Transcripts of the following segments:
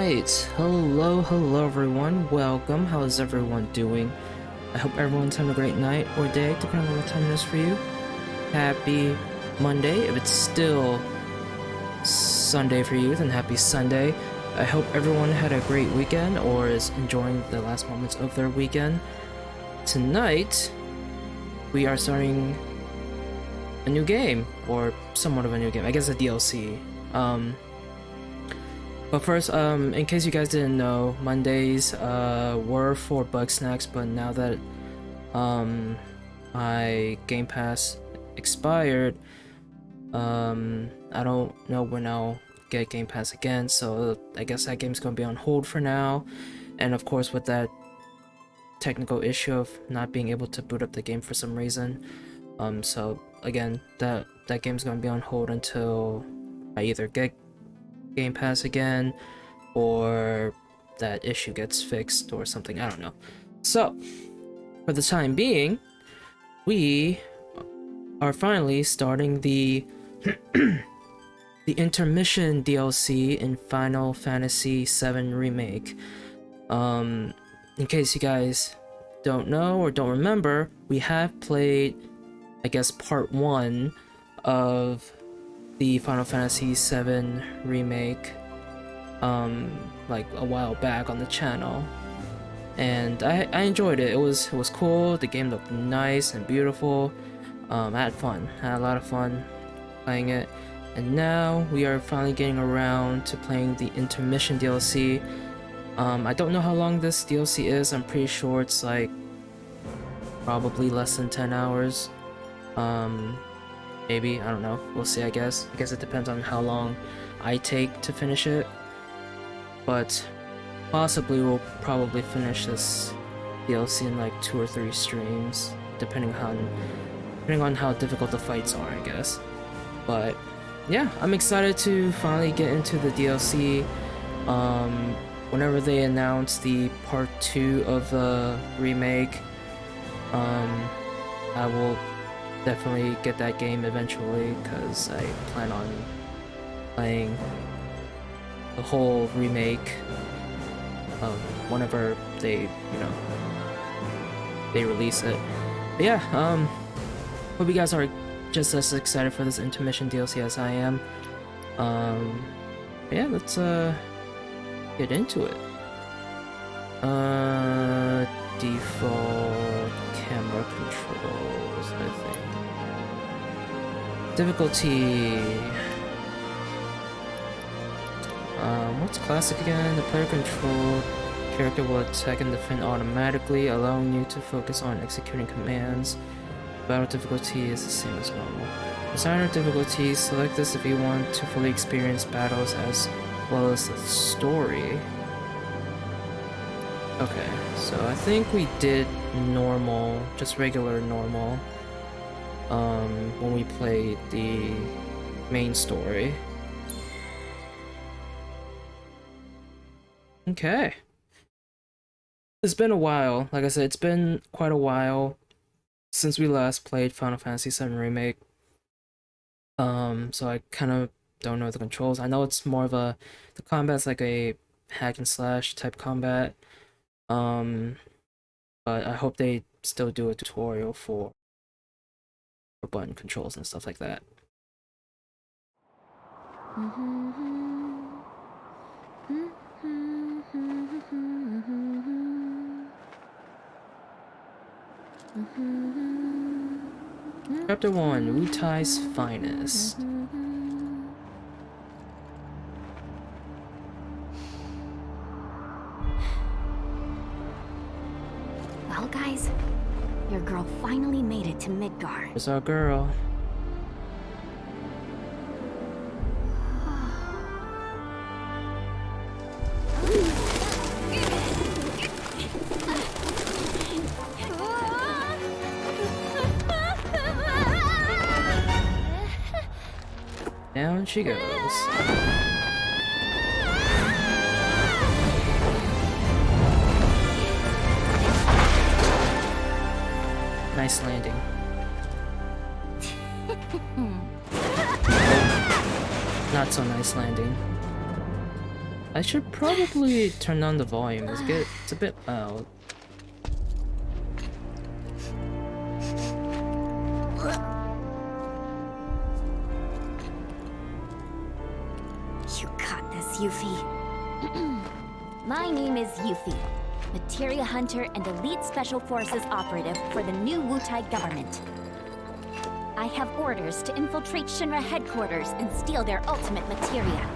Alright, hello everyone, welcome, how is everyone doing? I hope everyone's having a great night or day, depending on what time it is for you. Happy Monday. If it's still Sunday for you, then happy Sunday. I hope everyone had a great weekend or is enjoying the last moments of their weekend. Tonight, we are starting a new game, or somewhat of a new game, I guess a DLC. But first, in case you guys didn't know, Mondays were for Bug Snacks, but now that my Game Pass expired, I don't know when I'll get Game Pass again, so I guess that game's gonna be on hold for now. And of course, with that technical issue of not being able to boot up the game for some reason, so again, that game's gonna be on hold until I either get Game Pass again or that issue gets fixed or something, I don't know. So for the time being, we are finally starting the the Intermission DLC in Final Fantasy VII Remake. In case you guys don't know or don't remember, we have played, I guess, part 1 of the Final Fantasy VII Remake like a while back on the channel, and I enjoyed it. It was cool. The game looked nice and beautiful. I had fun. I had a lot of fun playing it, and now we are finally getting around to playing the Intermission DLC. I don't know how long this DLC is. I'm pretty sure it's like probably less than 10 hours. Maybe, I don't know, we'll see. I guess it depends on how long I take to finish it, but possibly we'll probably finish this DLC in like 2 or 3 streams, depending on how difficult the fights are, I guess. But yeah, I'm excited to finally get into the DLC. Whenever they announce the part 2 of the remake, I will definitely get that game eventually, because I plan on playing the whole remake whenever they release it. But yeah, hope you guys are just as excited for this Intermission DLC as I am. Yeah, let's get into it. Default camera controls, I think. Difficulty. What's classic again? The player control character will attack and defend automatically, allowing you to focus on executing commands. Battle difficulty is the same as normal. Designer difficulty, select this if you want to fully experience battles as well as the story. Okay, so I think we did normal, just regular normal, when we played the main story. Okay. It's been a while. Like I said, it's been quite a while since we last played Final Fantasy VII Remake. So I kind of don't know the controls. I know it's more of the combat's like a hack and slash type combat. But I hope they still do a tutorial for button controls and stuff like that. Chapter 1, Wutai's Finest. Well, guys, your girl finally made it to Midgar. There's our girl. Down she goes. Nice landing. Not so nice landing. I should probably turn down the volume. It's a bit loud. You got this, Yuffie. My name is Yuffie, Materia Hunter and Elite Special Forces operative for the new Wutai government. I have orders to infiltrate Shinra headquarters and steal their ultimate materia.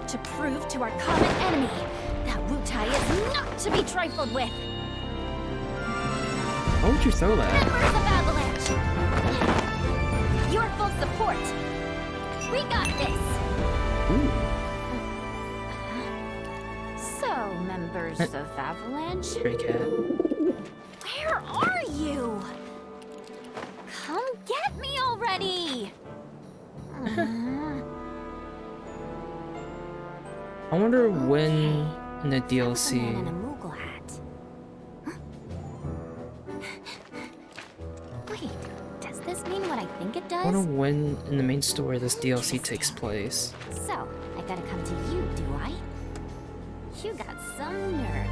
To prove to our common enemy that Wutai is not to be trifled with. Why would you throw that? Members of Avalanche! Your full support! We got this! Ooh. So, members of Avalanche, Stray cat. where are you? Come get me already! I wonder when in the That was a man in a DLC. Moogle hat. Huh? Wait, does this mean what I think it I does? wonder when in the main story this DLC takes place. So, I gotta come to you, do I? You got some nerve.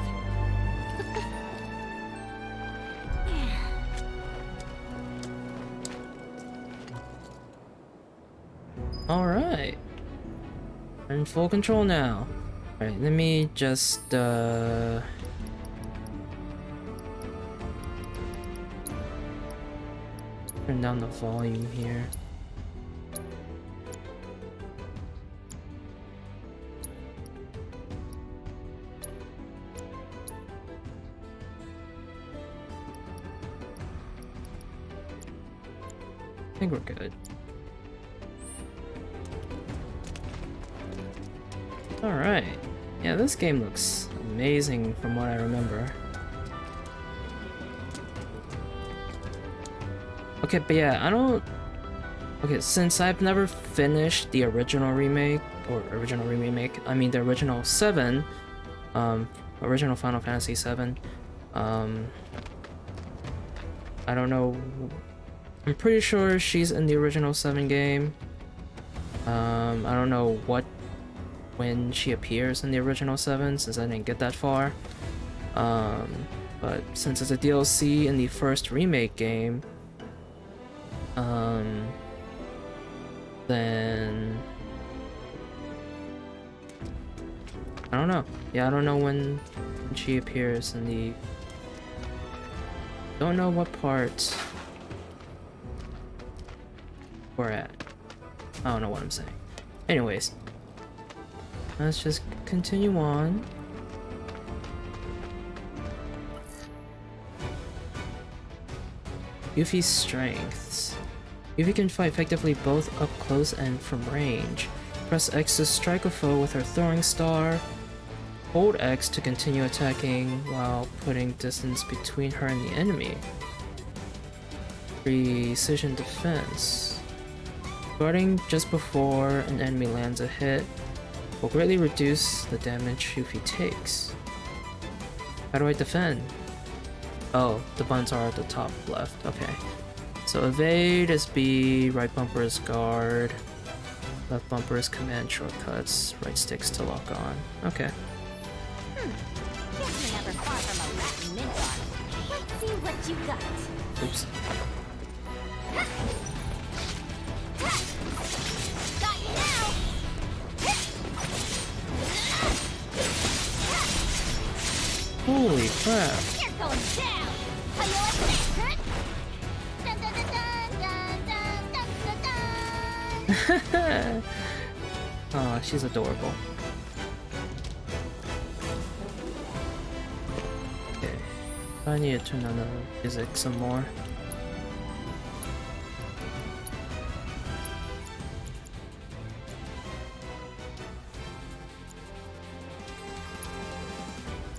Alright. We're in full control now. Alright, let me just turn down the volume here. I think we're good. Alright. Yeah, this game looks amazing from what I remember. Okay, but yeah, I don't... Okay, since I've never finished the original remake, I mean the original 7, original Final Fantasy 7, I don't know... I'm pretty sure she's in the original 7 game. I don't know when she appears in the original 7, since I didn't get that far. But since it's a DLC in the first remake game, then I don't know. Yeah, I don't know when she appears in the... Don't know what part we're at. I don't know what I'm saying. Anyways, let's just continue on. Yuffie's strengths. Yuffie can fight effectively both up close and from range. Press X to strike a foe with her throwing star. Hold X to continue attacking while putting distance between her and the enemy. Precision defense. Guarding just before an enemy lands a hit will greatly reduce the damage Yuffie takes. How do I defend? Oh, the buttons are at the top left. Okay. So evade is B, right bumper is guard, left bumper is command shortcuts, right stick's to lock on. Okay. Guess you're never far from a rotten mint. Let's see what you got. Oops. Got you now! Holy crap. You're going down! How you like this, huh? Dun dun dun dun dun dun dun dun! Oh, she's adorable. Okay. I need to turn on the music some more.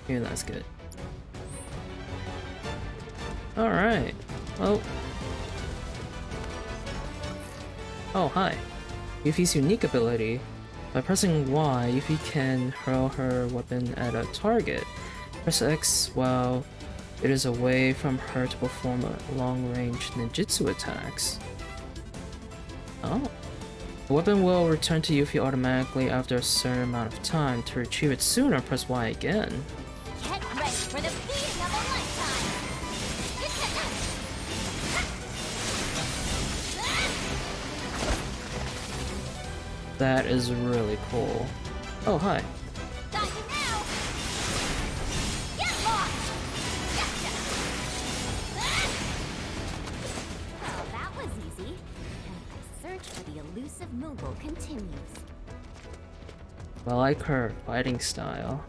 Yeah, that's good. Alright. Well. Oh, hi. Yuffie's unique ability. By pressing Y, Yuffie can hurl her weapon at a target. Press X while it is away from her to perform a long-range ninjutsu attacks. Oh. The weapon will return to Yuffie automatically after a certain amount of time. To retrieve it sooner, press Y again. Get ready for the beating of a lifetime! That is really cool. Oh, hi. Got you now! Get lost! Gotcha! Well, that was easy. And my search for the elusive Moogle continues. I like her fighting style.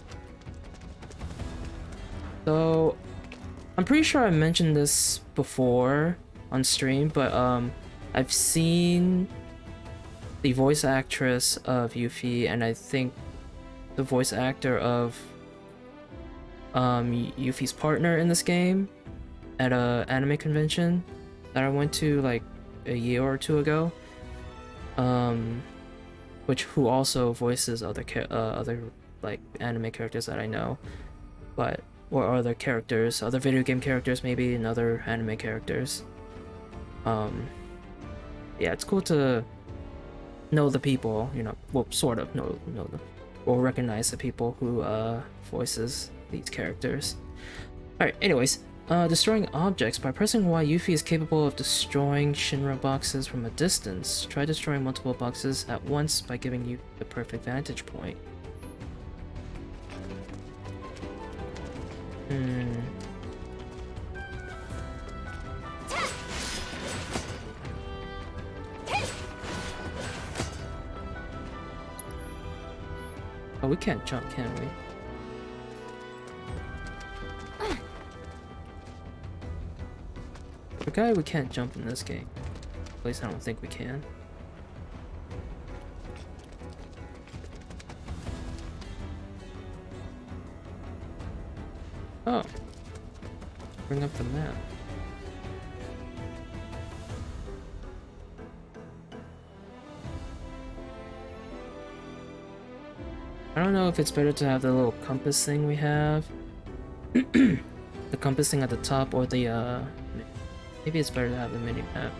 So, I'm pretty sure I mentioned this before on stream, but I've seen the voice actress of Yuffie, and I think the voice actor of Yuffie's partner in this game at a anime convention that I went to like a year or two ago. Who also voices other like anime characters that I know, or other characters, other video game characters maybe, and other anime characters. Yeah, it's cool to know the people, you know, well, sort of know them, or recognize the people who voices these characters. Alright, anyways, destroying objects. By pressing Y, Yuffie is capable of destroying Shinra boxes from a distance. Try destroying multiple boxes at once by giving you the perfect vantage point. Oh, we can't jump, can we? Okay, we can't jump in this game. At least I don't think we can. Oh. Bring up the map. I don't know if it's better to have the little compass thing we have. The compass thing at the top, or the maybe it's better to have the mini map.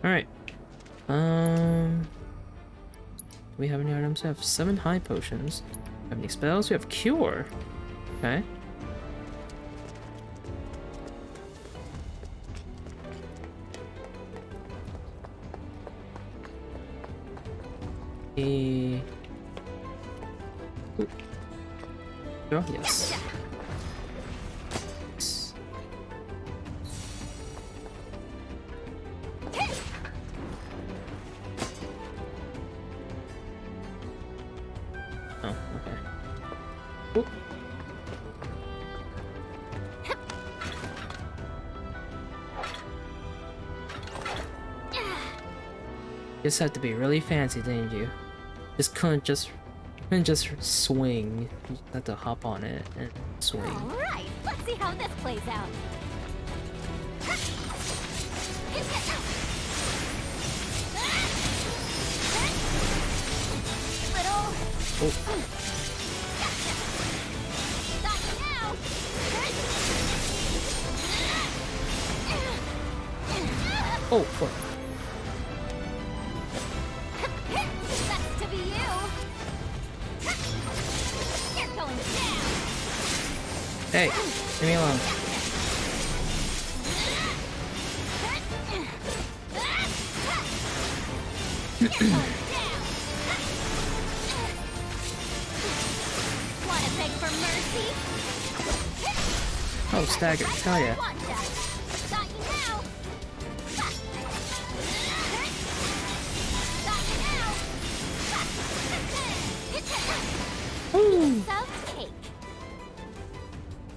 Alright. Do we have any items? We have 7 high potions. We have any spells? We have cure. Okay. Sure, yes. Oh, okay. Oop. Just had to be really fancy, didn't you? Couldn't just swing. You just had to hop on it and swing. All right, let's see how this plays out. Oh. Oh, fuck. That's to be you. You're going down. Hey, leave me alone. You're going down. Wanna beg for mercy? Oh, stagger. Hell yeah. Got you now. Woo! Stuffed cake.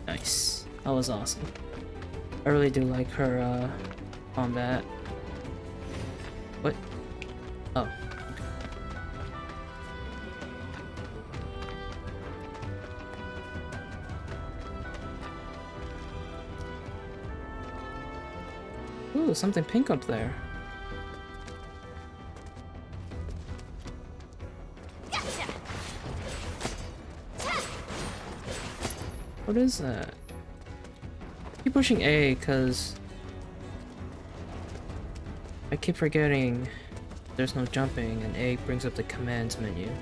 Nice. That was awesome. I really do like her combat. What? Oh. Ooh, something pink up there. Gotcha. What is that? Keep pushing A, cause I keep forgetting there's no jumping, and A brings up the commands menu. Is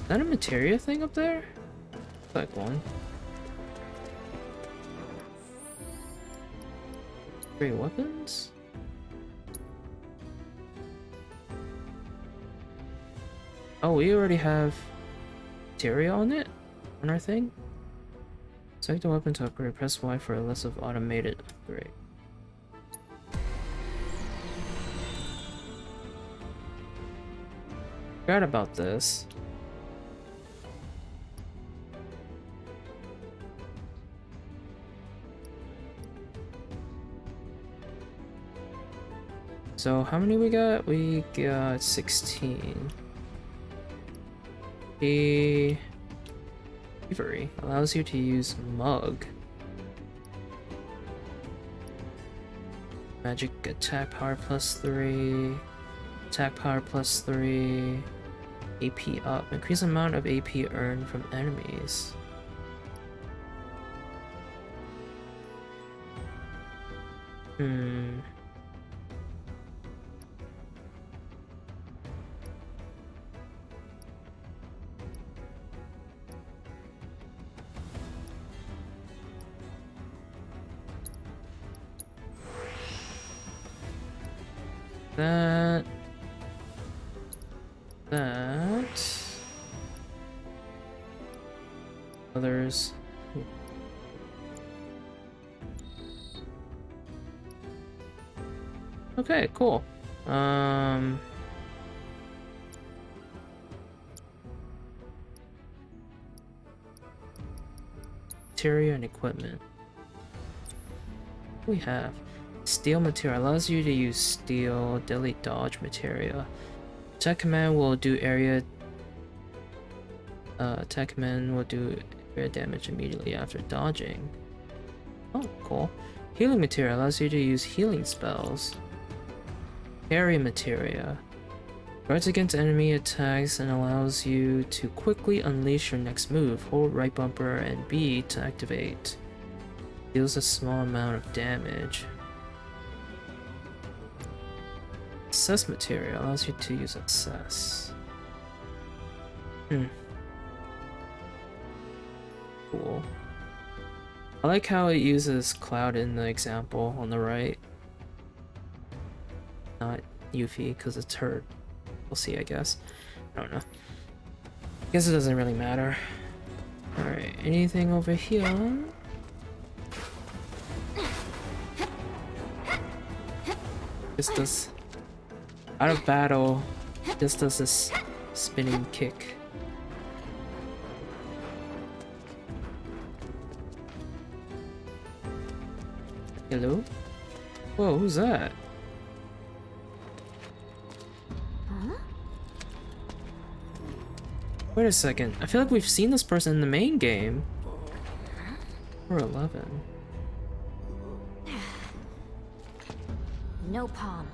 that a materia thing up there? Like one. 3 weapons? Oh, we already have materia on it? On our thing? Select the weapon to upgrade. Press Y for a list of automated upgrade. Forgot about this. So how many we got? We got 16. The Thievery allows you to use Mug. Magic attack power +3. Attack power +3. AP up. Increase amount of AP earned from enemies. That. Others. Okay, cool. Materia and equipment. We have steel materia allows you to use steel, delete dodge materia. Attack command will do area damage immediately after dodging. Oh, cool. Healing materia allows you to use healing spells. Parry materia guards against enemy attacks and allows you to quickly unleash your next move. Hold right bumper and B to activate. Deals a small amount of damage. Assess materia allows you to use assess. Cool. I like how it uses cloud in the example on the right. Not Yuffie because it's her. We'll see, I guess. I don't know. I guess it doesn't really matter. Alright, anything over here? This does. Out of battle, this does this spinning kick. Hello? Whoa, who's that? Huh? Wait a second. I feel like we've seen this person in the main game. We're 11. No palm.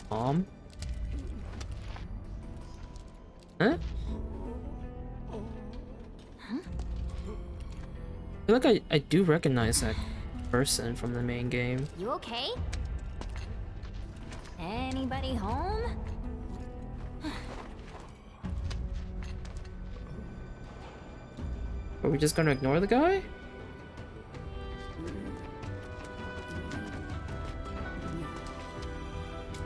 Palm? Huh? I feel like I do recognize that person from the main game. You okay? Anybody home? Are we just gonna ignore the guy?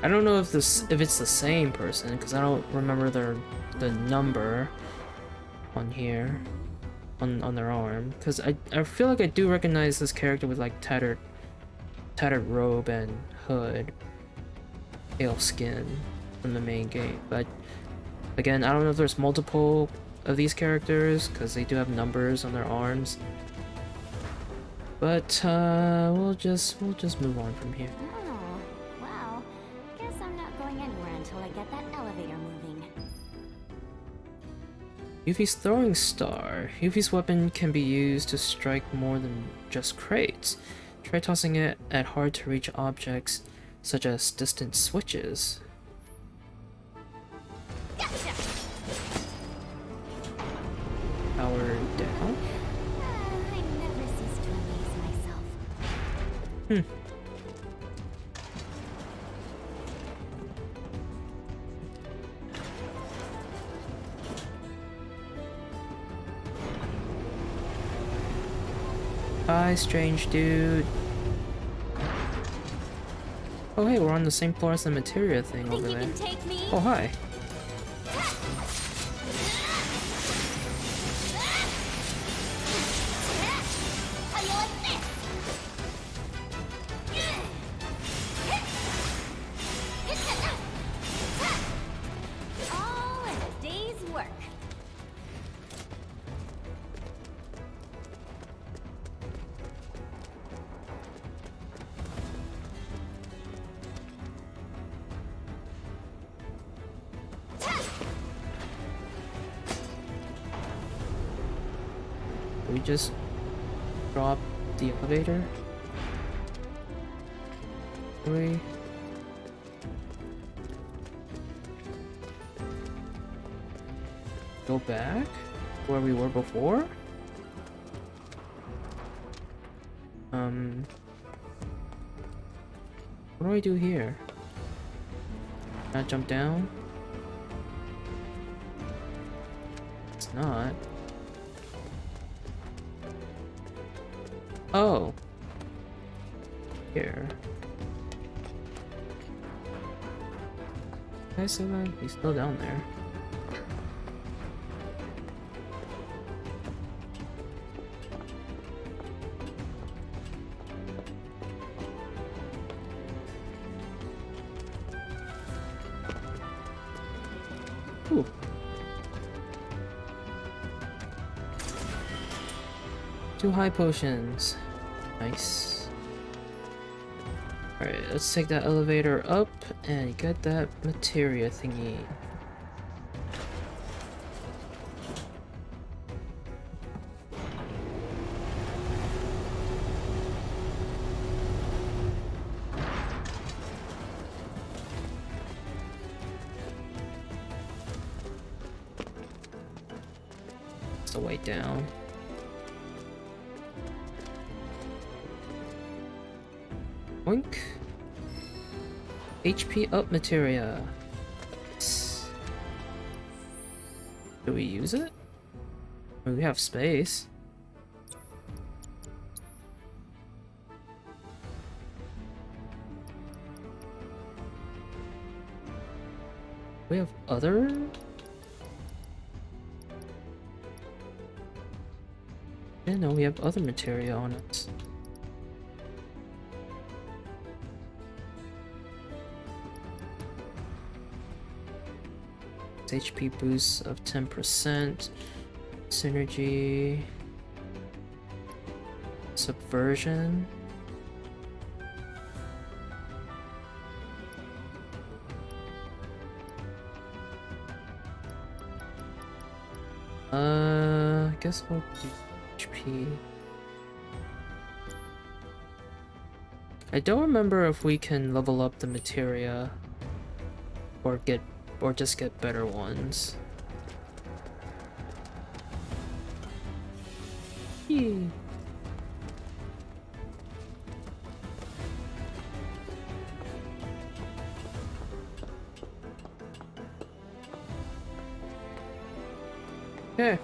I don't know if it's the same person because I don't remember the number on here on their arm, because I feel like I do recognize this character with like tattered robe and hood, pale skin from the main game. But again, I don't know if there's multiple of these characters because they do have numbers on their arms. But we'll just move on from here. Oh, well, guess I'm not going anywhere until I get that elevator moving. Yuffie's throwing star. Yuffie's weapon can be used to strike more than just crates. Try tossing it at hard to reach objects such as distant switches. Gotcha! Power down. I never cease to amaze myself. Hi, strange dude. Oh hey, we're on the same floor as the materia thing Think over you there. can take me? Oh hi. How you like this? All in a day's work. We just drop the elevator. We go back where we were before. What do I do here? Can I jump down? It's not. Oh. Here. Did I say that? He's still down there. Ooh. Two high potions. Nice. Alright, let's take that elevator up and get that materia thingy. It's the way down. Oink. HP up materia. Do we use it? We have space. We have other? I didn't know we have other materia on us. HP boost of 10%, synergy, subversion. I guess we'll do HP. I don't remember if we can level up the materia or just get better ones. Yee. Okay.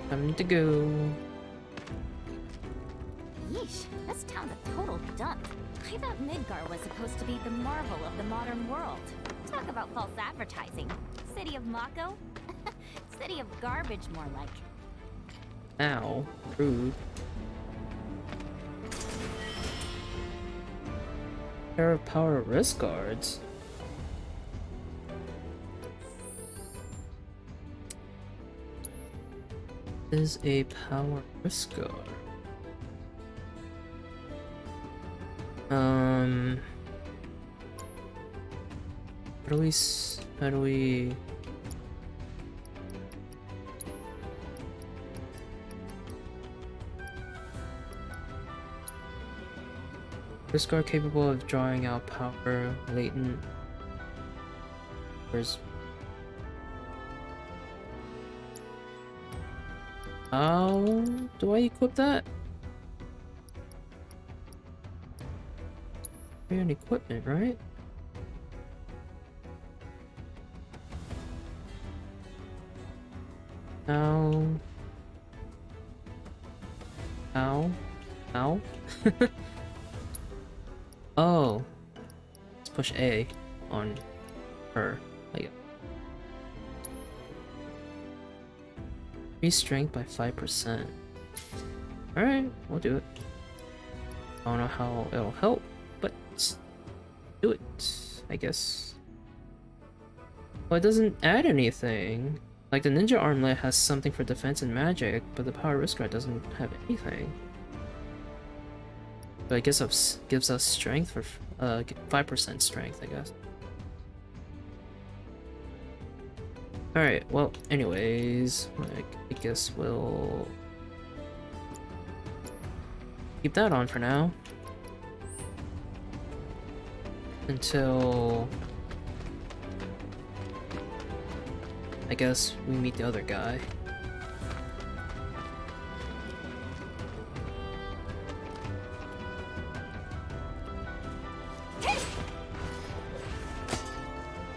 Time to go. Yeesh, this town's a total dump. I thought Midgar was supposed to be the marvel of the modern world. Talk about false advertising. City of Mako? City of garbage, more like. Ow. Rude. Pair of power wrist guards. Is a power wrist guard. How do we wrist guard capable of drawing out power latent. Where's how do I equip that? An equipment, right? Now Ow. Ow. Oh. Let's push A on her. Like, increase strength by 5%. Alright, we'll do it. I don't know how it'll help, but do it, I guess. Well, it doesn't add anything. Like, the ninja armlet has something for defense and magic, but the power wrist guard doesn't have anything. But it gives us strength for 5% strength, I guess. Alright, well, anyways, like, I guess we'll keep that on for now. Until I guess we meet the other guy.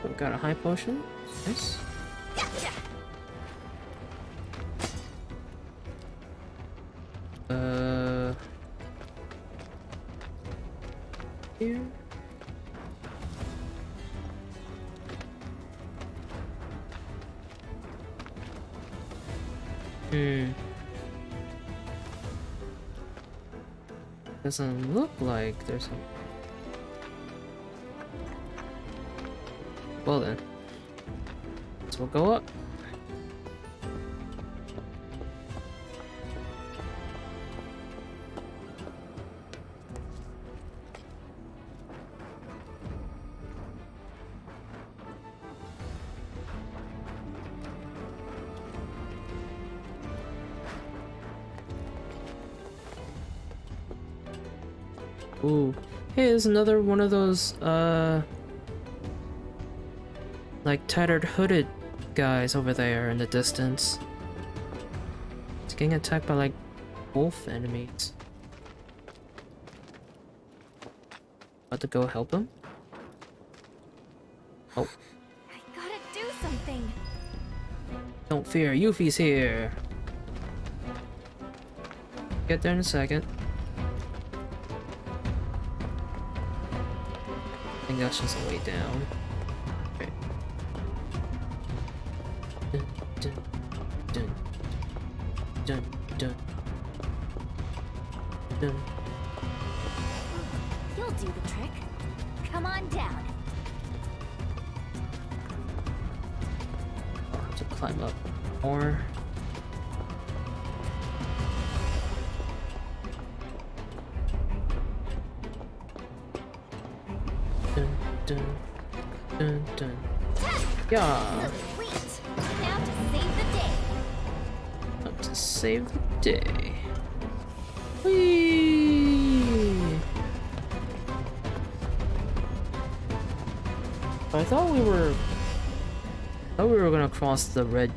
We got a high potion. Nice. Here. Doesn't look like there's a... Well then. So we'll go up. Ooh. Hey, there's another one of those, like, tattered hooded guys over there in the distance. It's getting attacked by, like, wolf enemies. About to go help him? Oh. I gotta do something. Don't fear, Yuffie's here! Get there in a second. I think that's just a way down. Okay. Dun, dun, dun, dun, dun, dun. You'll do the trick. Come on down. I'll have to climb up more. Dun, dun, dun, dun. Yeah. Sweet. Now to save the day. Up to save the day. Whee! I thought we were gonna cross the red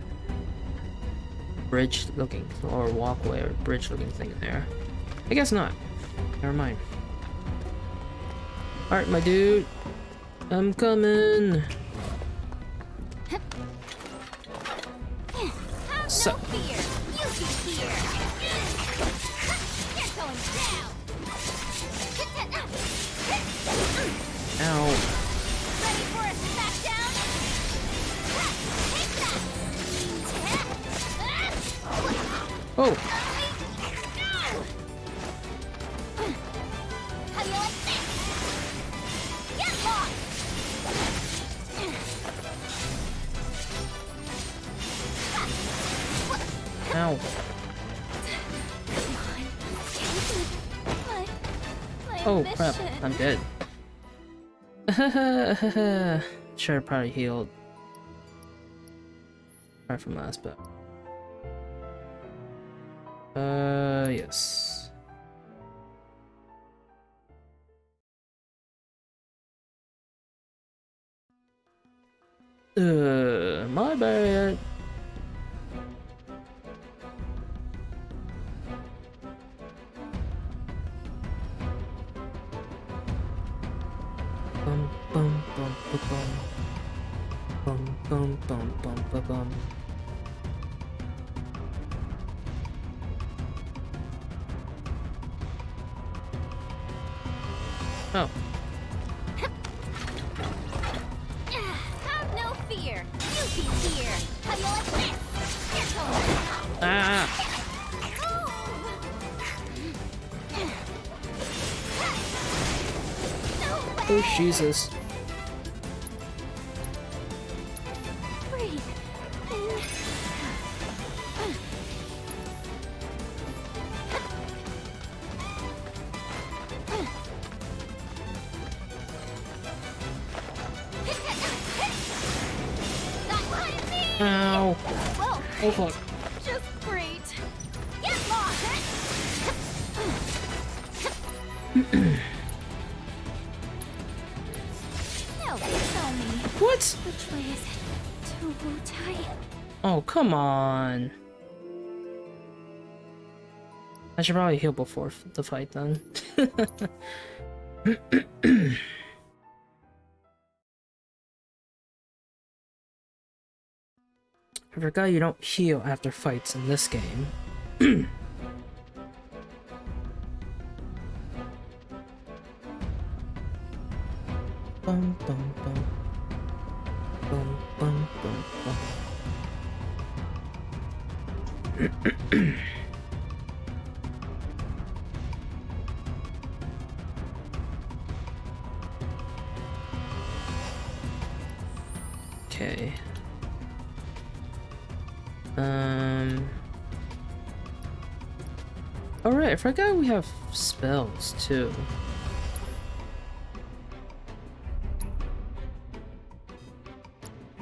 bridge looking or walkway or bridge looking thing in there. I guess not. Never mind. Alright, my dude. I'm coming. Have So- no fear. Yuffie's here. You're going down. Ow. Ready for a smackdown? Take that. Oh! How do you like this? Get lost. Ow. Oh crap, I'm dead. Sure, probably healed. Apart from last, but yes. My bad. Bum bum bum bum bum bum bum bum bum bum. Oh. Have no fear. Yuffie's here. How do you like this? Here goes. Ah! Oh, Jesus. Breathe. Ow. Well, Oh, fuck. just great. Get lost. No, tell me. What? Which way is it? To Wutai? Oh, come on. I should probably heal before the fight then. I forgot you don't heal after fights in this game. Bum, bum, bum. Bum, bum, bum, bum. Okay. Alright, I forgot we have spells too.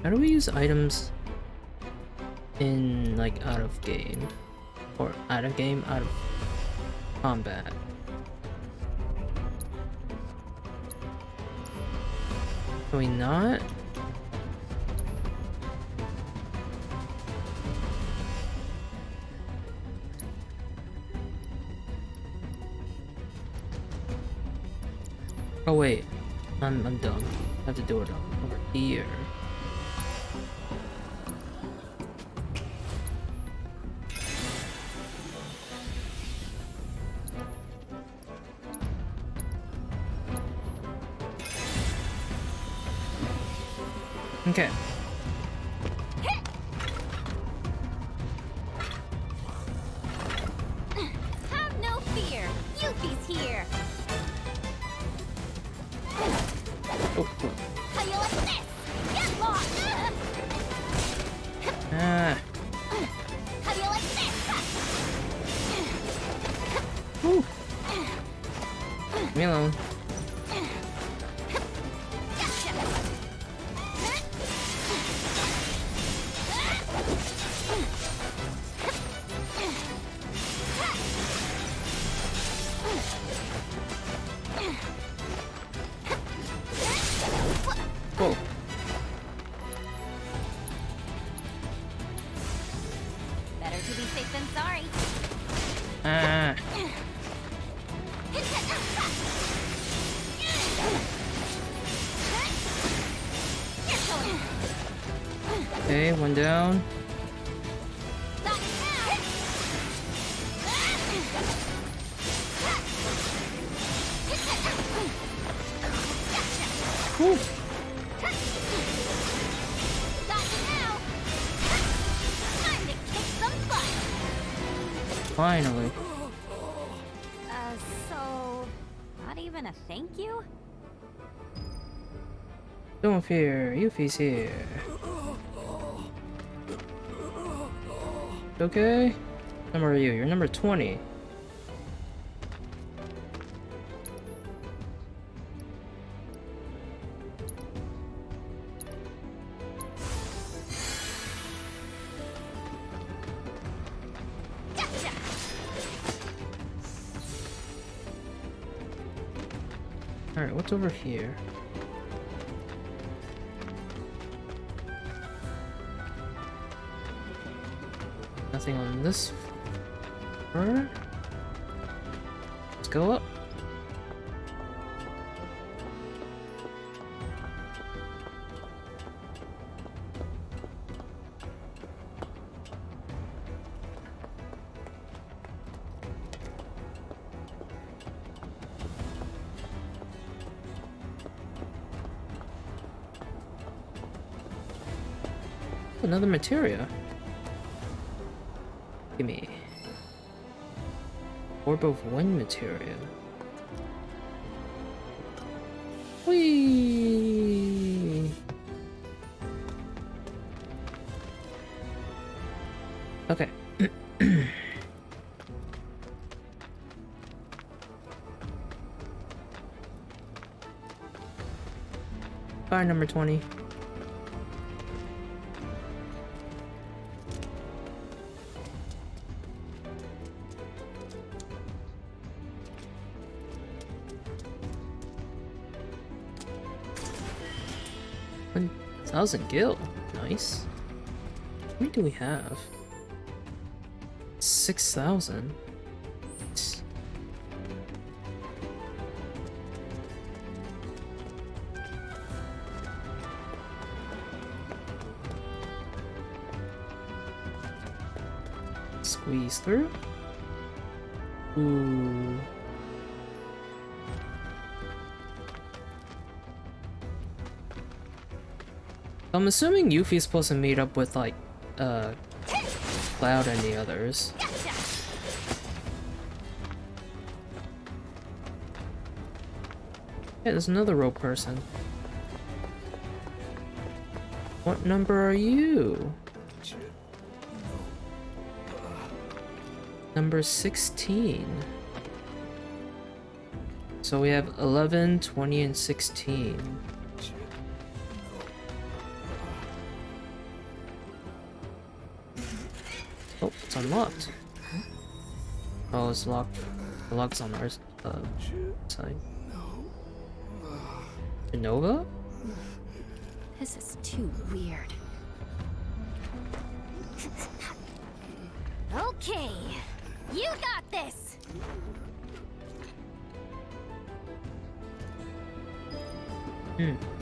How do we use items in, like, out of game? Or out of game, out of combat? Can we not? Oh wait, I'm dumb. I have to do it over here. Okay. Have no fear. Yuffie's here. Oh, oh. How you like this? Get lost. Ah. How do you like this? Woo. Leave me alone. Whoa. Better to be safe than sorry. Ah. Okay, one down. Woo. Finally. So... not even a thank you? Don't fear, Yuffie's here. Okay? Number are you? You're number 20. Gotcha! Alright, what's over here? Nothing on this floor. Let's go up. another materia. Gimme. Orb of Wind materia. Whee! Okay. Fire number 20. $1,000 gil. Nice. How many do we have? 6,000. Squeeze through. Ooh. I'm assuming Yuffie's supposed to meet up with, like, Cloud and the others. Yeah, there's another rope person. What number are you? Number 16. So we have 11, 20, and 16. Oh, it's unlocked. Oh, it's locked. The lock's on our side. Nova? This is too weird. Okay, you got this!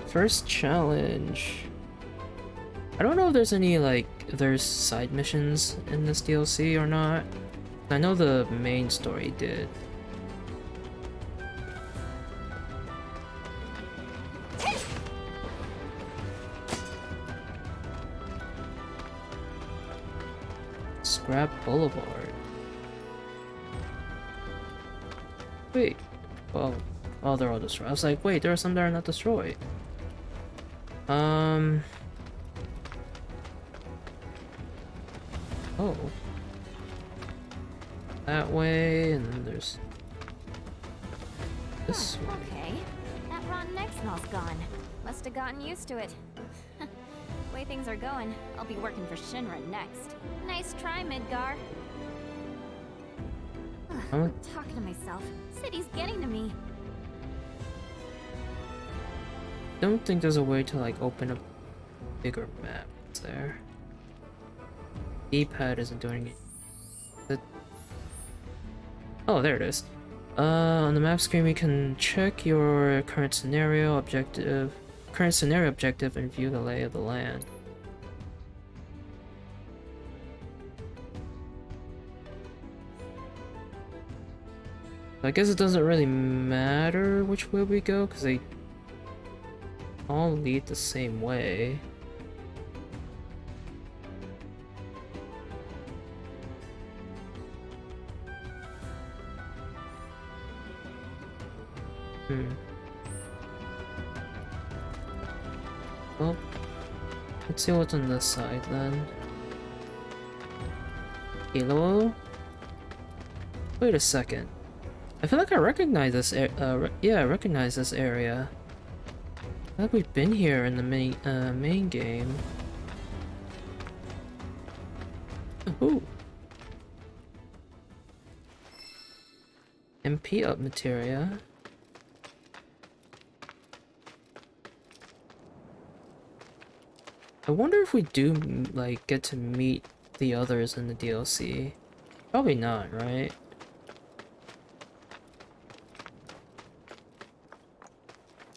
First challenge. I don't know if there's any, like, if there's side missions in this DLC or not. I know the main story did. Scrap Boulevard. Wait. Well, they're all destroyed. I was like, wait, there are some that are not destroyed. Oh. That way, and then there's this way. Okay, that rotten egg smell's gone. Must have gotten used to it. Way things are going, I'll be working for Shinra next. Nice try, Midgar. I'm talking to myself. City's getting to me. Don't think there's a way to, like, open a bigger map there. D-pad isn't doing it. Oh, there it is. On the map screen, we can check your current scenario objective, and view the lay of the land. I guess it doesn't really matter which way we go, because they all lead the same way. Well, let's see what's on this side then. Hello? Wait a second. I feel like I recognize this yeah, I recognize this area. I feel like we've been here in the main game. Ooh. MP up materia. I wonder if we do, like, get to meet the others in the DLC. Probably not, right?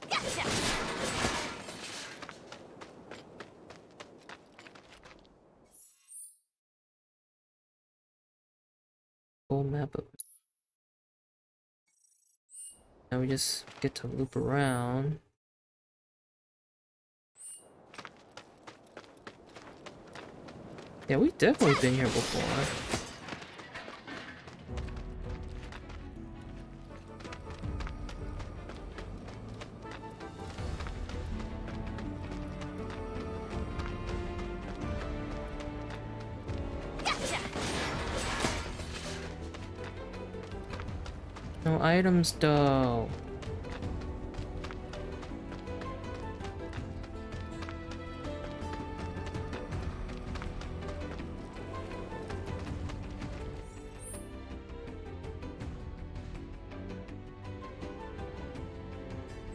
Gotcha. Full map of... Now we just get to loop around. Yeah, we've definitely been here before. Gotcha. No items though.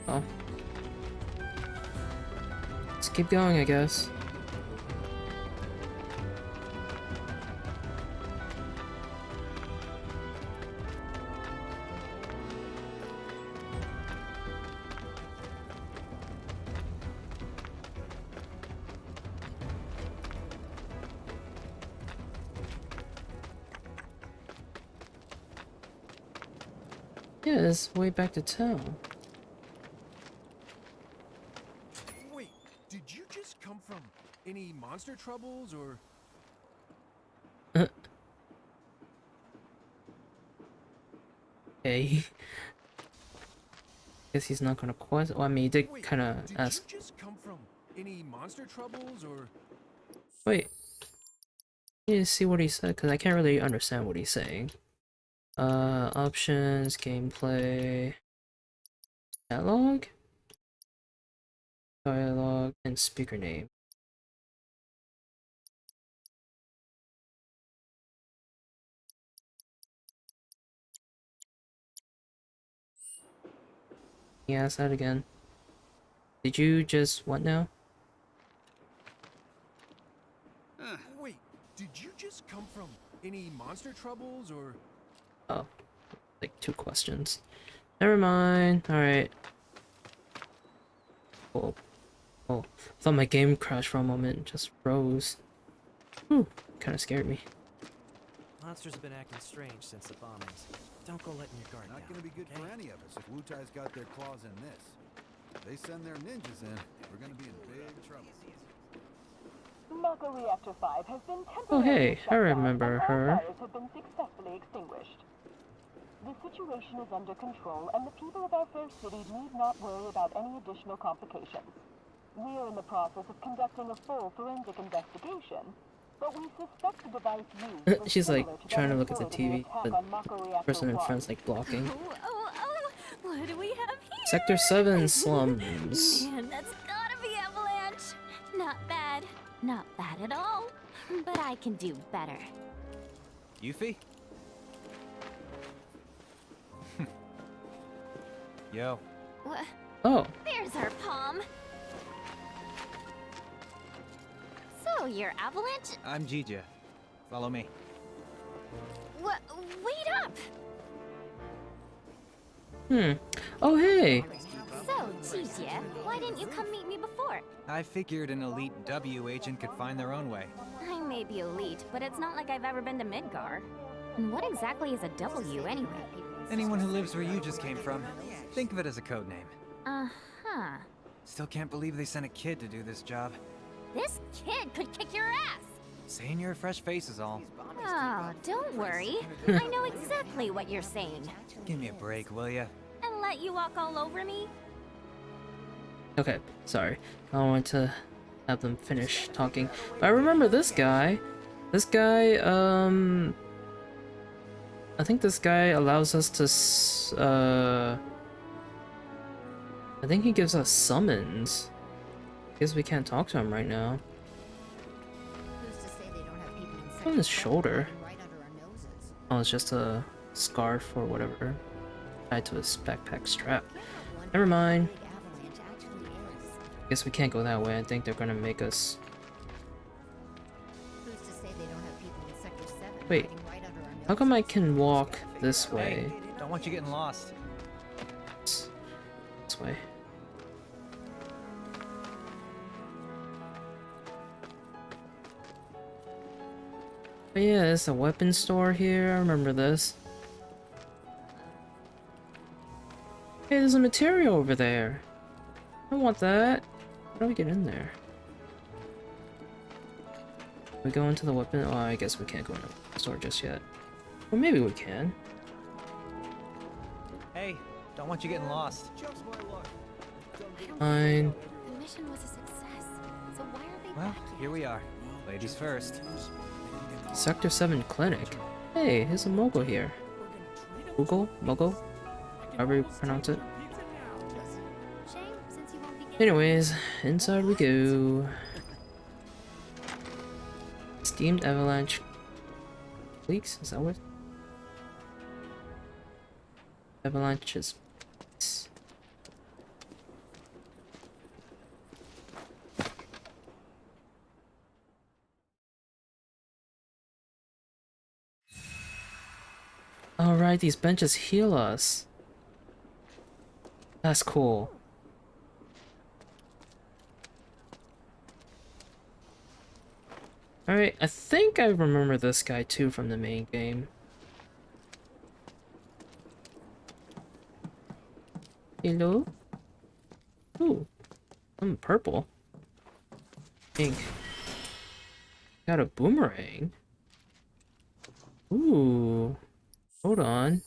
Oh. Let's keep going, I guess. Yeah, it's way back to town. Wait, did you just come from any monster troubles or? Okay. Guess he's not gonna question. Well, I mean, he did Wait, kind of did ask. you just come from any monster troubles or? Wait. I need to see what he said because I can't really understand what he's saying. Options, gameplay, dialogue, dialogue, and speaker name. He asked that again. Did you just what now? Wait, did you just come from any monster troubles or? Oh, like 2 questions. Never mind. All right. Oh, oh. Thought my game crashed for a moment. Just froze. Whew, kind of scared me. Monsters have been acting strange since the bombings. Don't go letting your guard down. Not gonna be good for any of us if Wu-Tai's got their claws in this. If they send their ninjas in, we're gonna be in big trouble. Mako Reactor 5 has been Oh temporarily hey, shut I down, remember and all her. fires have been successfully extinguished. The situation is under control, and the people of our fair city need not worry about any additional complications. We are in the process of conducting a full forensic investigation, but we suspect the device used was She's like similar to trying that to look at the employed in TV, attack but on Mako Reactor person in 1. front's like blocking. Oh, what do we have here? Sector 7 slums. Man, that's gotta be Avalanche. Not bad. Not bad at all. But I can do better. Yuffie? Yo. Wha- Oh, There's our palm. So, you're Avalanche? I'm Jija. Follow me. Wait up! oh hey. So, Jija, why didn't you come meet me before? I figured an elite W agent could find their own way. I may be elite, but it's not like I've ever been to Midgar. And what exactly is a W anyway? Anyone who lives where you just came from. Think of it as a code name. Uh-huh. Still can't believe they sent a kid to do this job. This kid could kick your ass! Saying you're a fresh face is all. Oh, don't worry. I know exactly what you're saying. Give me a break, will ya? And let you walk all over me? Okay, sorry. I wanted to have them finish talking. But I remember this guy. This guy, I think this guy allows us to, I think he gives us summons. Guess we can't talk to him right now. On his shoulder. Oh, it's just a scarf or whatever. Tied to his backpack strap. Never mind. Guess we can't go that way. I think they're gonna make us. Wait, how come I can walk this way? Hey, don't want you getting lost. This way. Oh yeah, there's a weapon store here. I remember this. Hey, there's a material over there. I want that. How do we get in there? We go into the weapon. Oh, I guess we can't go into the store just yet. Or maybe we can. Hey, don't want you getting lost. Fine. The mission was a success. So why are they Well, back yet? here we are. Ladies first. Sector 7 clinic. Hey, here's a mogul here. Mogul? However you pronounce it. Shame, since you won't be getting Anyways, inside we go. Steamed avalanche leaks? Is that what? Avalanches. Alright, these benches heal us. That's cool. Alright, I think I remember this guy too from the main game. Hello? Ooh, I'm purple. Pink. Got a boomerang. Ooh. Hold on.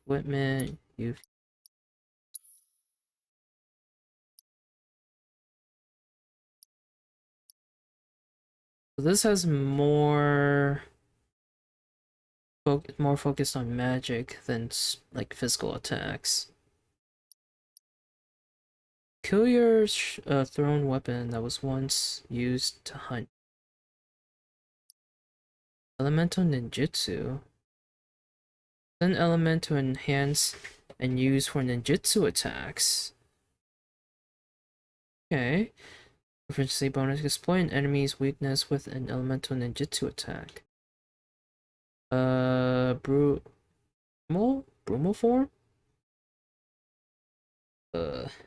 Equipment, you. So this has more focused on magic than like physical attacks. Kill your thrown weapon that was once used to hunt. Elemental ninjutsu. An element to enhance and use for ninjutsu attacks. Okay. Proficiency bonus. Exploit an enemy's weakness with an elemental ninjutsu attack. Brumal form?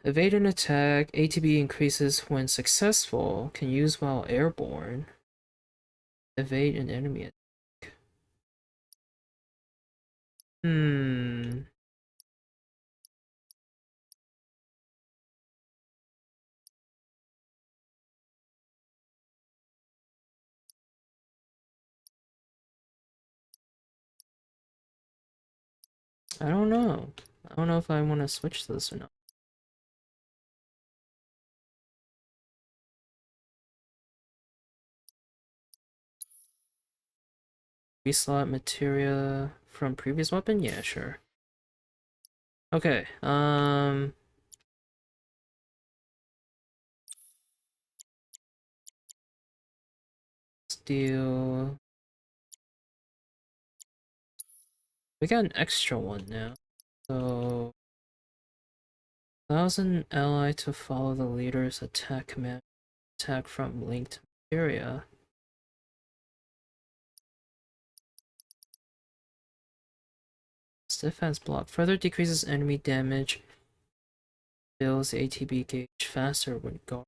Evade an attack. ATB increases when successful. Can use while airborne. Evade an enemy attack. I don't know. I don't know if I want to switch this or not. Reslot materia from previous weapon? Yeah, sure. Okay, steal. We got an extra one now. So allows an ally to follow the leader's attack command attack from linked area. Stiff as block. Further decreases enemy damage. Fills the ATB gauge faster when guard.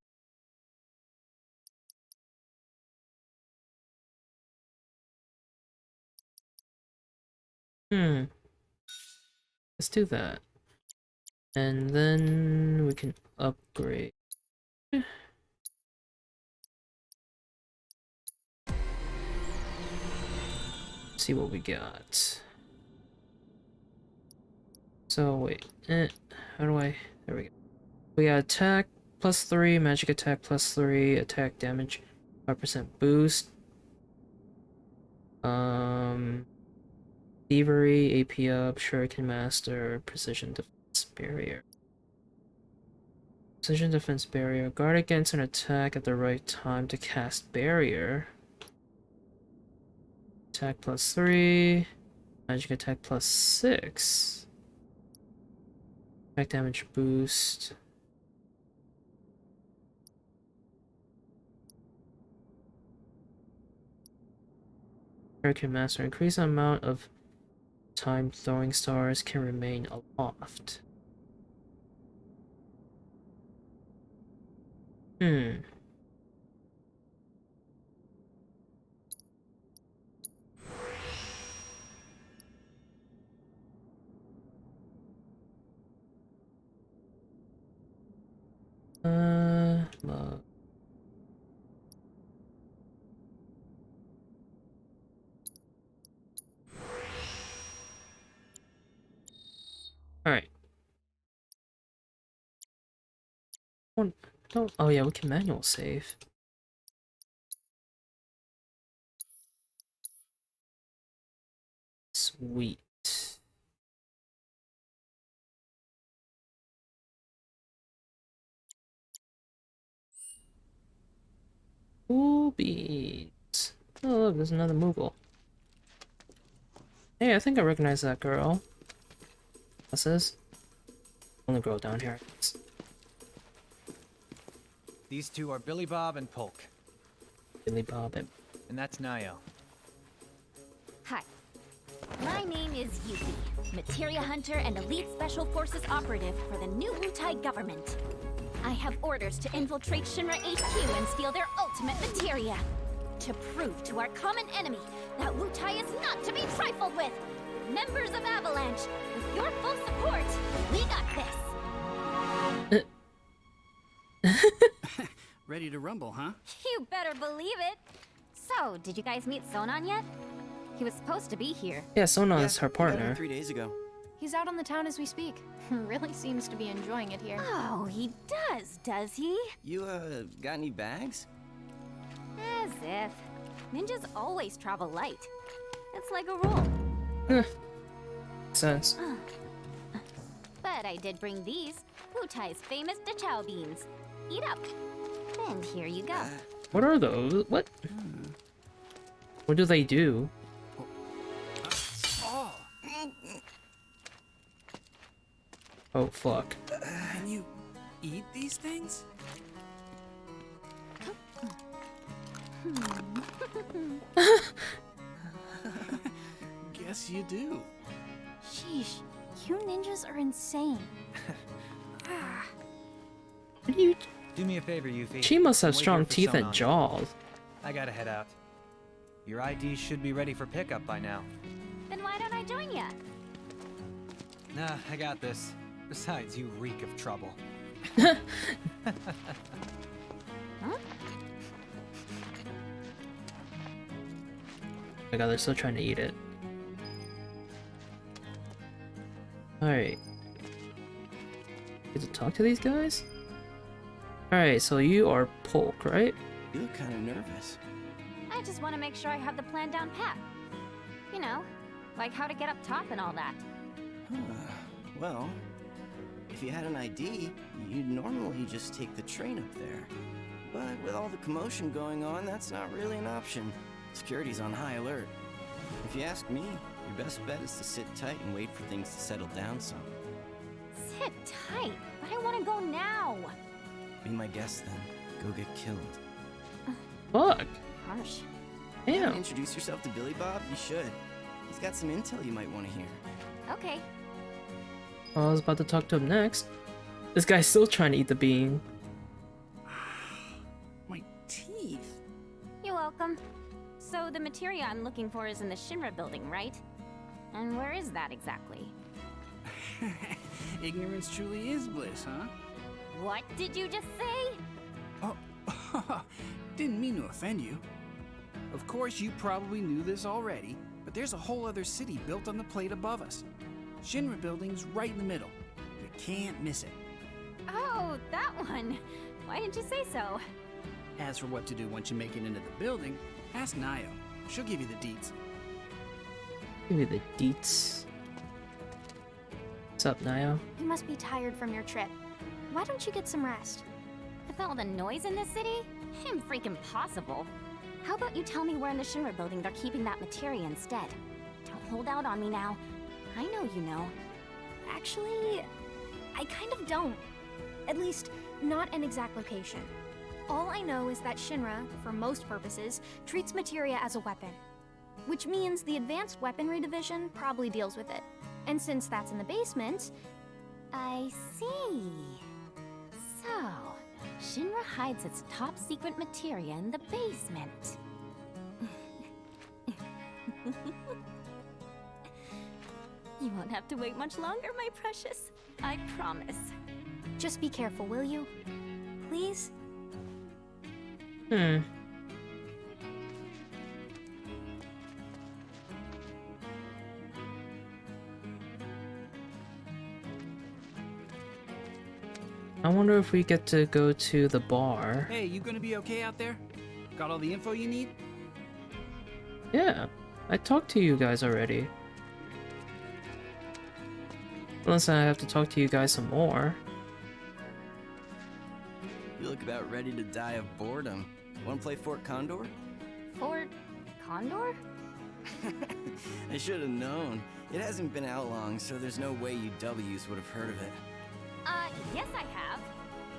Let's do that. And then we can upgrade. See what we got. So wait, how do I? There we go. We got attack +3, magic attack +3, attack damage 5% boost. Thievery, AP up, Shuriken Master, Precision Defense Barrier. Precision Defense Barrier. Guard against an attack at the right time to cast Barrier. Attack +3. Magic attack +6. Attack damage boost. Shuriken Master. Increase the amount of time throwing stars can remain aloft. Love. Alright. Oh yeah, we can manual save. Sweet. Cool beans. Oh, look, there's another Moogle. Hey, I think I recognize that girl. What's this? Only girl down here. These two are Billy Bob and Polk. Billy Bob and... And that's Nayo. Hi. My name is Yuki, Materia Hunter and Elite Special Forces Operative for the new Wutai government. I have orders to infiltrate Shinra HQ and steal their ultimate materia. To prove to our common enemy that Wutai is not to be trifled with. Members of Avalanche, with your full support, we got this. Ready to rumble, huh? You better believe it. So, did you guys meet Sonon yet? He was supposed to be here. Yeah, Sona is her we got him partner. 3 days ago. He's out on the town as we speak. Really seems to be enjoying it here. Oh, he does he? You, got any bags? As if. Ninjas always travel light. It's like a rule. Sense. But I did bring these. Wutai's famous Dachau beans. Eat up. And here you go. What are those? What? What do they do? Oh, fuck. Can you eat these things? Guess you do. Sheesh, you ninjas are insane. What do you... Do me a favor, Yuffie. She must have Wait strong here for teeth and Sonon. jaws. I gotta head out. Your ID should be ready for pickup by now. Then why don't I join ya? Nah, I got this. Besides, you reek of trouble. Huh? Oh my god, they're still trying to eat it. Alright. Get to talk to these guys? Alright, so you are Polk, right? You look kind of nervous. I just want to make sure I have the plan down pat. You know, like how to get up top and all that. Well, if you had an ID, you'd normally just take the train up there. But with all the commotion going on, that's not really an option. Security's on high alert. If you ask me, your best bet is to sit tight and wait for things to settle down some. Sit tight, but I want to go now. Be my guest then. Go get killed. Fuck. Harsh. You haven't Damn. introduced yourself to Billy Bob? You should. He's got some intel you might want to hear. Okay. Well, I was about to talk to him next. This guy's still trying to eat the bean. My teeth. You're welcome. So the materia I'm looking for is in the Shinra building, right? And where is that exactly? Ignorance truly is bliss, huh? What did you just say? Oh, didn't mean to offend you. Of course, you probably knew this already, but there's a whole other city built on the plate above us. Shinra building's right in the middle. You can't miss it. Oh, that one. Why didn't you say so? As for what to do once you make it into the building, ask Nayo. She'll give you the deets. Give me the deets. What's up, Nayo? You must be tired from your trip. Why don't you get some rest? With all the noise in this city? Freaking possible. How about you tell me where in the Shinra building they're keeping that materia instead? Don't hold out on me now. I know you know. Actually, I kind of don't. At least, not an exact location. All I know is that Shinra, for most purposes, treats materia as a weapon. Which means the Advanced Weaponry Division probably deals with it. And since that's in the basement... I see. So, Shinra hides its top secret materia in the basement. You won't have to wait much longer, my precious. I promise. Just be careful, will you? Please? I wonder if we get to go to the bar. Hey, you gonna be okay out there? Got all the info you need? Yeah, I talked to you guys already. Unless I have to talk to you guys some more. You look about ready to die of boredom. Wanna play Fort Condor? Fort Condor? I should have known. It hasn't been out long, so there's no way you W's would have heard of it. Yes I have.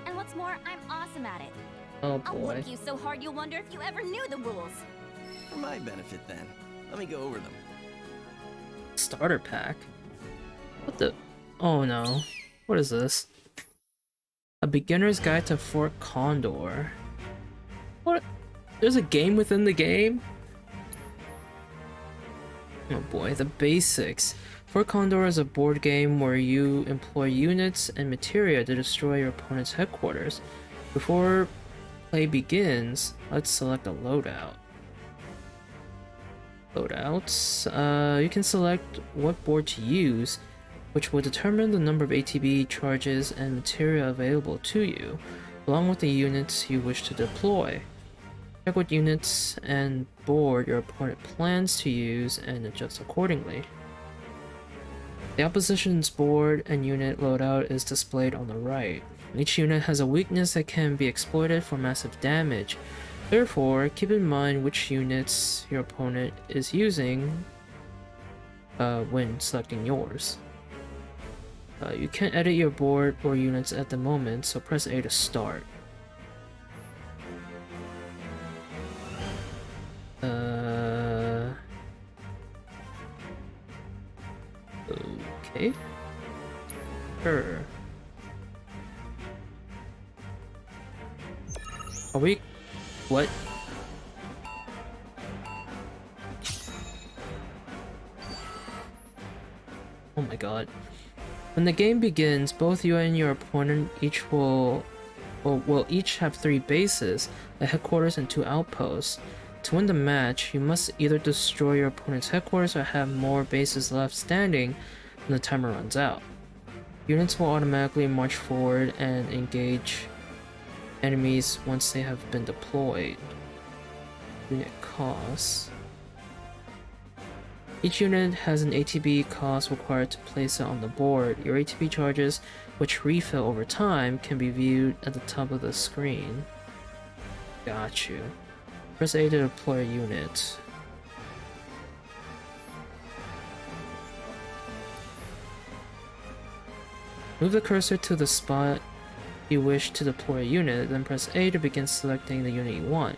And what's more, I'm awesome at it. Oh I'll boy. whoop you so hard you'll wonder if you ever knew the rules. For my benefit, then. Let me go over them. Starter pack? What the? Oh no. What is this? A beginner's guide to Fort Condor. What? There's a game within the game? Oh boy, the basics. Fort Condor is a board game where you employ units and materia to destroy your opponent's headquarters. Before play begins, let's select a loadout. Loadouts. You can select what board to use, which will determine the number of ATB charges and materia available to you, along with the units you wish to deploy. Check what units and board your opponent plans to use and adjust accordingly. The opposition's board and unit loadout is displayed on the right. Each unit has a weakness that can be exploited for massive damage. Therefore, keep in mind which units your opponent is using when selecting yours. You can't edit your board or units at the moment, so press A to start. Okay. Sure. Are we... What? Oh my god. When the game begins, both you and your opponent will each have 3 bases, a headquarters and 2 outposts. To win the match, you must either destroy your opponent's headquarters or have more bases left standing when the timer runs out. Units will automatically march forward and engage enemies once they have been deployed. Unit costs. Each unit has an ATB cost required to place it on the board. Your ATB charges, which refill over time, can be viewed at the top of the screen. Got you. Press A to deploy a unit. Move the cursor to the spot you wish to deploy a unit, then press A to begin selecting the unit you want.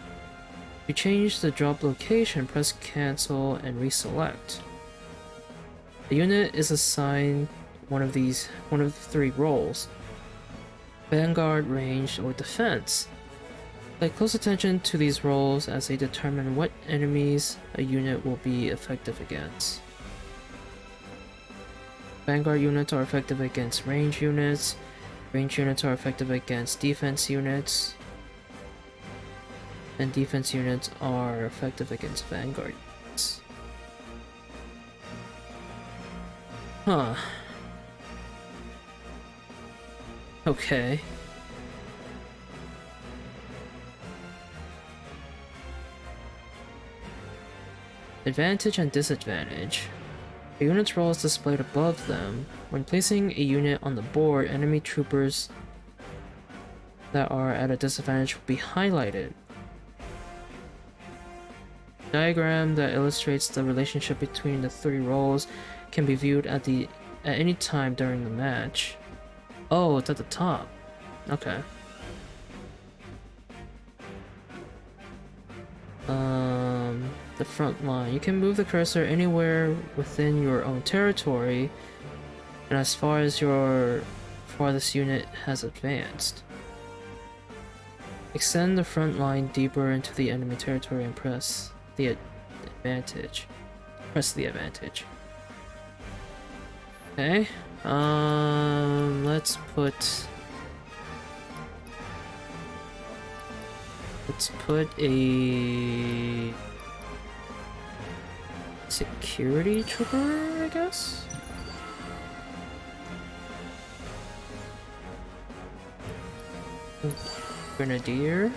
To change the drop location, press cancel and reselect. The unit is assigned one of the 3 roles: Vanguard, Range, or Defense. Pay close attention to these roles as they determine what enemies a unit will be effective against. Vanguard units are effective against range units. Range units are effective against defense units. And defense units are effective against Vanguard units. Huh. Okay. Advantage and disadvantage. A unit's role is displayed above them. When placing a unit on the board, enemy troopers that are at a disadvantage will be highlighted. A diagram that illustrates the relationship between the 3 roles can be viewed at any time during the match. Oh, it's at the top. Okay. The front line. You can move the cursor anywhere within your own territory, and as far as your farthest unit has advanced. Extend the front line deeper into the enemy territory and press the advantage. Press the advantage. Okay. Let's put a security trooper, I guess? Grenadier.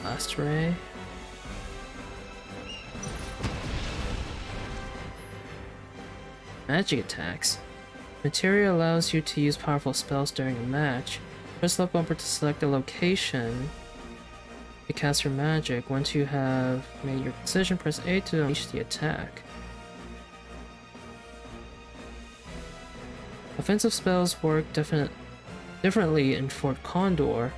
Blast Ray. Magic attacks. Materia allows you to use powerful spells during a match. Press left bumper to select a location to cast your magic. Once you have made your decision, press A to unleash the attack. Offensive spells work differently in Fort Condor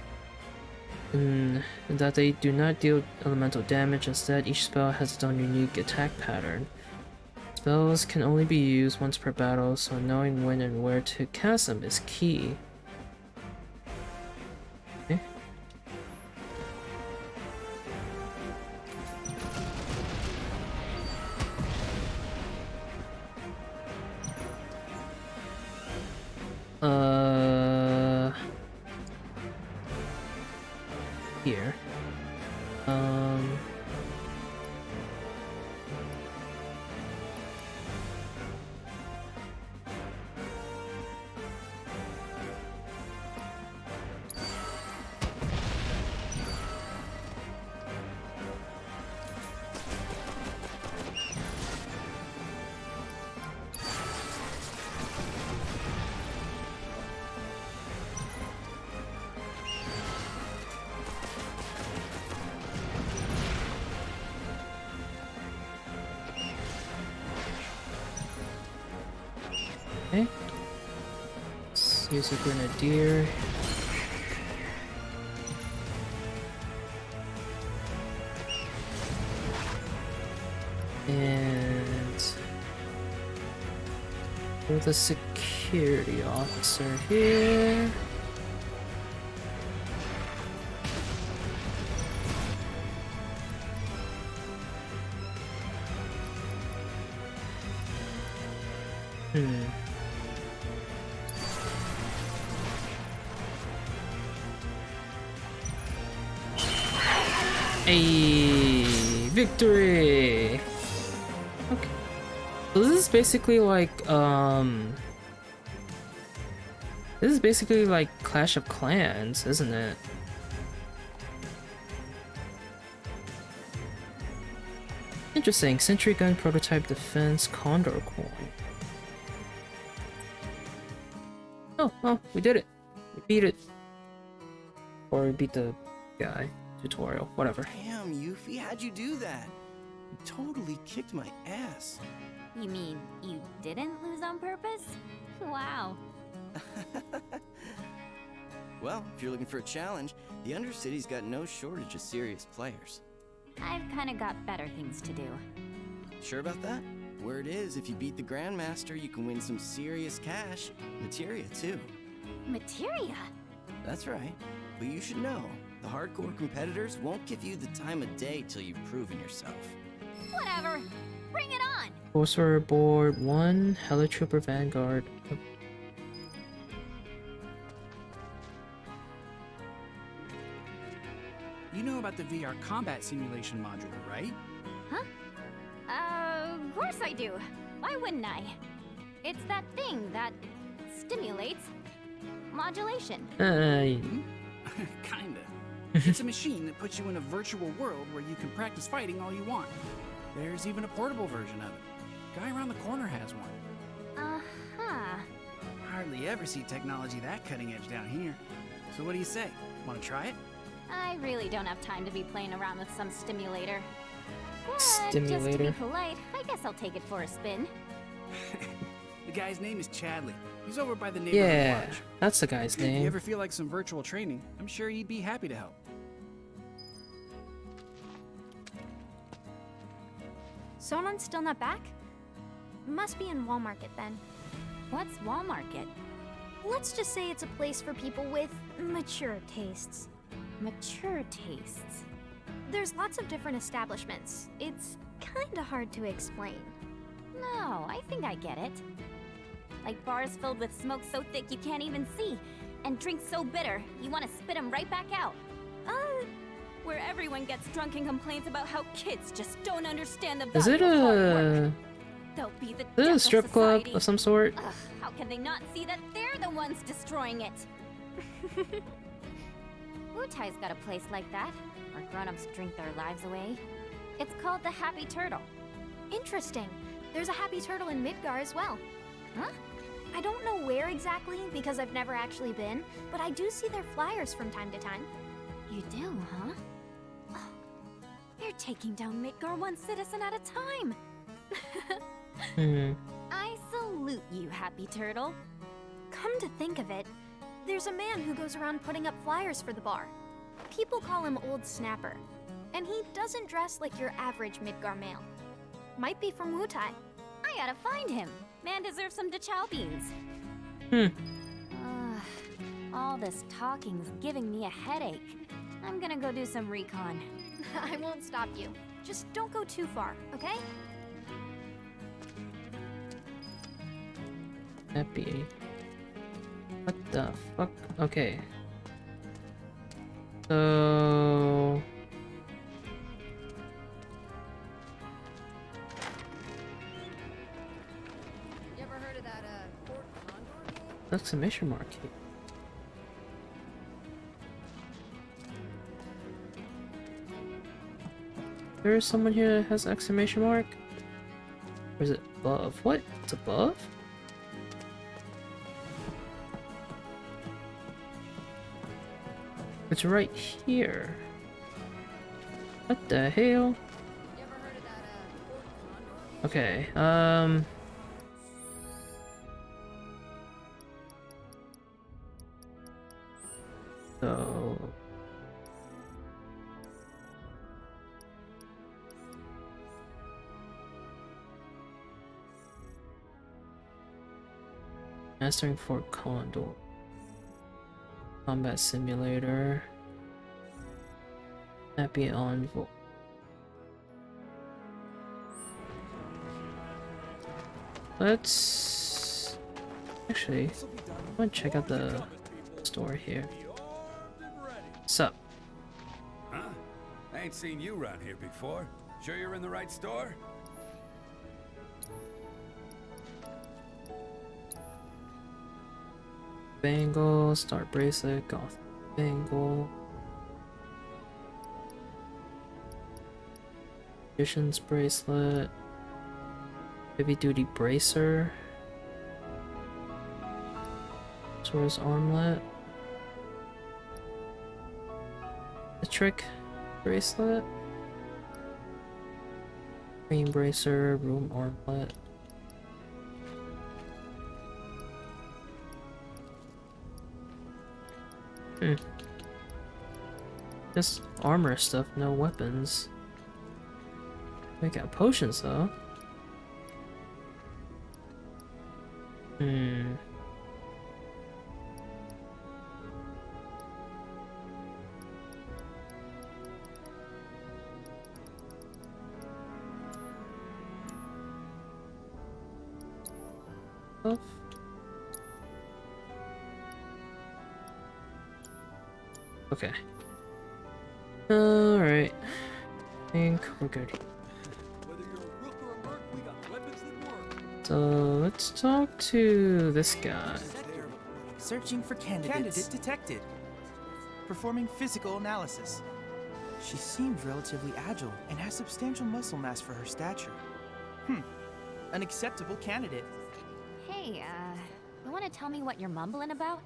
in that they do not deal elemental damage. Instead, each spell has its own unique attack pattern. Spells can only be used once per battle, so knowing when and where to cast them is key. Okay. Here. Okay. Let's use a Grenadier. And with a security officer here. Hey, victory! Okay. So this is basically like, this is basically like Clash of Clans, isn't it? Interesting. Sentry gun prototype defense Condor coin. Oh, we did it. We beat it. Or we beat the guy. Tutorial, whatever. Damn, Yuffie, how'd you do that? You totally kicked my ass. You mean you didn't lose on purpose? Wow. Well, if you're looking for a challenge, the Undercity's got no shortage of serious players. I've kinda got better things to do. Sure about that? Word is, if you beat the Grandmaster, you can win some serious cash. Materia, too. Materia? That's right. But you should know, the hardcore competitors won't give you the time of day till you've proven yourself. Whatever. Bring it on! Sorcerer Board 1, Helitrooper Vanguard. You know about the VR combat simulation module, right? Huh? Of course I do. Why wouldn't I? It's that thing that stimulates modulation. Kinda. It's a machine that puts you in a virtual world where you can practice fighting all you want. There's even a portable version of it. Guy around the corner has one. Uh-huh. Hardly ever see technology that cutting edge down here. So what do you say? Want to try it? I really don't have time to be playing around with some stimulator. But just to Stimulator. be polite, I guess I'll take it for a spin. The guy's name is Chadley. He's over by the neighborhood Yeah, lodge. that's the guy's If you name. ever feel like some virtual training, I'm sure he'd be happy to help. Sonon's still not back? Must be in Wall Market then. What's Wall Market? Let's just say it's a place for people with mature tastes. Mature tastes. There's lots of different establishments. It's kinda hard to explain. No, I think I get it. Like bars filled with smoke so thick you can't even see, and drinks so bitter you want to spit them right back out. where everyone gets drunk and complains about how kids just don't understand the Is it value of hard work. a... They'll be the Is it death a of strip club society. of some sort? Ugh, how can they not see that they're the ones destroying it? Wutai's got a place like that, where grown-ups drink their lives away. It's called the Happy Turtle. Interesting. There's a Happy Turtle in Midgar as well. Huh? I don't know where exactly because I've never actually been, but I do see their flyers from time to time. You do, huh? Oh, they're taking down Midgar one citizen at a time. Hmm. I salute you, Happy Turtle. Come to think of it, there's a man who goes around putting up flyers for the bar. People call him Old Snapper, and he doesn't dress like your average Midgar male. Might be from Wutai. I gotta find him. Man deserves some Dachau beans. All this talking's giving me a headache. I'm gonna go do some recon. I won't stop you. Just don't go too far, okay? Happy. What the fuck? Okay. So... You ever heard of that, Fort Condor game? Exclamation mark. There is someone here that has exclamation mark? Or is it above? What? It's above? It's right here. What the hell? You ever heard of that, Fort Condor game? Okay, so... Mastering Fort Condor. Combat Simulator. Happy Envoy. Let's... Actually, I want to check out the store here. What's up? Huh? I ain't seen you around here before. Sure you're in the right store? Bangle, Star Bracelet, Goth Bangle. Magician's Bracelet. Heavy Duty Bracer. Swords Armlet. The Trick Bracelet. Green Bracer, Room Armlet. Just armor stuff, no weapons. We got potions though. Stuff. Okay. Alright. I think we're good. So let's talk to this guy. Searching for candidates. Candidate detected. Performing physical analysis. She seems relatively agile and has substantial muscle mass for her stature. An acceptable candidate. Hey, you wanna tell me what you're mumbling about?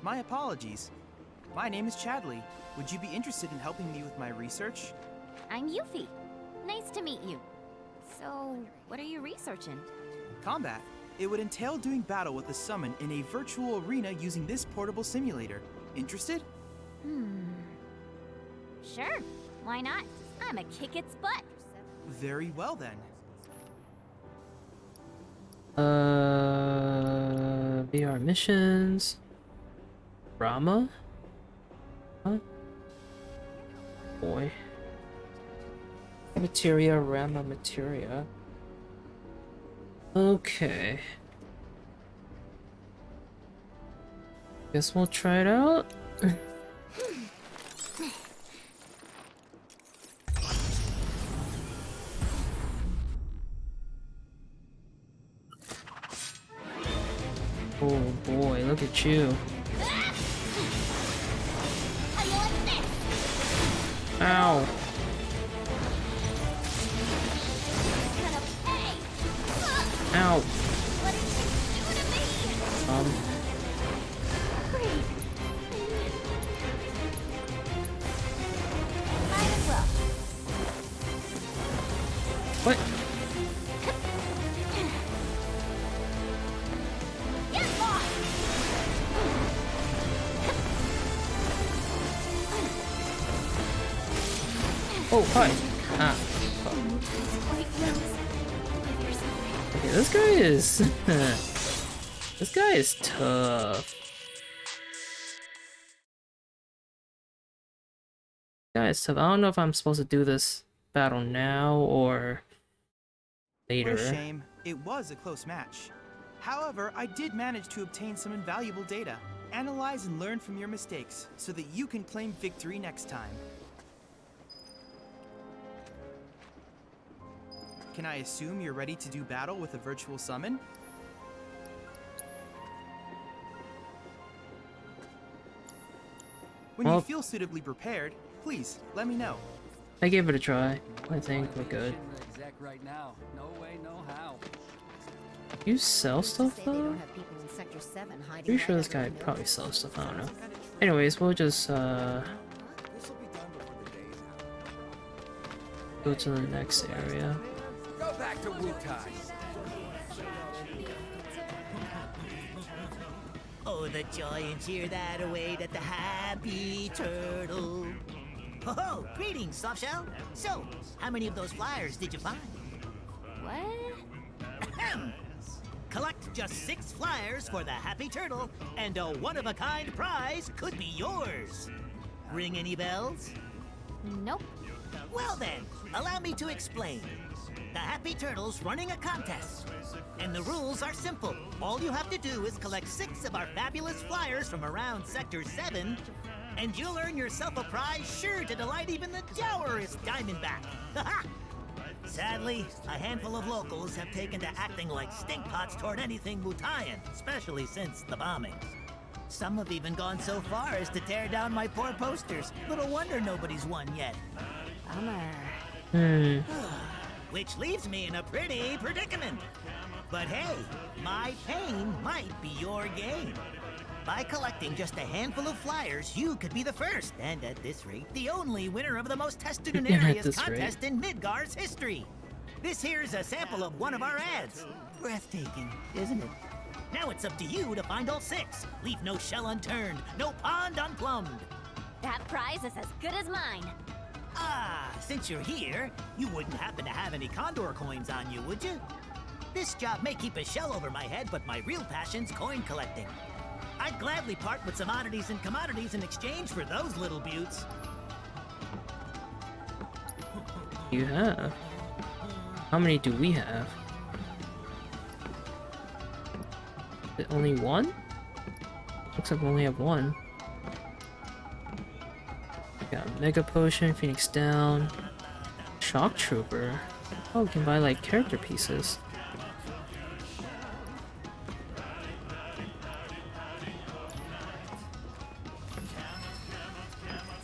My apologies. My name is Chadley. Would you be interested in helping me with my research? I'm Yuffie. Nice to meet you. So, what are you researching? Combat. It would entail doing battle with a summon in a virtual arena using this portable simulator. Interested? Sure. Why not? I'm a kick its butt. Very well then. VR missions. Rama? Huh? Boy. Materia, Rama Materia. Okay. Guess we'll try it out. Look at you. Ow. Ow. What? Oh, hi. Ah. Okay, this guy is... this guy is tough. This guy is tough. I don't know if I'm supposed to do this battle now or later. What a shame. It was a close match. However, I did manage to obtain some invaluable data. Analyze and learn from your mistakes so that you can claim victory next time. Can I assume you're ready to do battle with a virtual summon? When you feel suitably prepared, please let me know. I gave it a try. I think we're good. Right now. No way, no how. You sell stuff though? Pretty sure this guy probably sells stuff, I don't know. Anyways, we'll just go to the next area. Go back to Wutai. Oh, the joy and cheer that await at the Happy Turtle. Oh, greetings, Softshell. So, how many of those flyers did you find? What? Collect just 6 flyers for the Happy Turtle, and a one-of-a-kind prize could be yours. Ring any bells? Nope. Well then, allow me to explain. The Happy Turtle's running a contest, and the rules are simple. All you have to do is collect 6 of our fabulous flyers from around Sector 7, and you'll earn yourself a prize sure to delight even the dourest Diamondback. Ha-ha! Sadly, a handful of locals have taken to acting like stinkpots toward anything Wutaian, especially since the bombings. Some have even gone so far as to tear down my poor posters. Little wonder nobody's won yet. Bummer. Which leaves me in a pretty predicament. But hey, my pain might be your gain. By collecting just a handful of flyers, you could be the first, and at this rate, the only winner of the most testinarious contest in Midgar's history. This here's a sample of one of our ads. Breathtaking, isn't it? Now it's up to you to find all 6. Leave no shell unturned, no pond unplumbed. That prize is as good as mine. Ah, since you're here, you wouldn't happen to have any Condor coins on you, would you? This job may keep a shell over my head, but my real passion's coin collecting. I'd gladly part with some oddities and commodities in exchange for those little beauts. You have? How many do we have? Is it only 1? Looks like we only have 1. Got Mega Potion, Phoenix Down, Shock Trooper. Oh, we can buy like character pieces.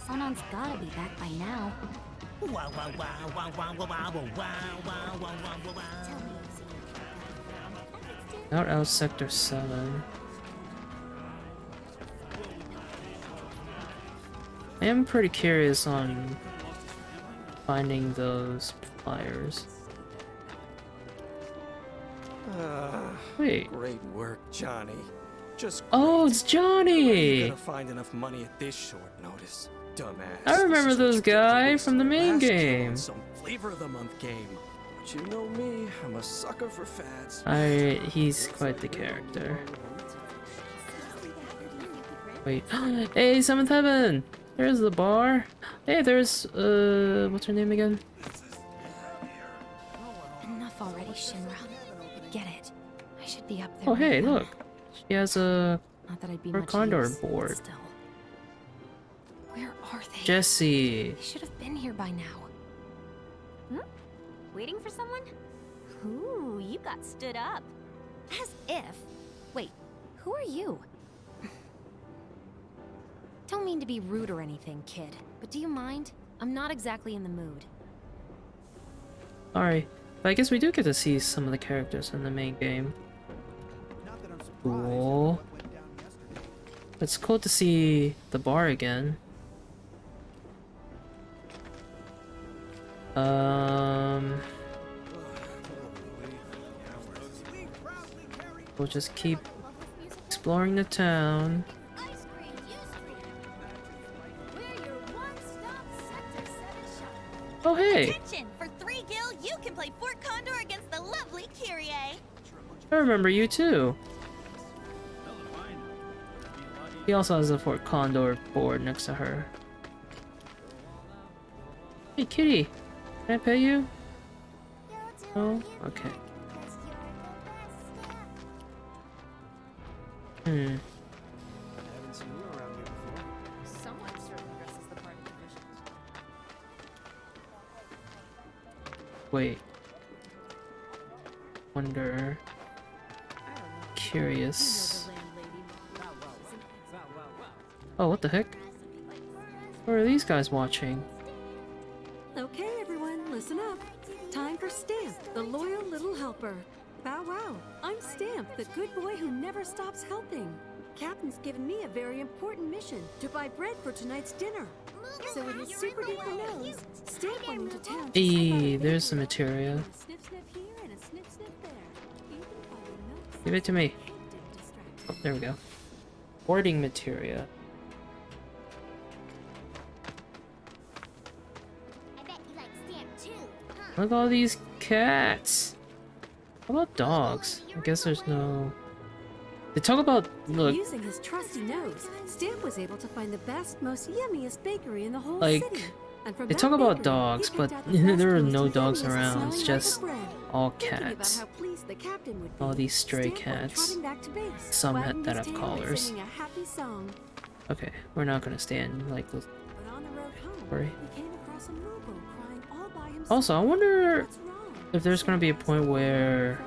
Sonon's gotta be back by now. Wow, wow, wow, wow, wow, wow, wow, wow, wow, wow, wow, wow. Out Sector 7. I am pretty curious on finding those flyers. Wait. Great work, Johnny. Just oh, it's Johnny! You're gonna find enough money at this short notice, dumbass. I remember this guy from the main game. Some flavor of the month game. But you know me, I'm a sucker for fads. He's quite the character. Wait, hey, 7th Heaven! There's the bar. Hey, there's, what's her name again? Enough already, Shinra. Get it. I should be up there. Oh, hey, look. She has a Not that I'd be her much Condor use, board. still. Where are they? Jesse. They should have been here by now. Waiting for someone? Ooh, you got stood up. As if. Wait, who are you? mean to be rude or anything, kid, but do you mind? I'm not exactly in the mood. Sorry. But I guess we do get to see some of the characters in the main game. Cool. It's cool to see the bar again. We'll just keep exploring the town. Oh hey! Attention! For 3 gil, you can play Fort Condor against the lovely Kyrie. I remember you too. He also has a Fort Condor board next to her. Hey kitty, can I pet you? Oh, okay. I haven't seen you around here before. Someone certainly dresses the part of the vision. Wait. Wonder. Curious. Oh, what the heck? What are these guys watching? Okay, everyone, listen up. Time for Stamp, the loyal little helper. Bow wow, I'm Stamp, the good boy who never stops helping. Captain's given me a very important mission to buy bread for tonight's dinner. So it is super duper nose. Stamp went into town. Hey, there's some materia. Sniff sniff here and a sniff sniff there. Even by the milk. Give it to me. Oh, there we go. Boarding materia. Look at all these cats. How about dogs? I guess there's no... They talk about... Look, Using his trusty nose, Stamp was able to find the best, most yummiest bakery in the whole like... city. And from They that talk about bakery, dogs, he but picked out the best, there are most no dogs yummiest around. smelling It's loaf just of bread. all Thinking about cats. how pleased the captain would All be, these stray Stamp went cats. trotting back to base, Some wagging that his have tail and collars. singing a happy song. Okay, we're not gonna stand like... But on the road home, Sorry. he came across a Mubo crying all by himself. Also, I wonder What's wrong? if there's gonna be a point where...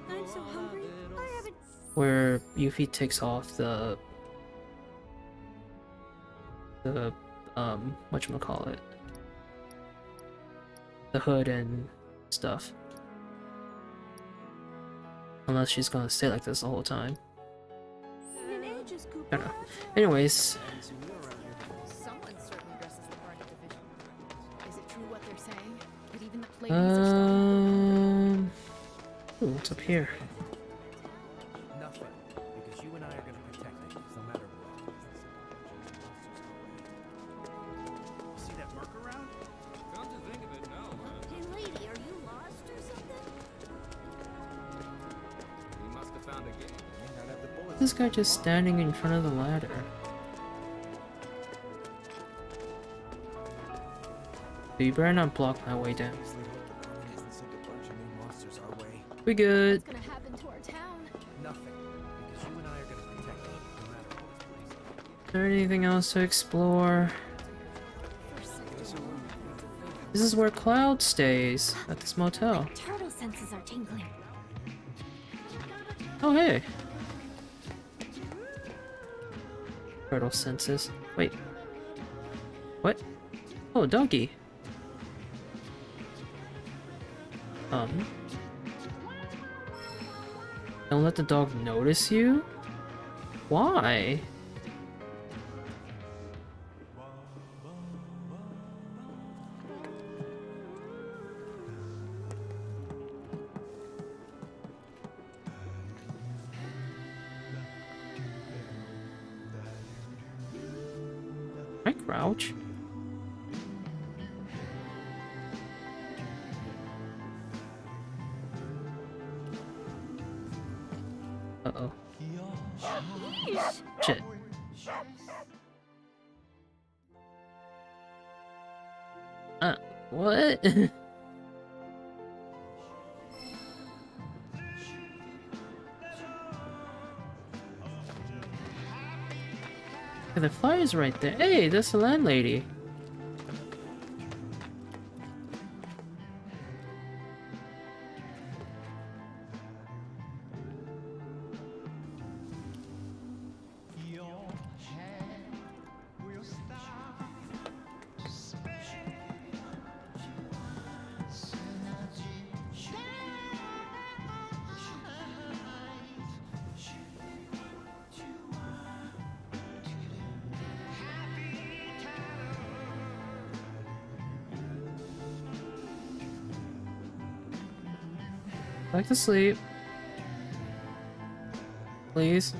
I'm so hungry. I haven't. where Yuffie takes off the whatchamacallit, the hood and stuff. Unless she's gonna stay like this the whole time. I don't know. Anyways, Someone certainly dresses the part of the vision. Is it true what they're saying? That even the Pleiades are starting to ooh, what's up here? Nothing, because you and I are going to protect it, no matter what. See that merc around? Come to think of it, no. Hey lady, are you lost or something? You must have found a game. This guy just standing in front of the ladder. But you better not block my way down. We good. What's gonna happen to our town? Nothing, because you and I are going to protect it, no matter what. Is there anything else to explore? This is where Cloud stays, at this motel. Turtle senses are tingling. Oh hey! Turtle senses. Wait. What? Oh, doggy. Don't let the dog notice you? Why? Hi, Crouch. Uh-oh. Shit. What? Yeah, the flyer's right there. Hey, that's the landlady. Back to sleep. Please.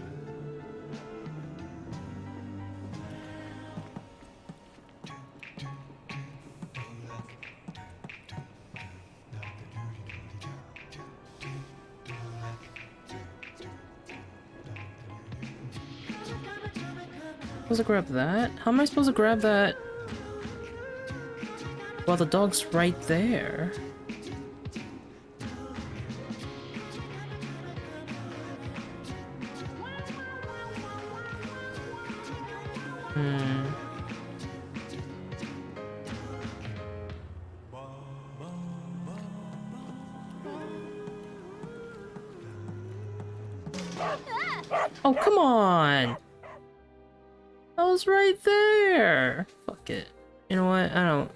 Supposed to grab that? How am I supposed to grab that? Well, the dog's right there. Oh, come on! I was right there! Fuck it. You know what? I don't...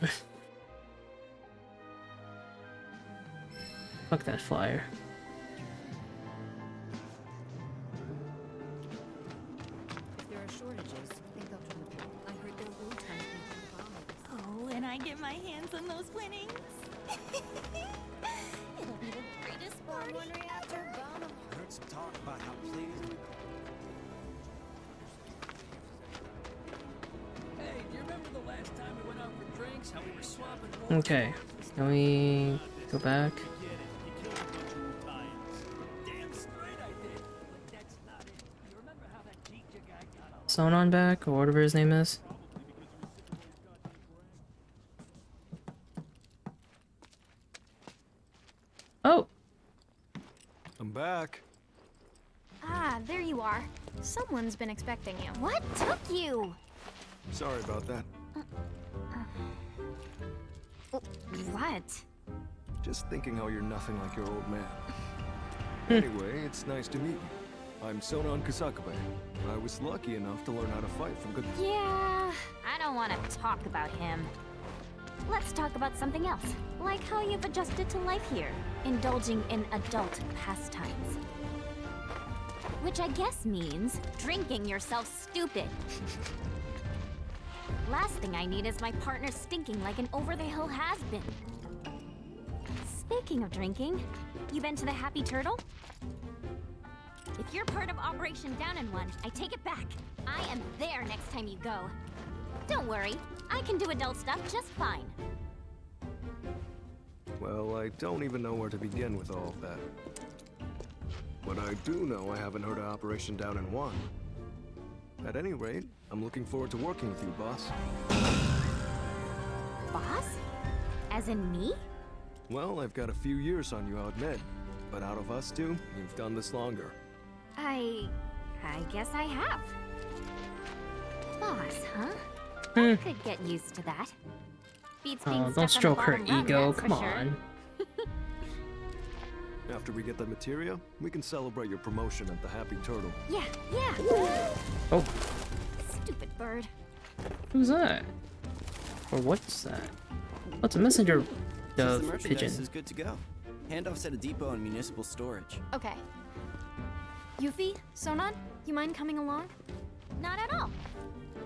Fuck that flyer. If there are shortages, I think they'll trim the bill. I heard they're Wu-Tai making the bombings. Oh, and I get my hands on those winnings. It'll be the greatest party ever. I heard some talk about how pleased. Hey, do you remember the last time we went out for drinks? How we were swapping? Okay. Can we go back? Sonon back, or whatever his name is. Oh! I'm back. Ah, there you are. Someone's been expecting you. What took you? Sorry about that. What? Just thinking how you're nothing like your old man. Anyway, it's nice to meet you. I'm Sonon Kusakabe. I was lucky enough to learn how to fight from good... Yeah, I don't want to talk about him. Let's talk about something else, like how you've adjusted to life here, indulging in adult pastimes. Which I guess means drinking yourself stupid. Last thing I need is my partner stinking like an over-the-hill has-been. Speaking of drinking, you been to the Happy Turtle? If you're part of Operation Down in One, I take it back. I am there next time you go. Don't worry, I can do adult stuff just fine. Well, I don't even know where to begin with all of that. But I do know I haven't heard of Operation Down in One. At any rate, I'm looking forward to working with you, boss. Boss? As in me? Well, I've got a few years on you, I'll admit. But out of us two, you've done this longer. I guess I have. Boss, huh? I could get used to that. Beats being Oh, stuck on don't the stroke her bottom rung, ego, that's for come sure. on. After we get the materia, we can celebrate your promotion at the Happy Turtle. Yeah. Oh, Stupid bird. who's that? Or what's that? Oh, it's a messenger Says the dove merchandise pigeon. is good to go. Handoffs at a depot and municipal storage. Okay. Yuffie, Sonon, you mind coming along? Not at all.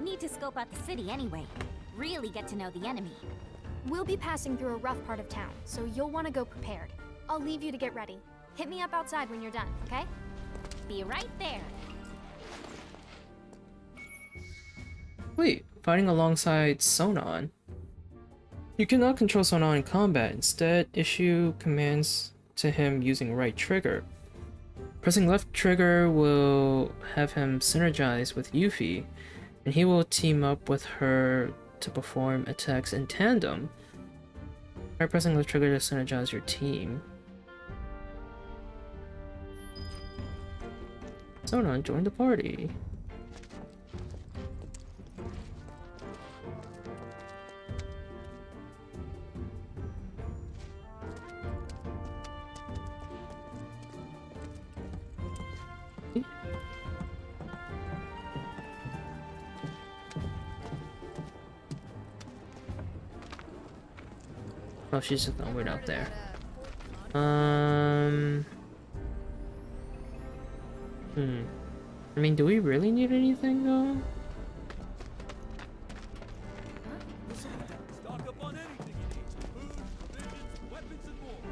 Need to scope out the city anyway. Really get to know the enemy. We'll be passing through a rough part of town, so you'll want to go prepared. I'll leave you to get ready. Hit me up outside when you're done, okay? Be right there. Wait, fighting alongside Sonon? You cannot control Sonon in combat. Instead, issue commands to him using right trigger. Pressing left trigger will have him synergize with Yuffie, and he will team up with her to perform attacks in tandem. Try pressing left trigger to synergize your team. Sonon, join the party. Oh, she's just nowhere out there. I mean, do we really need anything though?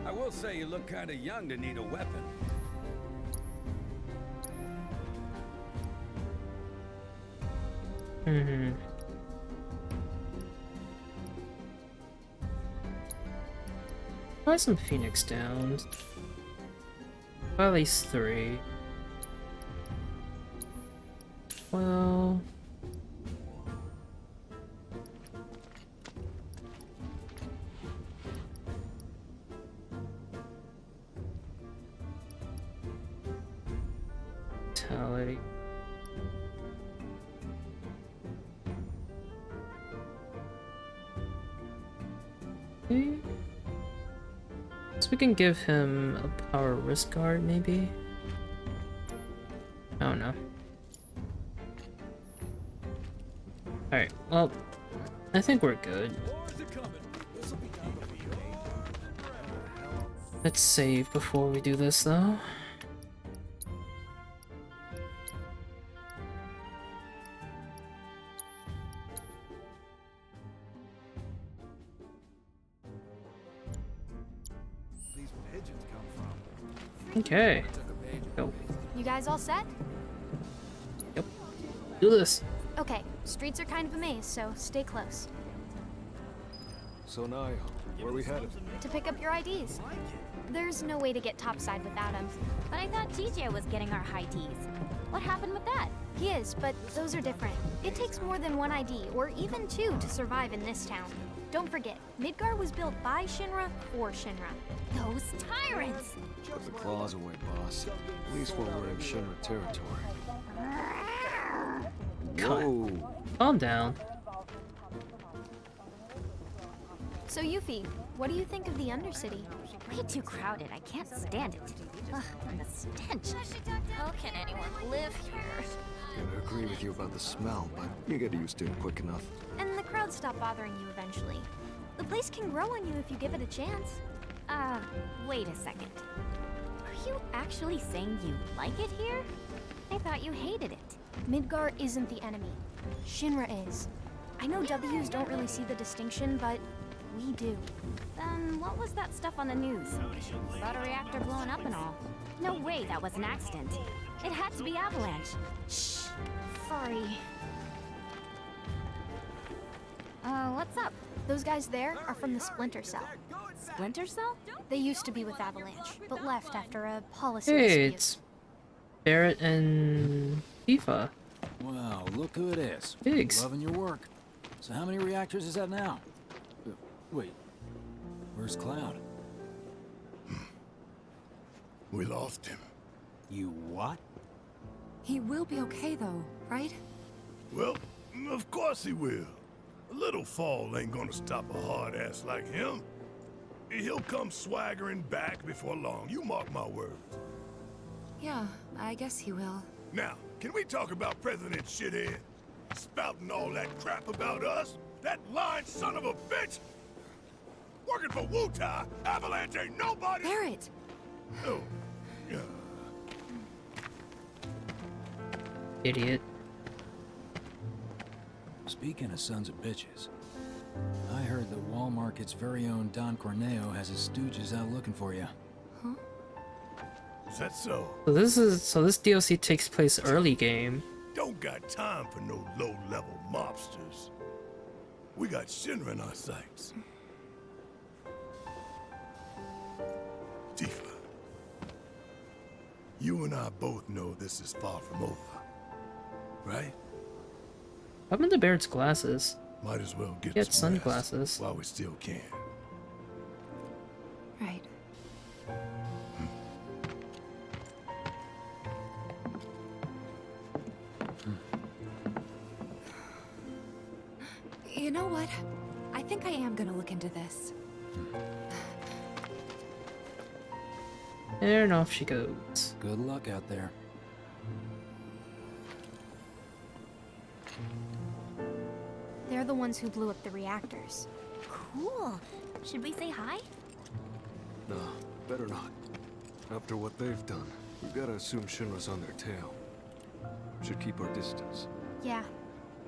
I will say you look kinda young to need a weapon. Buy some Phoenix Downs. Buy at least 3. Well... Vitality. Okay. So we can give him a power wrist guard, maybe? I don't know. Alright, well, I think we're good. Let's save before we do this, though. Okay. Go. You guys all set? Yep. Do this. Okay, streets are kind of a maze, so stay close. So Naya, where are we headed? To pick up your IDs. There's no way to get topside without them. But I thought TJ was getting our high Ds. What happened with that? He is, but those are different. It takes more than 1 ID, or even 2, to survive in this town. Don't forget, Midgar was built by Shinra for Shinra. Those tyrants! Put the claws away, boss. At least while we're in Shinra territory. Whoa! Calm down. So Yuffie, what do you think of the Undercity? Way too crowded. I can't stand it. Ugh, and the stench. How can anyone live here? I agree with you about the smell, but you get used to it quick enough. And the crowd stop bothering you eventually. The place can grow on you if you give it a chance. Wait a second. Are you actually saying you like it here? I thought you hated it. Midgar isn't the enemy. Shinra is. I know W's don't really see the distinction, but we do. Then what was that stuff on the news? About a reactor blowing up and all. No way that was an accident. It had to be Avalanche. Shh. Sorry. What's up? Those guys there are from the Splinter Cell. Splinter Cell? They used to be with Avalanche, but left after a policy Hey, dispute. it's Barrett and Tifa. Wow, look who it is. Biggs. Loving your work. So how many reactors is that now? Wait, where's Cloud? We lost him. You what? He will be okay though, right? Well, of course he will. A little fall ain't gonna stop a hard ass like him. He'll come swaggering back before long, you mark my words. Yeah, I guess he will. Now, can we talk about President Shithead? Spouting all that crap about us? That lying son of a bitch? Working for Wutai, Avalanche ain't nobody— Barrett! Oh, yeah. Idiot. Speaking of sons of bitches, I heard that Wall Market's very own Don Corneo has his stooges out looking for you. Huh? Is that so? So this DLC takes place early game. Don't got time for no low-level mobsters. We got Shinra in our sights. Tifa, you and I both know this is far from over, right? What happened to Barrett's glasses? Might as well get He had some sunglasses. rest while we still can. Right. You know what? I think I am gonna look into this. And off she goes. Good luck out there. They're the ones who blew up the reactors. Cool. Should we say hi? No, better not. After what they've done, we've got to assume Shinra's on their tail. Should keep our distance. Yeah,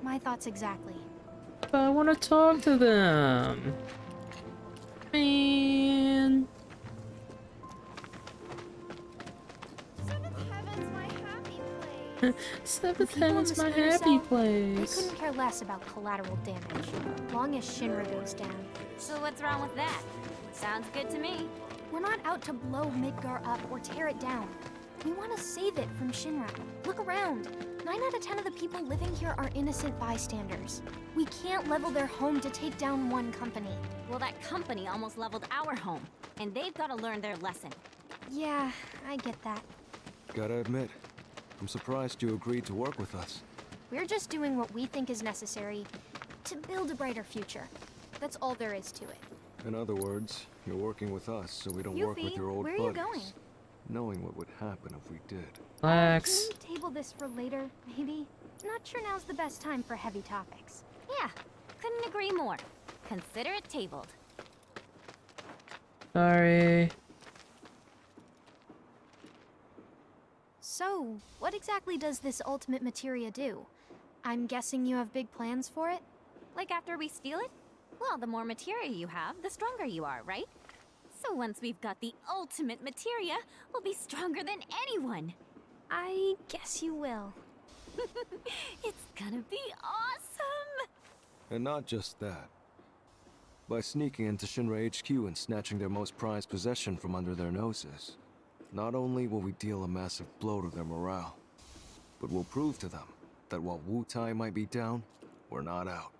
my thoughts exactly. But I want to talk to them. Man. People in the is my Splinter happy Cell, place. They couldn't care less about collateral damage, long as Shinra goes down. So what's wrong with that? Sounds good to me. We're not out to blow Midgar up or tear it down. We want to save it from Shinra. Look around. 9 out of 10 of the people living here are innocent bystanders. We can't level their home to take down one company. Well, that company almost leveled our home, and they've got to learn their lesson. Yeah, I get that. Gotta admit, I'm surprised you agreed to work with us. We're just doing what we think is necessary to build a brighter future. That's all there is to it. In other words, you're working with us so we don't work with your old where are buddies. you going? Knowing what would happen if we did. Relax. Can we table this for later, maybe? Not sure now's the best time for heavy topics. Yeah, couldn't agree more. Consider it tabled. Sorry. So, what exactly does this ultimate materia do? I'm guessing you have big plans for it? Like after we steal it? Well, the more materia you have, the stronger you are, right? So once we've got the ultimate materia, we'll be stronger than anyone. I guess you will. It's gonna be awesome! And not just that. By sneaking into Shinra HQ and snatching their most prized possession from under their noses, not only will we deal a massive blow to their morale, but we'll prove to them that while Wu-Tai might be down, we're not out.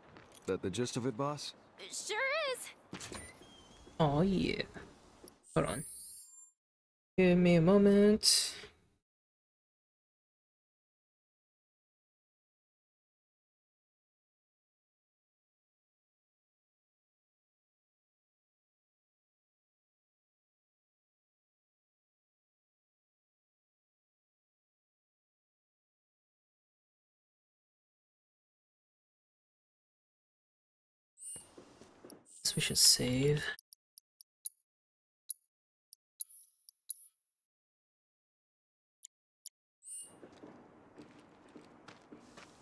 That the gist of it, boss? Sure is! Oh yeah. Hold on. Give me a moment. We should save.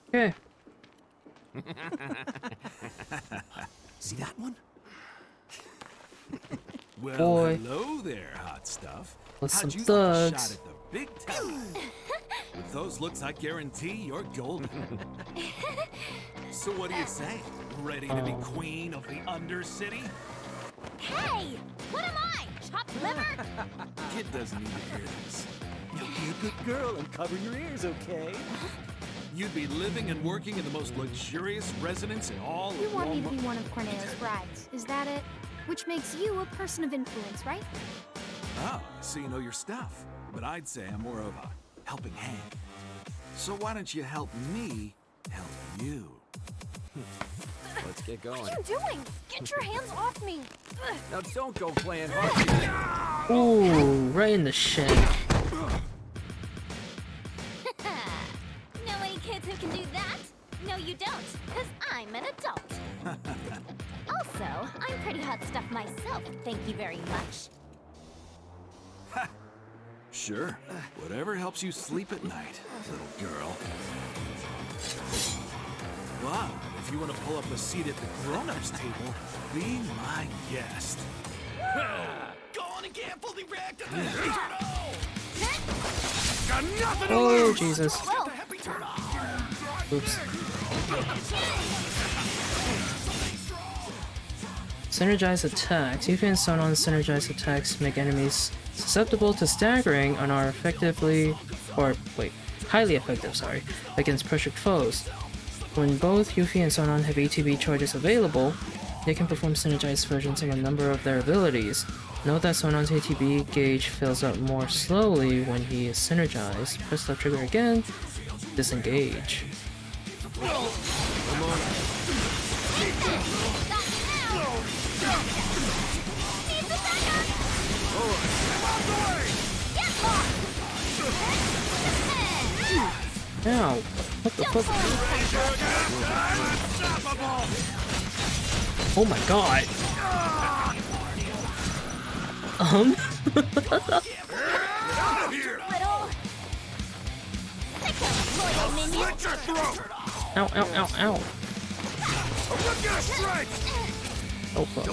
Okay. See that one? Well, Boy. hello there, hot stuff. With How'd some you like a thugs. shot at the big time? With those looks, I guarantee you're golden. So what do you say? Ready to be queen of the Undercity? Hey! What am I? Chopped liver? Kid doesn't need to hear this. You'll be a good girl and cover your ears, okay? You'd be living and working in the most luxurious residence in all You of want me to Walmart. be one of Corneo's brides, is that it? Which makes you a person of influence, right? Oh, so you know your stuff. But I'd say I'm more of a helping hand. So why don't you help me help you? Let's get going. What are you doing? Get your hands off me! Ugh. Now don't go playing hard. Ooh, right in the shank. Know any kids who can do that? No, you don't, because I'm an adult. Also, I'm pretty hot stuff myself, thank you very much. Sure. Whatever helps you sleep at night, little girl. But if you want to pull up a seat at the grown-ups table, be my guest. Go on and get fully react to the Got nothing to Oh, lose! Jesus. Whoa! Oops. Synergized attacks. Yuffie and Sonon's synergized attacks make enemies susceptible to staggering and are highly effective, against pressured foes. When both Yuffie and Sonon have ATB charges available, they can perform synergized versions of a number of their abilities. Note that Sonon's ATB gauge fills up more slowly when he is synergized. Press left trigger again, disengage. Ow! What the fuck? Oh my god! Ow, ow, ow, ow. Oh, fuck.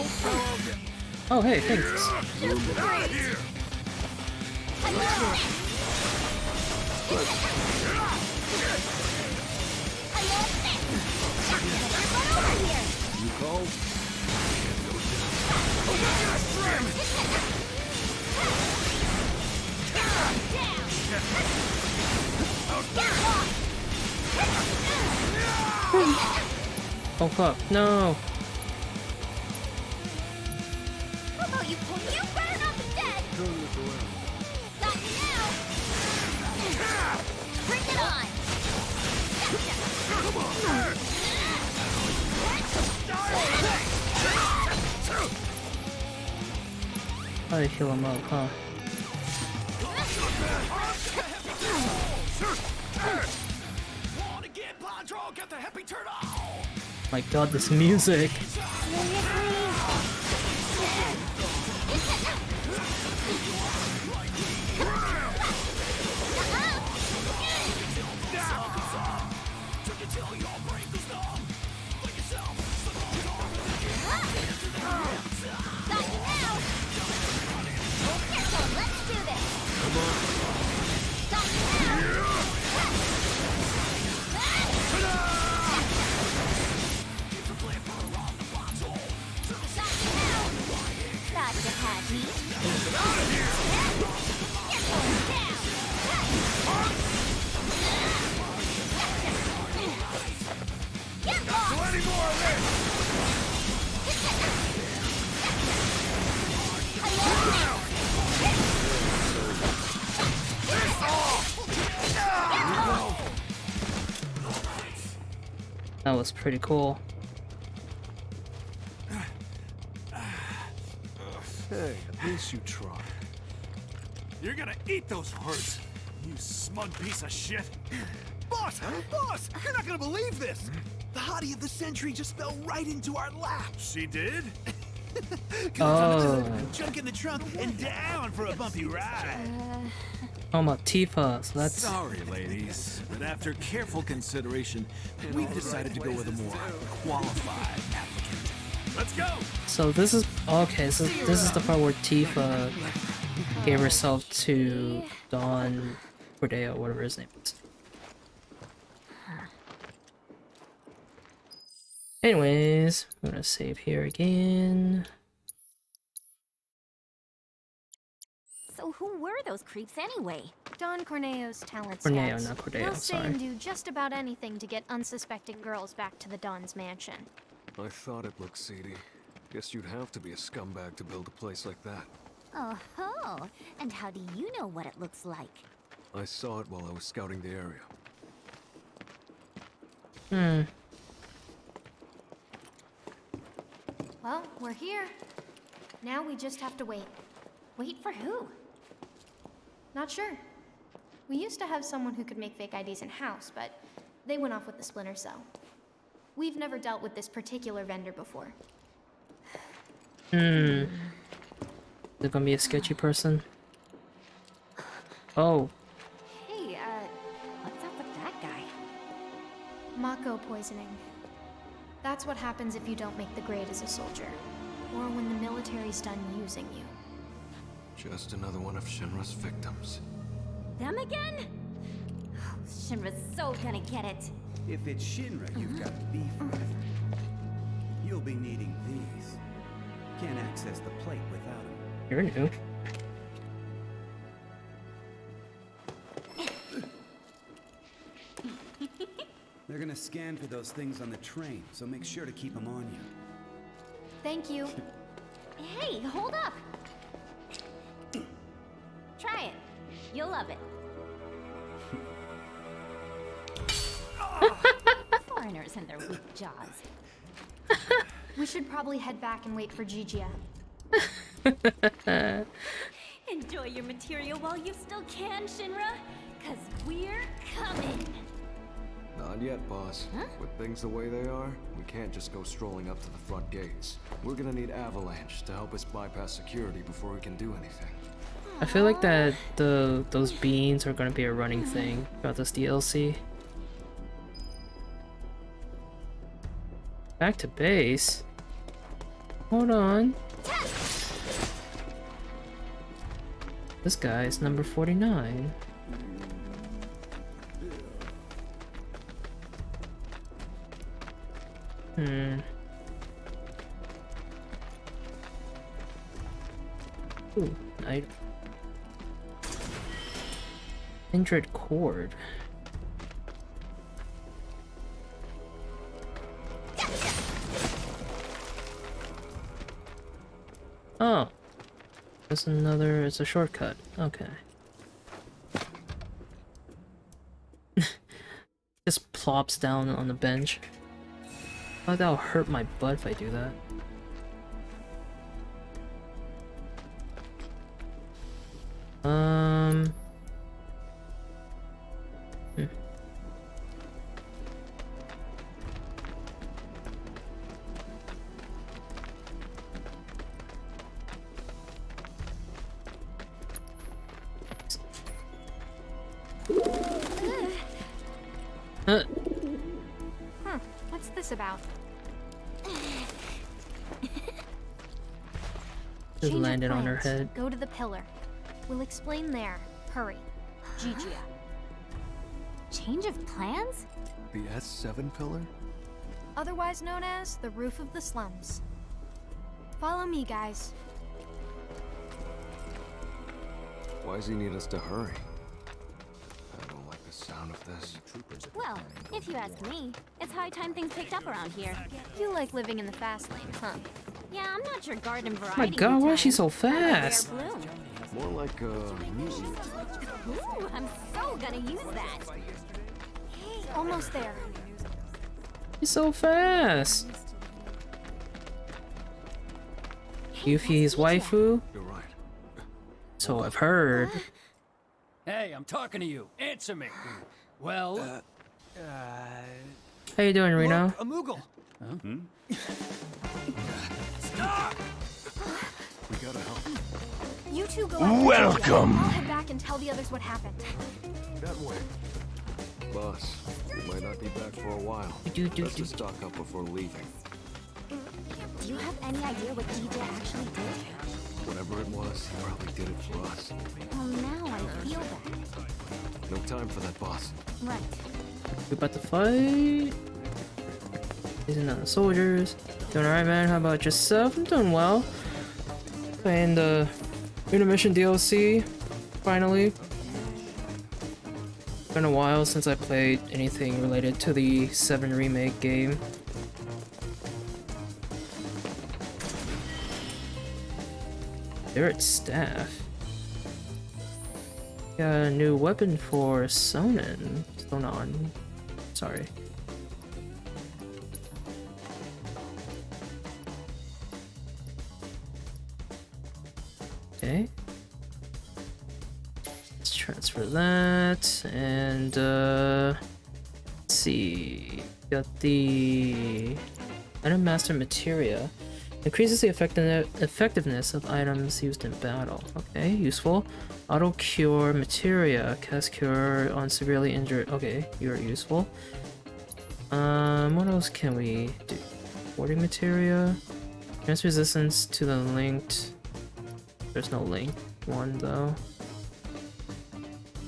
Oh, hey, thanks. You called? Oh fuck, no! How about you pull? You better not be dead! Turn this around. Got you now! Bring it on! Come on! How do you heal him up, huh? My god, this music! That was pretty cool. Hey, at least you tried. You're gonna eat those words, you smug piece of shit. Boss! Boss! You're not gonna believe this! The hottie of the century just fell right into our lap! She did? Junk in the trunk and down for a bumpy ride! Oh, about Tifa, so that's... Sorry, ladies, but after careful consideration, we've decided to go with a more qualified applicant. Let's go! So this is... Okay, so this is the part where Tifa gave herself to Don Cordeo, whatever his name is. Anyways, I'm gonna save here again. So who were those creeps anyway? Don Corneo's talent Corneo, scouts. not Cordeo, They'll say sorry. and do just about anything to get unsuspecting girls back to the Don's mansion. I thought it looked seedy. Guess you'd have to be a scumbag to build a place like that. Oh ho! And how do you know what it looks like? I saw it while I was scouting the area. Well, we're here. Now we just have to wait. Wait for who? Not sure. We used to have someone who could make fake IDs in-house, but they went off with the Splinter Cell. We've never dealt with this particular vendor before. Is it gonna be a sketchy person? Oh. Hey, what's up with that guy? Mako poisoning. That's what happens if you don't make the grade as a soldier. Or when the military's done using you. Just another one of Shinra's victims. Them again? Shinra's so gonna get it. If it's Shinra you've got beef with, you'll be needing these. Can't access the plate without them. You're new. They're gonna scan for those things on the train, so make sure to keep them on you. Thank you. Hey, hold up! Try it. You'll love it. Foreigners and their weak jaws. We should probably head back and wait for Gigia. Enjoy your material while you still can, Shinra, 'cause we're coming. Not yet, boss. With things the way they are, we can't just go strolling up to the front gates. We're gonna need Avalanche to help us bypass security before we can do anything. I feel like that those beans are gonna be a running thing throughout this DLC. Back to base. Hold on. This guy's number 49. Ooh, I... Injured cord. Oh. There's another... It's a shortcut. Okay. Just plops down on the bench. I thought that'll hurt my butt if I do that. What's this about? Just Change of landed on her plans. head. Go to the pillar. We'll explain there. Hurry. Gigia. Change of plans? The S7 pillar? Otherwise known as the roof of the slums. Follow me, guys. Why does he need us to hurry? I don't like the sound of this. Well, if you ask me, it's high time things picked up around here. You like living in the fast lane, huh? Yeah, I'm not your garden variety. Oh my god, why is she so I like rare fast? bloom. More like a mutant. Ooh, I'm so gonna use that. Hey, almost there. She's so fast. Yuffie's waifu? You're right. So I've heard. Hey, I'm talking to you. Answer me. Well, How you doing, Reno? Look, a Moogle. stop! We gotta help. You two go after Welcome. Gigia. I'll head back and tell the others what happened. That way. Boss, we might not be back for a while. Best to stock up before leaving. Do you have any idea what DJ actually did? Whatever it was, he probably did it for us. Well, now I feel that. No time for that, boss. Right. We about to fight. Using on the soldiers. Doing alright, man. How about yourself? I'm doing well. Playing the INTERmission DLC. Finally. Been a while since I played anything related to the VII Remake game. Spirit Staff. Got a new weapon for Sonnen. Sonon. Sorry. Okay. Let's transfer that, and let's see. Got the Item Master Materia. Increases the effectiveness of items used in battle. Okay, useful. Auto Cure Materia. Cast Cure on severely injured. Okay, you're useful. What else can we do? Warding Materia. Grants resistance to the linked. There's no linked one though.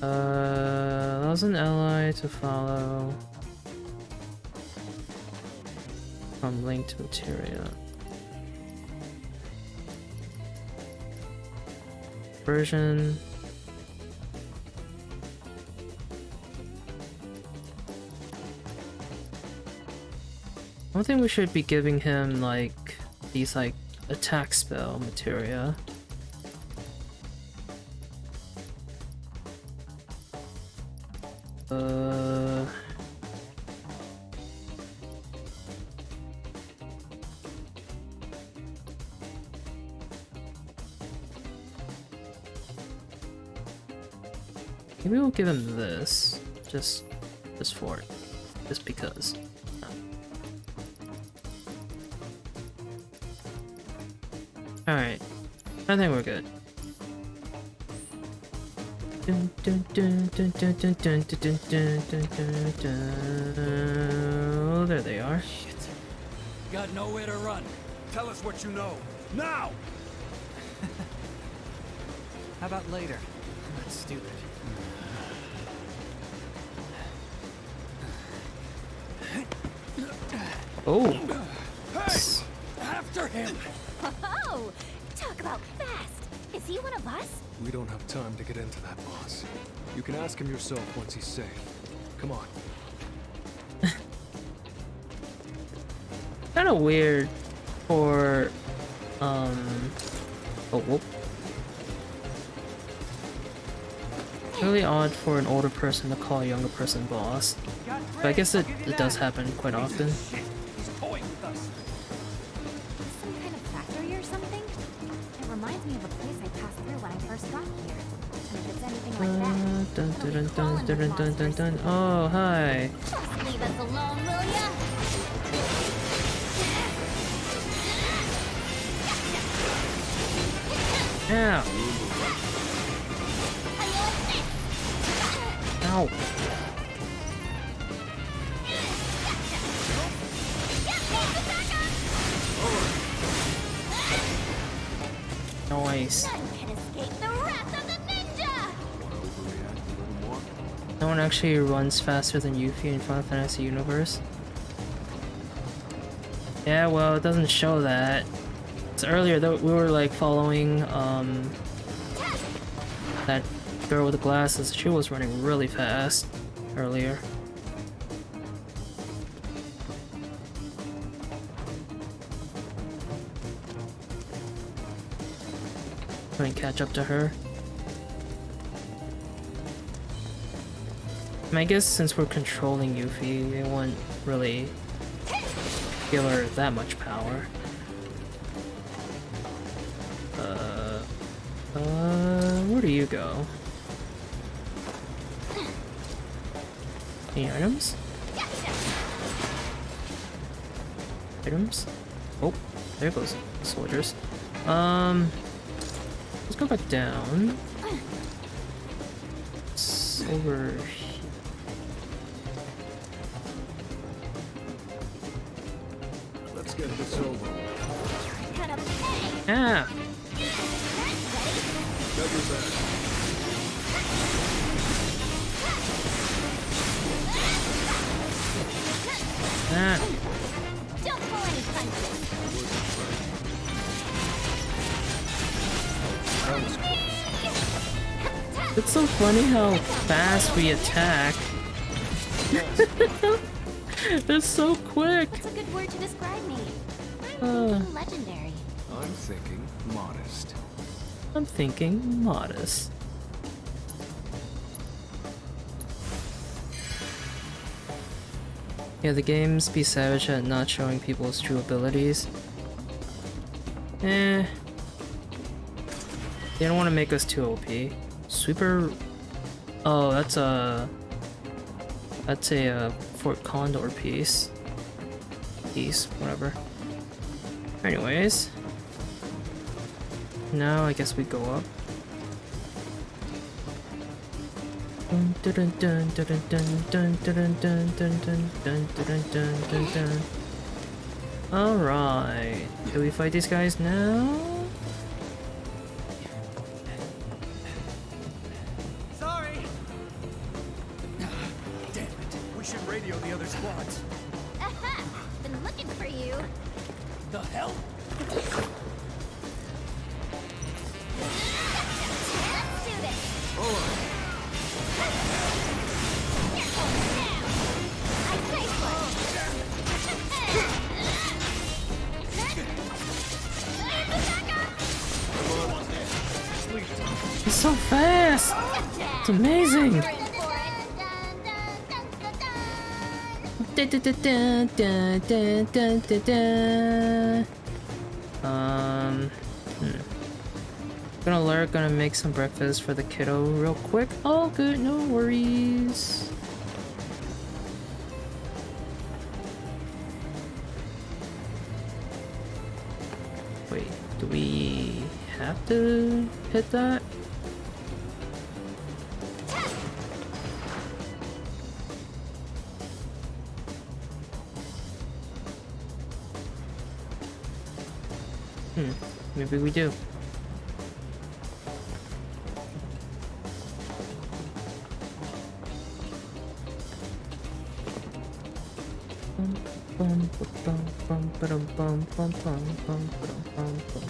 Allows an ally to follow from linked materia. Version. I don't think we should be giving him like these like attack spell materia. Maybe we'll give him this, just for it, just because. All right, I think we're good. Oh, there they are. Shit. Got nowhere to run. Tell us what you know. Now! How about later? I'm not stupid. Oh. Hey! After him! Oh, talk about fast. Is he one of us? We don't have time to get into that, boss. You can ask him yourself once he's safe. Come on. Kind of weird for, oh, whoop. Really odd for an older person to call a younger person boss. But I guess it does happen quite often. Some kind of factory or something? It reminds me of a place I passed through when I first got here. And if it's anything like that, Dun, dun, dun, dun, dun, dun, dun, dun. Oh, hi. just leave us alone, will ya? Ow. Ow. Nice. None can escape the wrath of the ninja! No one actually runs faster than Yuffie in Final Fantasy Universe. Yeah, well, it doesn't show that. So earlier, we were like following that girl with the glasses. She was running really fast earlier. Try and catch up to her. I guess since we're controlling Yuffie, it won't really give her that much power. Where do you go? Any items? Items? Oh, there goes the soldiers. Let's go back down. It's over here. Let's get this over. Ah! Got your back. Ah! Don't pull any punches! It's so funny how fast we attack. It's so quick. What's a good word to describe me? I'm thinking legendary. I'm thinking modest. I'm thinking modest. Yeah, the games be savage at not showing people's true abilities. They don't want to make us too OP. Super. Oh, that's a Fort Condor piece. Whatever. Anyways, now I guess we go up. All right, do we fight these guys now? Sorry. Damn it. We should radio the other squads. Aha! Been looking for you. The hell? Let's do this. He's so fast! It's amazing! Gonna alert, gonna make some breakfast for the kiddo real quick. All good, no worries. Wait, do we have to hit that? Maybe we do.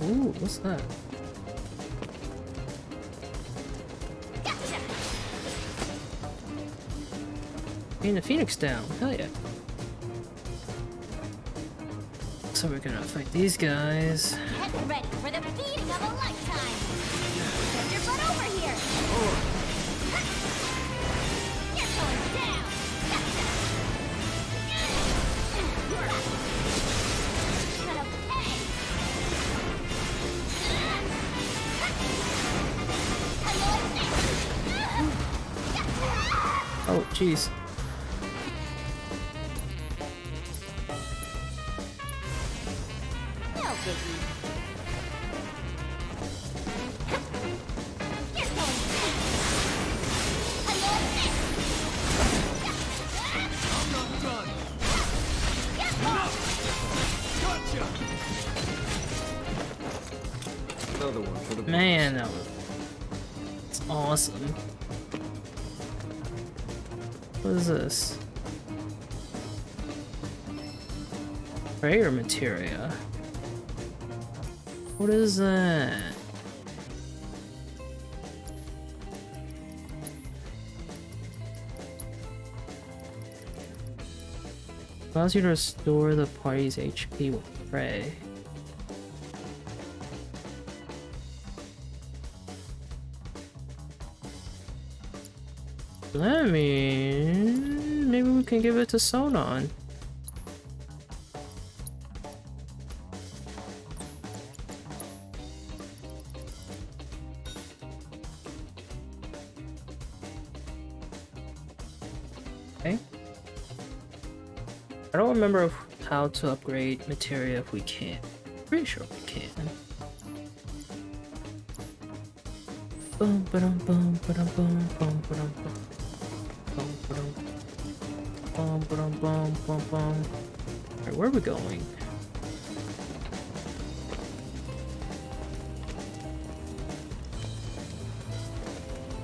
Ooh, what's that? Getting the Phoenix down. Hell yeah. So we're gonna fight these guys. Get ready for the beating of a lifetime! Get your butt over here! You're going down! Gonna pay! Oh, jeez. No biggie. You're going down! I'm not done. Gotcha. Another one for the Man, that was it's awesome. What is this? Prayer materia. What is that? Allows you to restore the party's HP with pray. That means maybe we can give it to Sonon. Okay. I don't remember how to upgrade materia if we can. Pretty sure we can. Boom, ba-dum, boom, ba-dum, boom, boom, ba-dum, boom. Boom, ba-dum. Boom, ba-dum, boom, boom, boom. Alright, where are we going?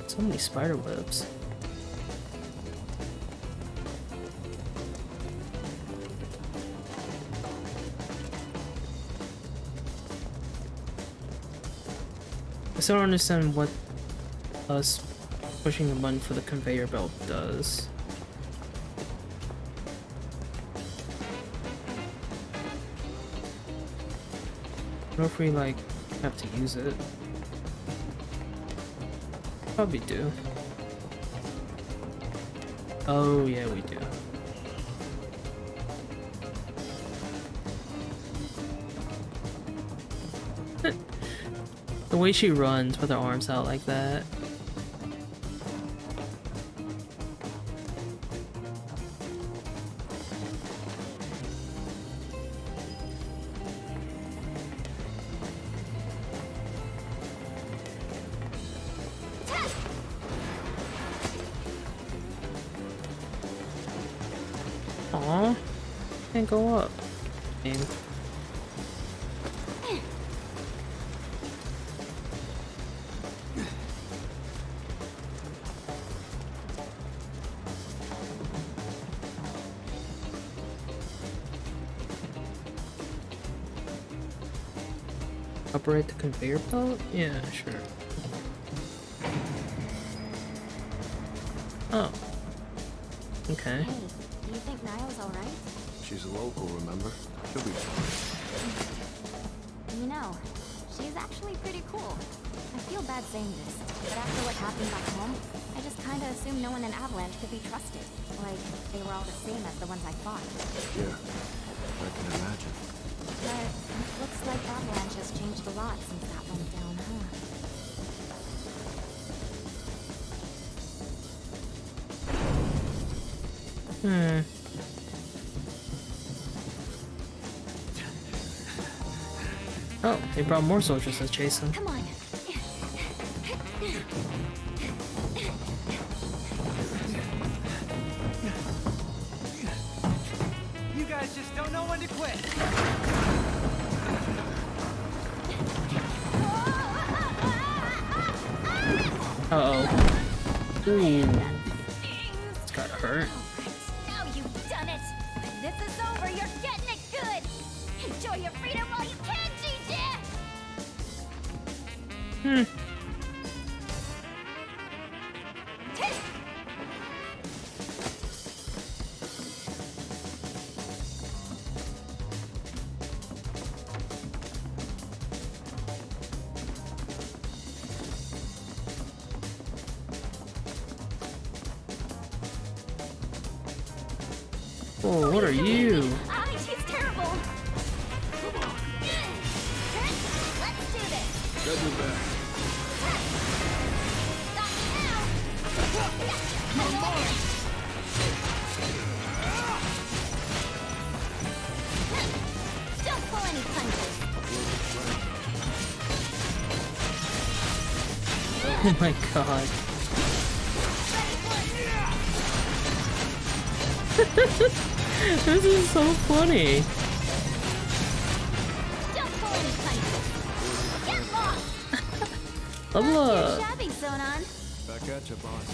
So many spider webs. I still don't understand what us pushing the button for the conveyor belt does. I don't know if we like have to use it. Probably do. Oh yeah, we do. The way she runs with her arms out like that. Aw, can't go up. Game. Operate the conveyor belt? Yeah, sure. Oh. Okay. Hey, do you think Niall's alright? She's a local, remember? She'll be fine. You know, she's actually pretty cool. I feel bad saying this, but after what happened back home, I just kinda assumed no one in Avalanche could be trusted. Like, they were all the same as the ones I fought. Yeah, I can imagine. But it looks like Avalanche has changed a lot since that went down, huh? Oh, they brought more soldiers to chase him. Come on. You guys just don't know when to quit. Uh-oh. Ooh. It's gotta hurt. Now you've done it. When this is over, you're getting it good. Enjoy your freedom while you can, Gigi! Oh, what are you? She's terrible! Let's do this! Got your back. Stop now! Come on! Don't pull any punches! Oh my god. This is so funny. Don't pull any punches! Get lost! Level Your up. shabby, Zonon. Back at you, boss.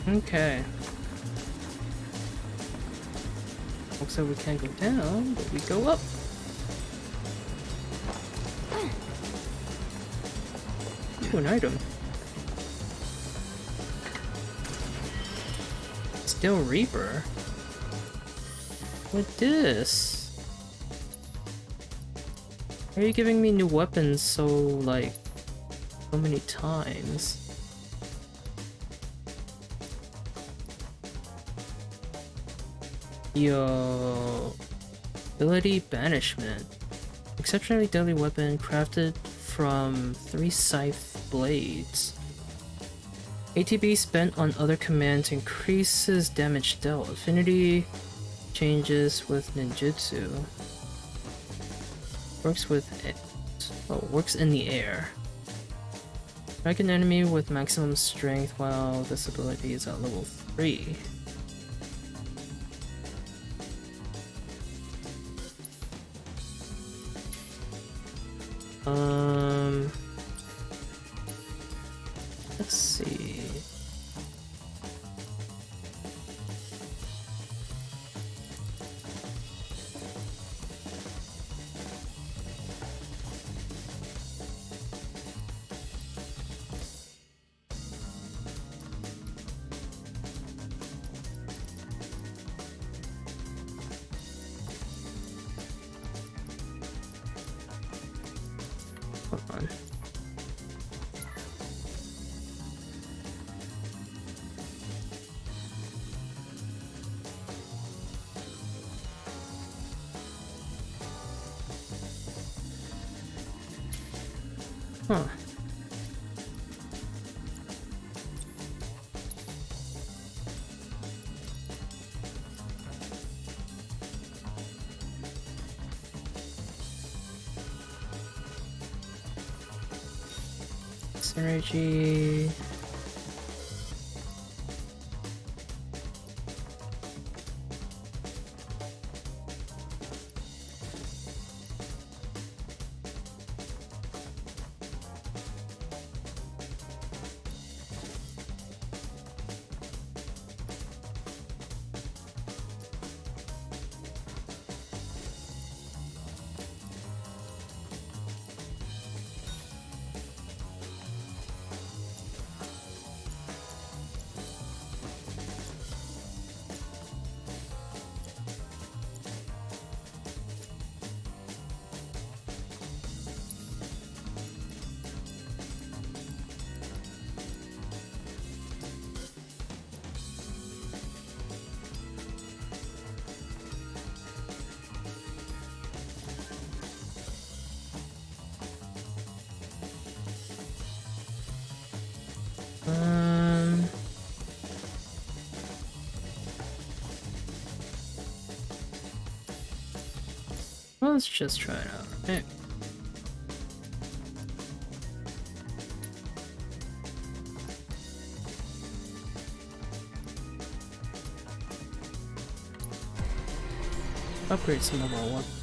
Okay. Looks like we can't go down, but we go up. Ooh, an item. Still Reaper. What this? Why are you giving me new weapons so many times? Yo, ability banishment. Exceptionally deadly weapon crafted from 3 scythe blades. ATB spent on other commands increases damage dealt. Affinity changes with ninjutsu. Works in the air. Strike an enemy with maximum strength while this ability is at level 3. Let's see. Hold on. Huh. Synergy. let's just try it out. Right? Upgrade some of our weapons.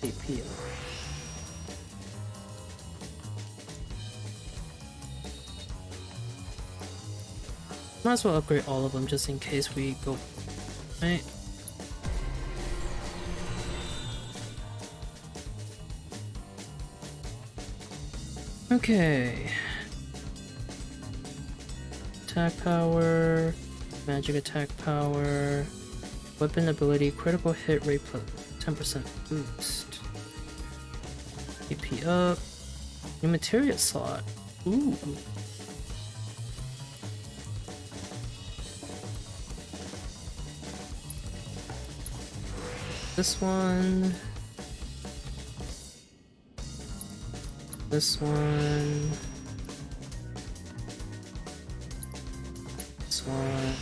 AP. Might as well upgrade all of them just in case we go. Right. Okay. Attack power, magic attack power, weapon ability, critical hit rate plus 10% boost. AP up. New materia slot. Ooh. This one. This one. This one.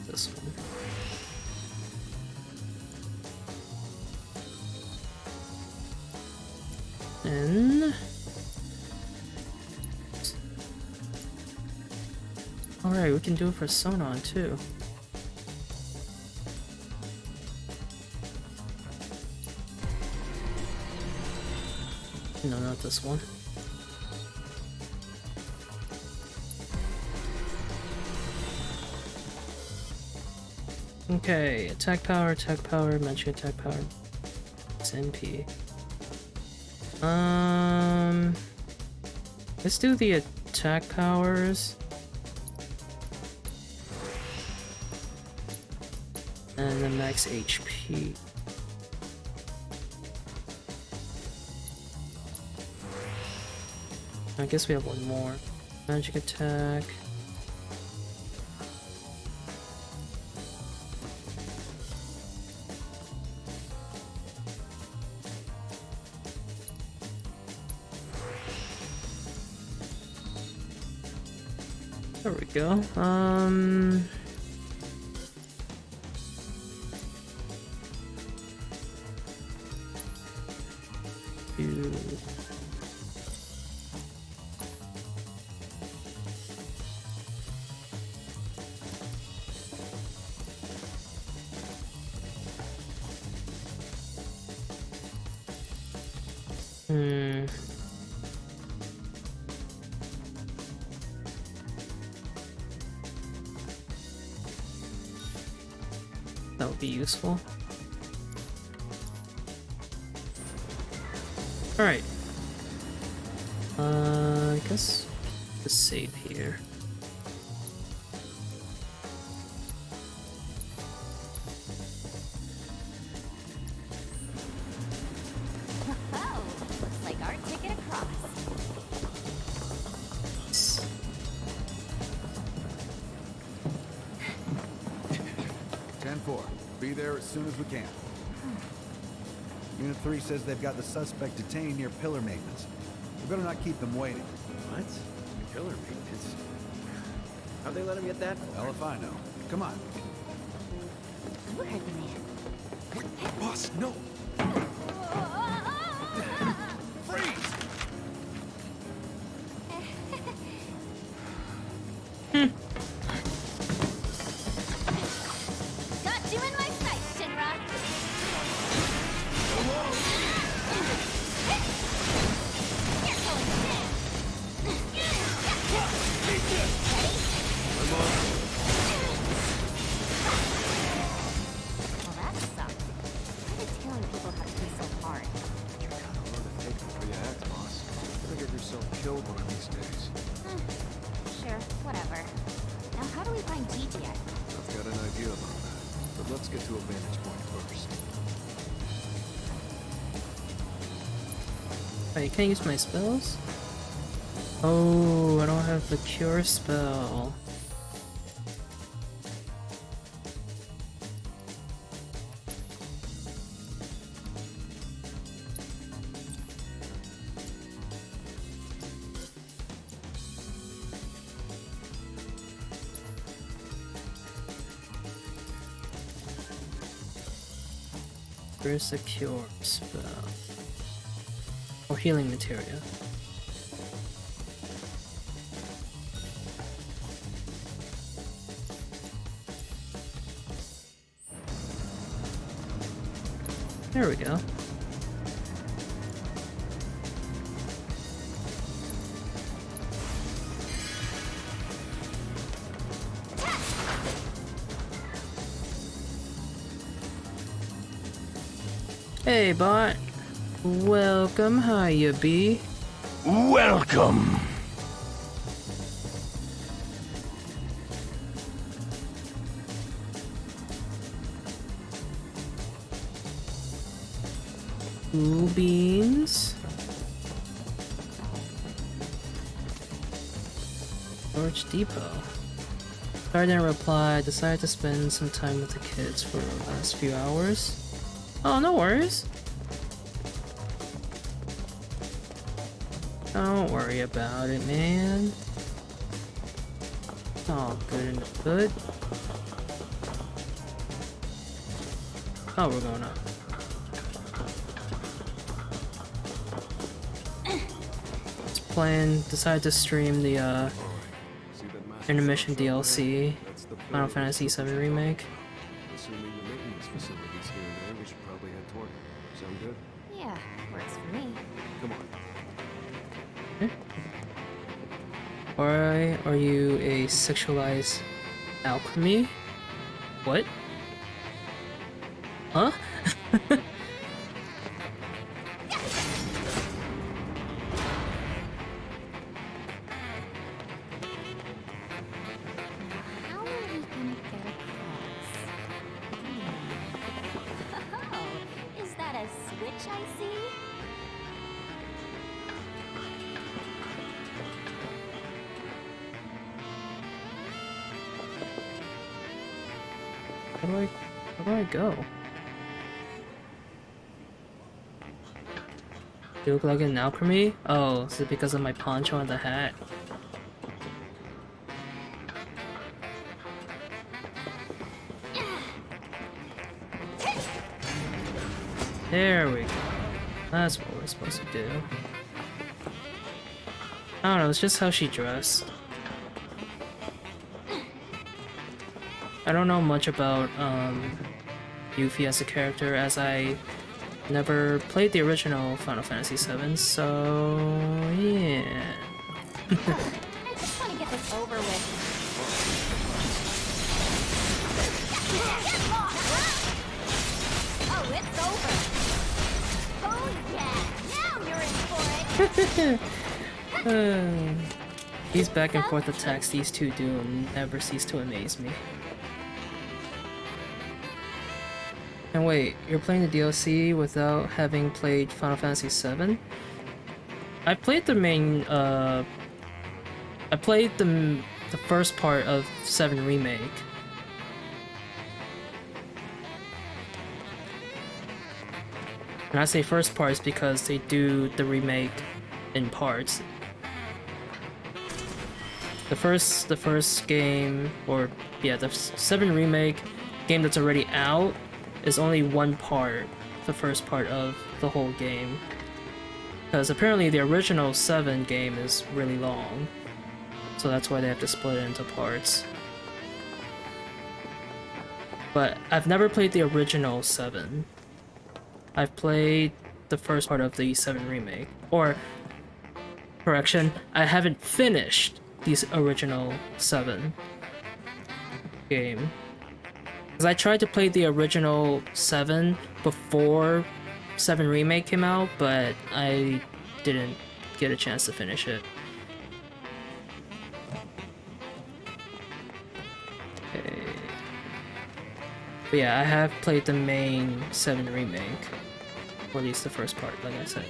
This one. And alright, we can do it for Sonon too. No, not this one. Okay, attack power, magic attack power. It's NP. Let's do the attack powers. And the max HP. I guess we have one more. Magic attack. There we go. That would be useful. Alright. I guess just save here. Oh, looks like our ticket across. 10-4. Be there as soon as we can. Unit 3 says they've got the suspect detained near pillar maintenance. We better not keep them waiting. What? Pillar maintenance? How'd they let him get that far? Hell if I know. Come on. You heard the man. Wait, boss, no! Freeze! Got you in my sights, Shinra. didn't find Gigi yet. I've got an idea about that, but let's get to a vantage point first. Wait, you can't use my spells? Oh, I don't have the cure spell. Where's the cure spell? Or healing materia. There we go. Hey, bot. Welcome, how you be? Welcome. Cool beans. Storage Depot. Sorry I didn't reply. I decided to spend some time with the kids for the last few hours. Oh, no worries. Don't worry about it, man. It's all good and good. Oh, we're going up. Let's plan. Decided to stream the INTERmission DLC, Final Fantasy VII Remake. Assuming the maintenance facilities here and there, we should probably head toward it. Sound good? Yeah, works for me. Come on. Why are you a sexualized alchemy? What? Huh? How are we gonna get across? Oh, is that a switch I see? Where do I go? You look like an alchemy? Oh, is it because of my poncho and the hat? There we go. That's what we're supposed to do. I don't know, it's just how she dressed. I don't know much about Yuffie as a character, as I never played the original Final Fantasy VII, so yeah. I just want to get this over with. Oh, it's over. Oh yeah, now you're in for it. These back and forth attacks these two do never cease to amaze me. And wait, you're playing the DLC without having played Final Fantasy VII? I played the main, I played the first part of VII Remake. And I say first part is because they do the remake in parts. The first game, or yeah, the VII Remake game that's already out is only one part, the first part of the whole game. Because apparently the original 7 game is really long, so that's why they have to split it into parts. But I've never played the original 7. I've played the first part of the 7 Remake. Or, correction, I haven't finished the original 7 game. Because I tried to play the original 7 before 7 Remake came out, but I didn't get a chance to finish it. But yeah, I have played the main VII Remake. Or at least the first part, like I said.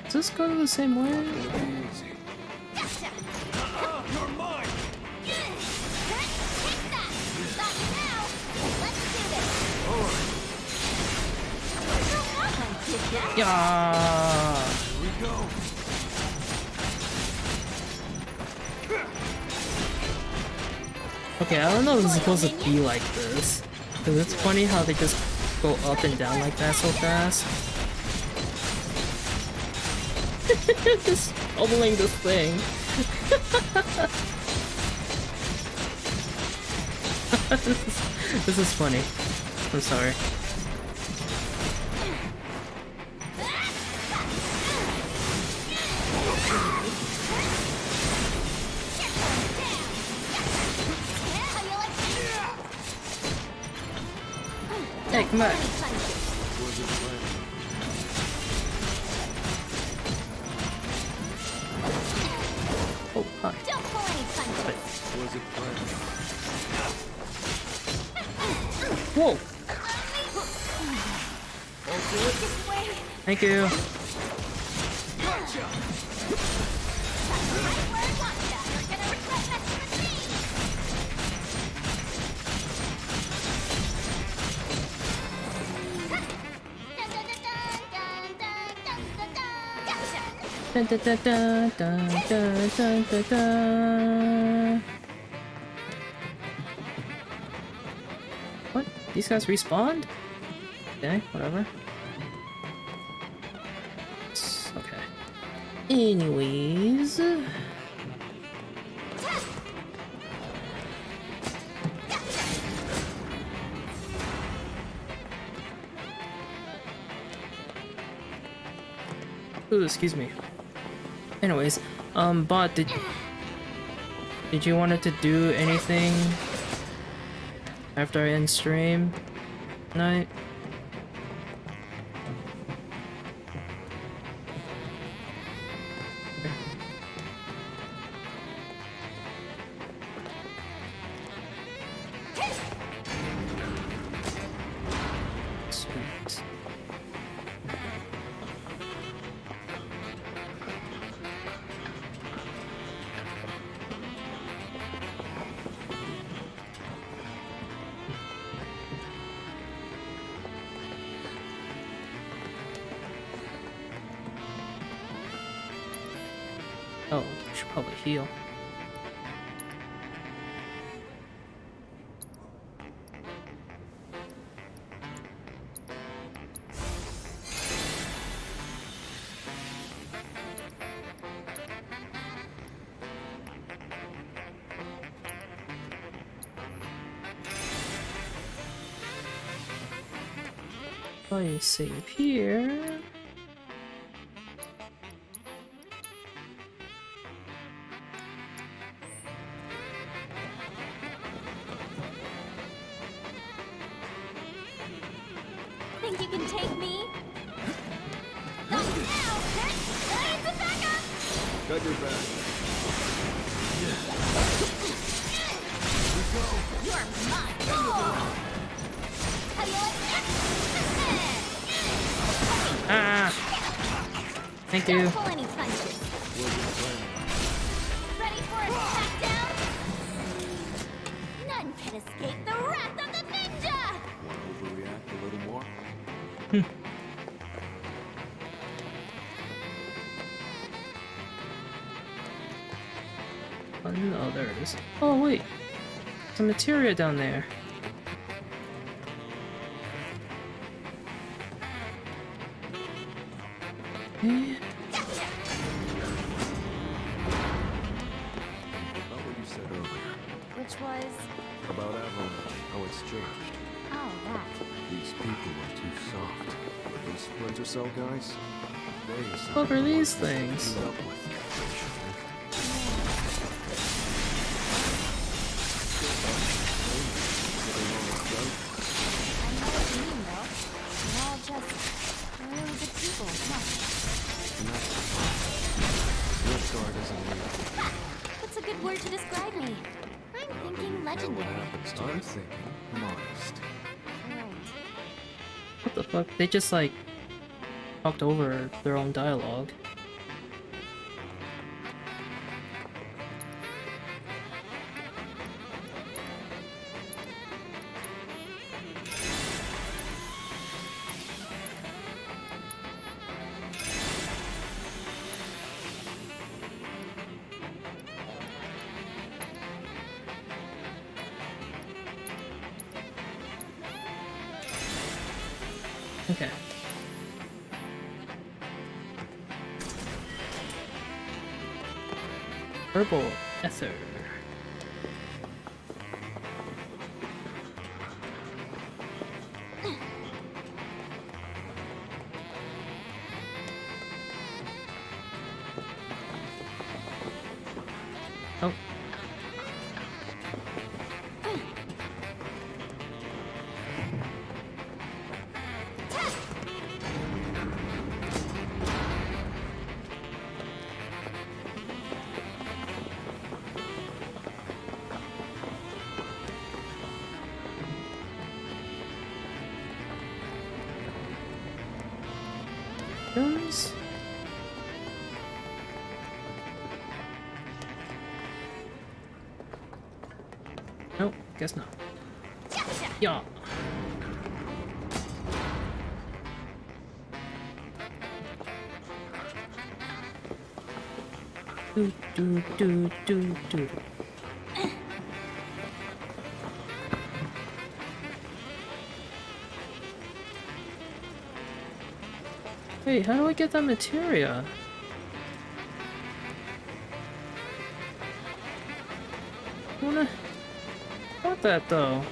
Does this go the same way? You're mine! Yeah. Here we go. Okay, I don't know if it's supposed to be like this. Because it's funny how they just go up and down like that so fast. Just bubbling this thing. This is funny. I'm sorry. Hey, come back. Oh, hi. Don't pull any punches. Was it planned? Whoa! Thank you. Dun, dun, dun, dun, dun, dun, dun, dun, dun. What? These guys respawned? Okay, whatever. Okay. Anyways. Ooh, excuse me. Anyways, Bot, did you wanted to do anything after I end stream tonight? Sweet. Oh, I should probably heal. Let me save here. Think you can take me? Not now! I need some backup! Got your back. You're mine! Oh. How do you like that? Ah! Thank you. Don't pull any punches. Ready for a smackdown? None can escape the wrath of the ninja! Overreact a little more? Oh no, there it is. Oh wait, some materia down there. Eh? About what you said earlier. Which was... About Avalanche, how it's changed. Oh, that. These people are too soft. Those Splinter Cell guys? They What are these things? team up with. We're all just really good people, huh? Your guard isn't leaving. That's a good word to describe me. I'm thinking legendary. I'm thinking modest. Right. What the fuck? They just like talked over their own dialogue. Okay. Herbal ether. Oh. Guns? Nope, guess not. Yeah. Do do do do do. Hey, how do I get that materia? I want that though.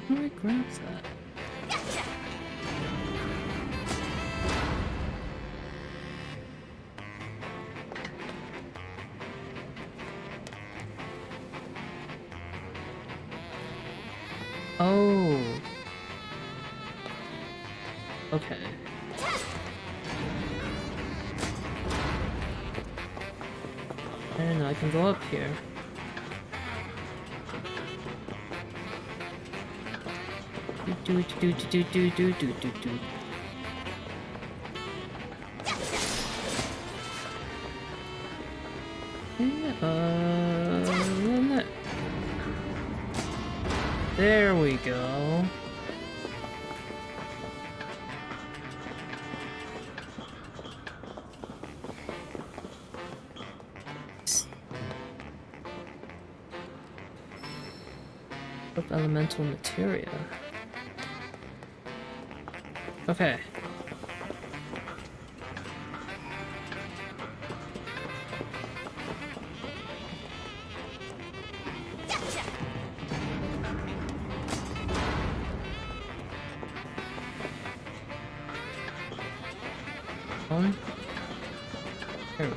How do I grab that? Oh. Okay. And I can go up here. Do do do do do do do do do. There we go. Of elemental materia. Okay. On. There we go.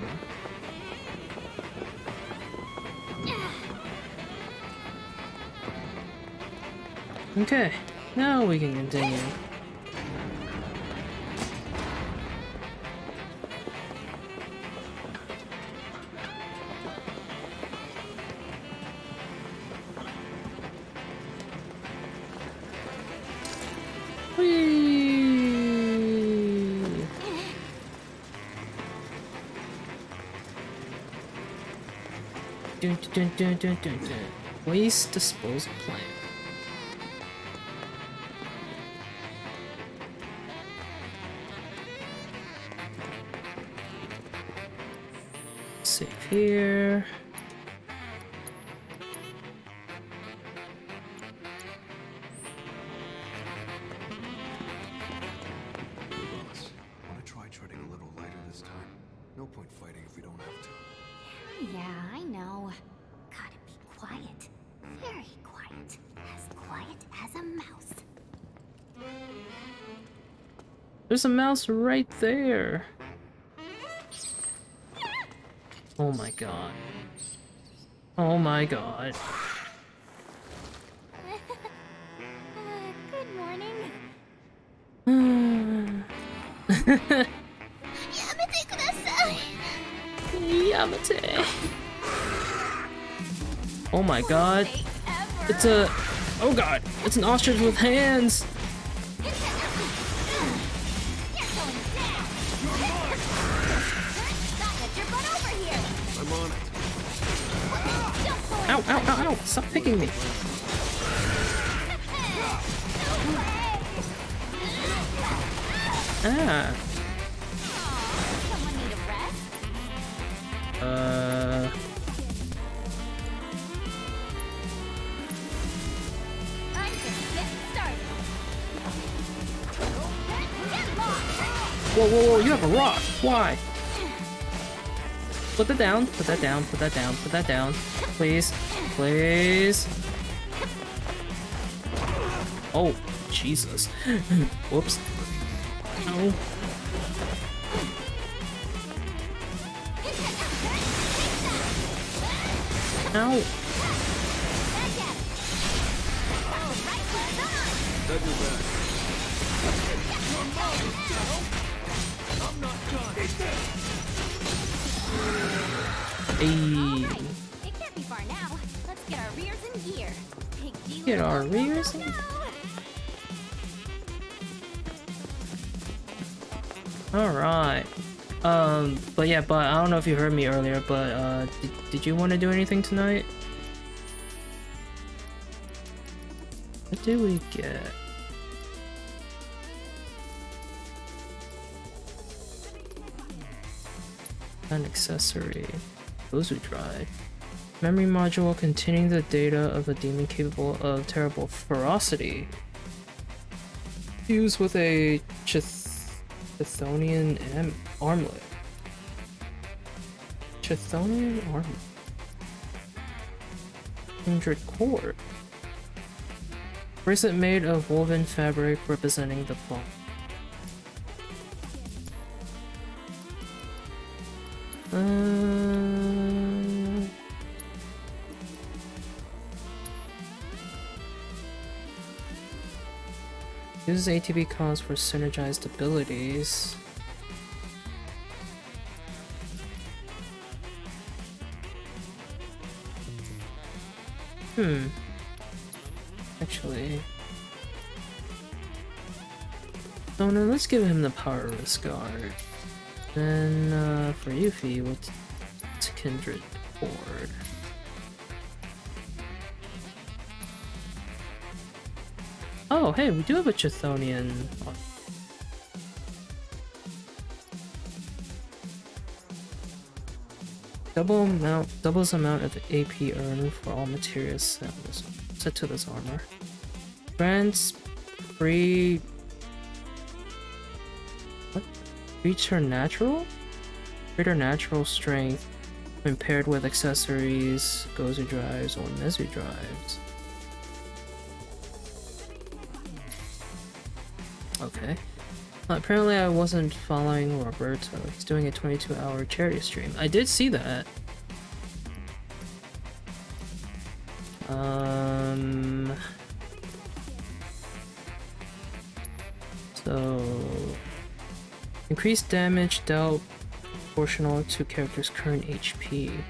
Okay, now we can continue. Dun, dun, dun, dun, dun, dun. Waste disposal plant. Save here. Boss, wanna try treading a little lighter this time? No point fighting if we don't have to. Yeah, I know. Gotta be quiet. Very quiet. As quiet as a mouse. There's a mouse right there. Oh my god. Oh my god. Good morning. Yamate. Oh my god. It's a... Oh god. It's an ostrich with hands. I'm on it. Ow, ow, ow, ow. Stop picking me. Ah. Whoa, whoa, whoa, you have a rock. Why? Put that down, put that down, put that down, put that down. Please, please. Oh, Jesus. Whoops. Ow. Ow. Hey. It can't be far now. Let's get our rears in gear. Get our rears in. Alright. But yeah, but I don't know if you heard me earlier, but did you want to do anything tonight? What did we get? An accessory. Those who drive. Memory module containing the data of a demon capable of terrible ferocity. Used with a Chthonian armlet. Chthonian armlet. 100 cord. Bracelet made of woven fabric representing the bone. Uses ATB costs for synergized abilities. Actually... Oh no, let's give him the power risk guard. Then, for Yuffie, we'll Kindred Board. Oh, hey, we do have a Chthonian. Doubles amount of AP earned for all materials set to this armor. Grants free. What? Greater natural strength when paired with accessories, Gozu drives, or Mezu drives. Okay. Apparently I wasn't following Roberto. He's doing a 22-hour charity stream. I did see that. So... Increased damage dealt proportional to character's current HP.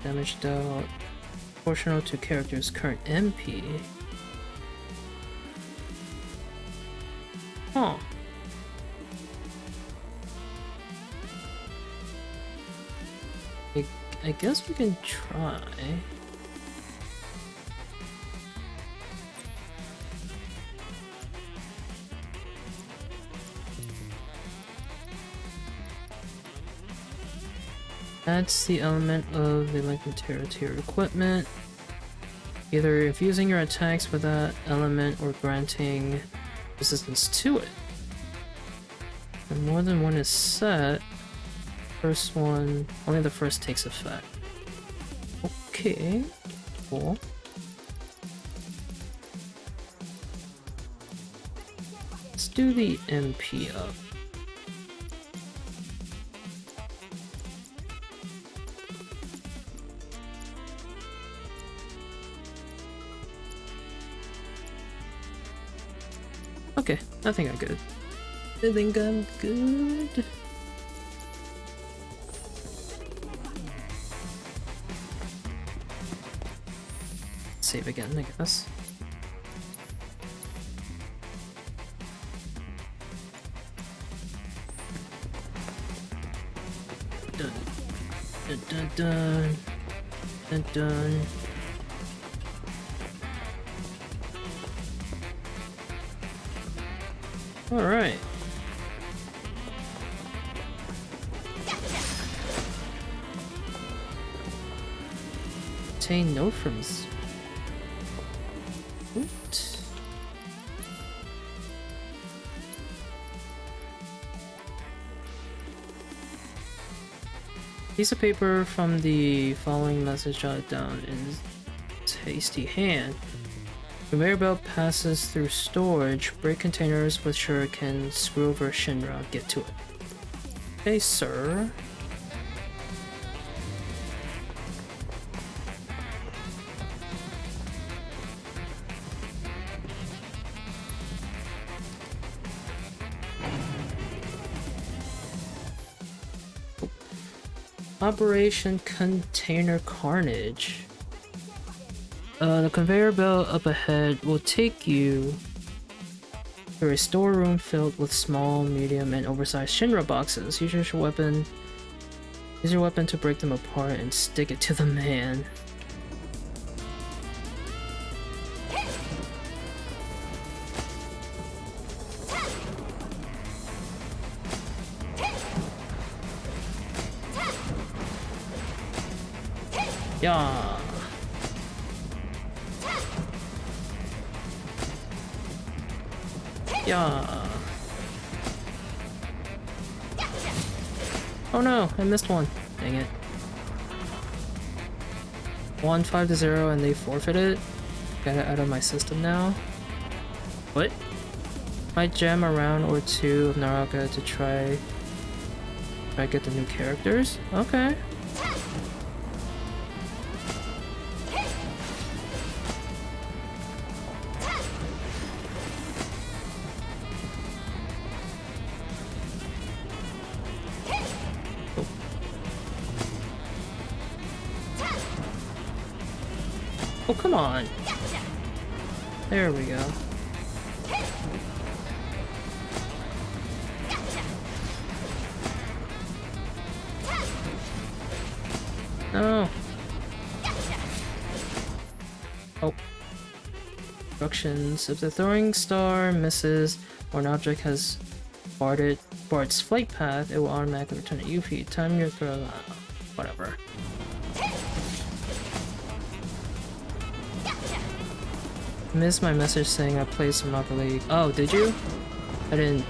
Damage dealt proportional to character's current MP. Huh. I guess we can try. That's the element of the Electro to your equipment. Either infusing your attacks with that element or granting resistance to it. And more than one is set. First one, only the first takes effect. Okay, cool. Let's do the MP up. I think I'm good. I think I'm good. Save again, I guess. Dun dun dun dun dun dun. All right. Obtain note from Oot. Piece of paper from the following message jotted down in hasty hand. Conveyor belt passes through storage. Break containers with shuriken. Screw over Shinra. Get to it. Okay, sir. Operation Container Carnage. The conveyor belt up ahead will take you through a storeroom filled with small, medium, and oversized Shinra boxes. Use your weapon to break them apart and stick it to the man. Yeah. Yeah. Oh no, I missed one. Dang it. 1-5-0 and they forfeited. Got it out of my system now. What? Might jam a round or two of Naraka to try get the new characters. Okay. Oh, come on. There we go. No. Oh. Instructions. If the throwing star misses or an object has barred its flight path, it will automatically return to Yuffie. Time your throw. Whatever. Missed my message saying I played some Rocket League. Oh, did you? I didn't.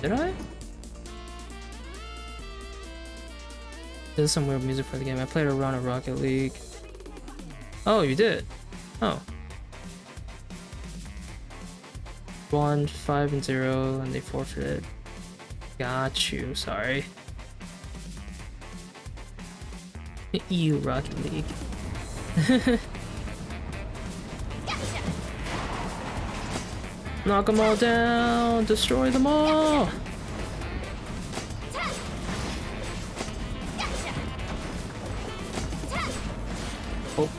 Did I? There's some weird music for the game. I played a round of Rocket League. Oh, you did? Oh. 1-5-0 and they forfeited. Got you, sorry. You Rocket League. Knock them all down! Destroy them all! Oh.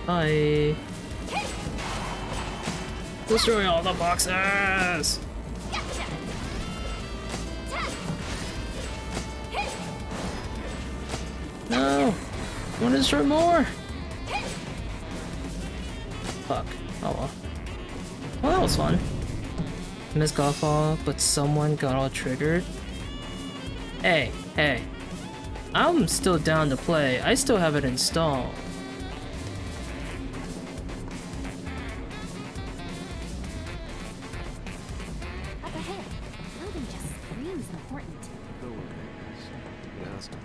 Hi. Destroy all the boxes! No! I want to destroy more! Fuck. Oh well. Well, that was fun. Missed golf ball, but someone got all triggered. Hey, hey. I'm still down to play. I still have it installed. Up ahead. Building just screams important. It has to be.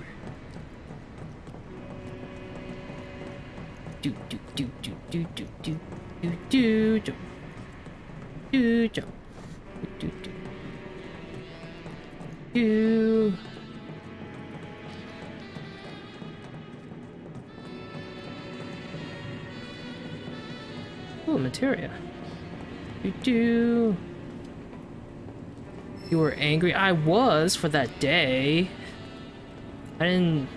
Do do do do do do do do do do. Do jump. Do do do. Ooh, materia. You were angry? I was for that day. I didn't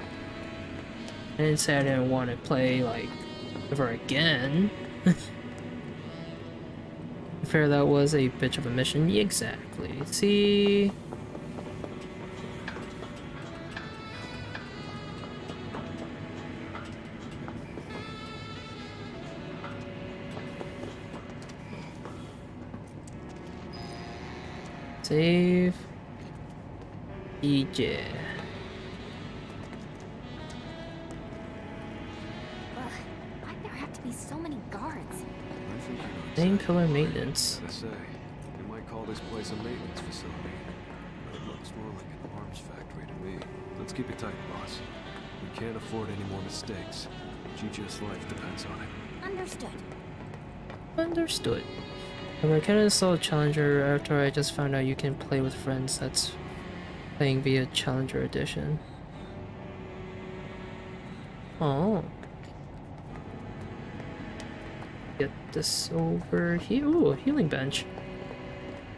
say I didn't want to play, like, ever again. Fair, that was a bitch of a mission. Yeah, exactly. See? Save. DJ. Why'd there have to be so many guards? Main pillar maintenance. I say, you might call this place a maintenance facility, but it looks more like an arms factory to me. Let's keep it tight, boss. We can't afford any more mistakes. GG's life depends on it. Understood. Understood. I can install a Challenger after I just found out you can play with friends that's playing via Challenger Edition. Oh. Get this over here. Ooh, a healing bench.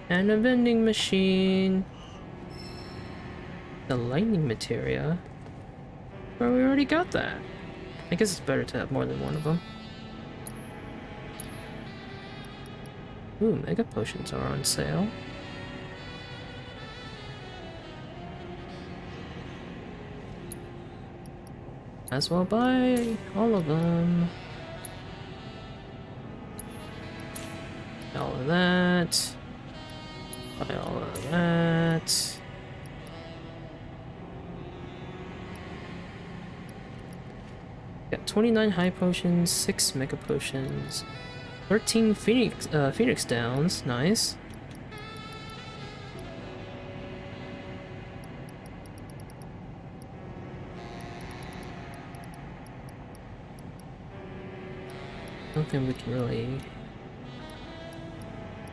And a vending machine. The lightning materia. Well, we already got that. I guess it's better to have more than one of them. Ooh, mega potions are on sale. As well buy all of them. All of that. Buy all of that. Got 29 high potions, 6 mega potions, 13 Phoenix downs, nice. I don't think we can really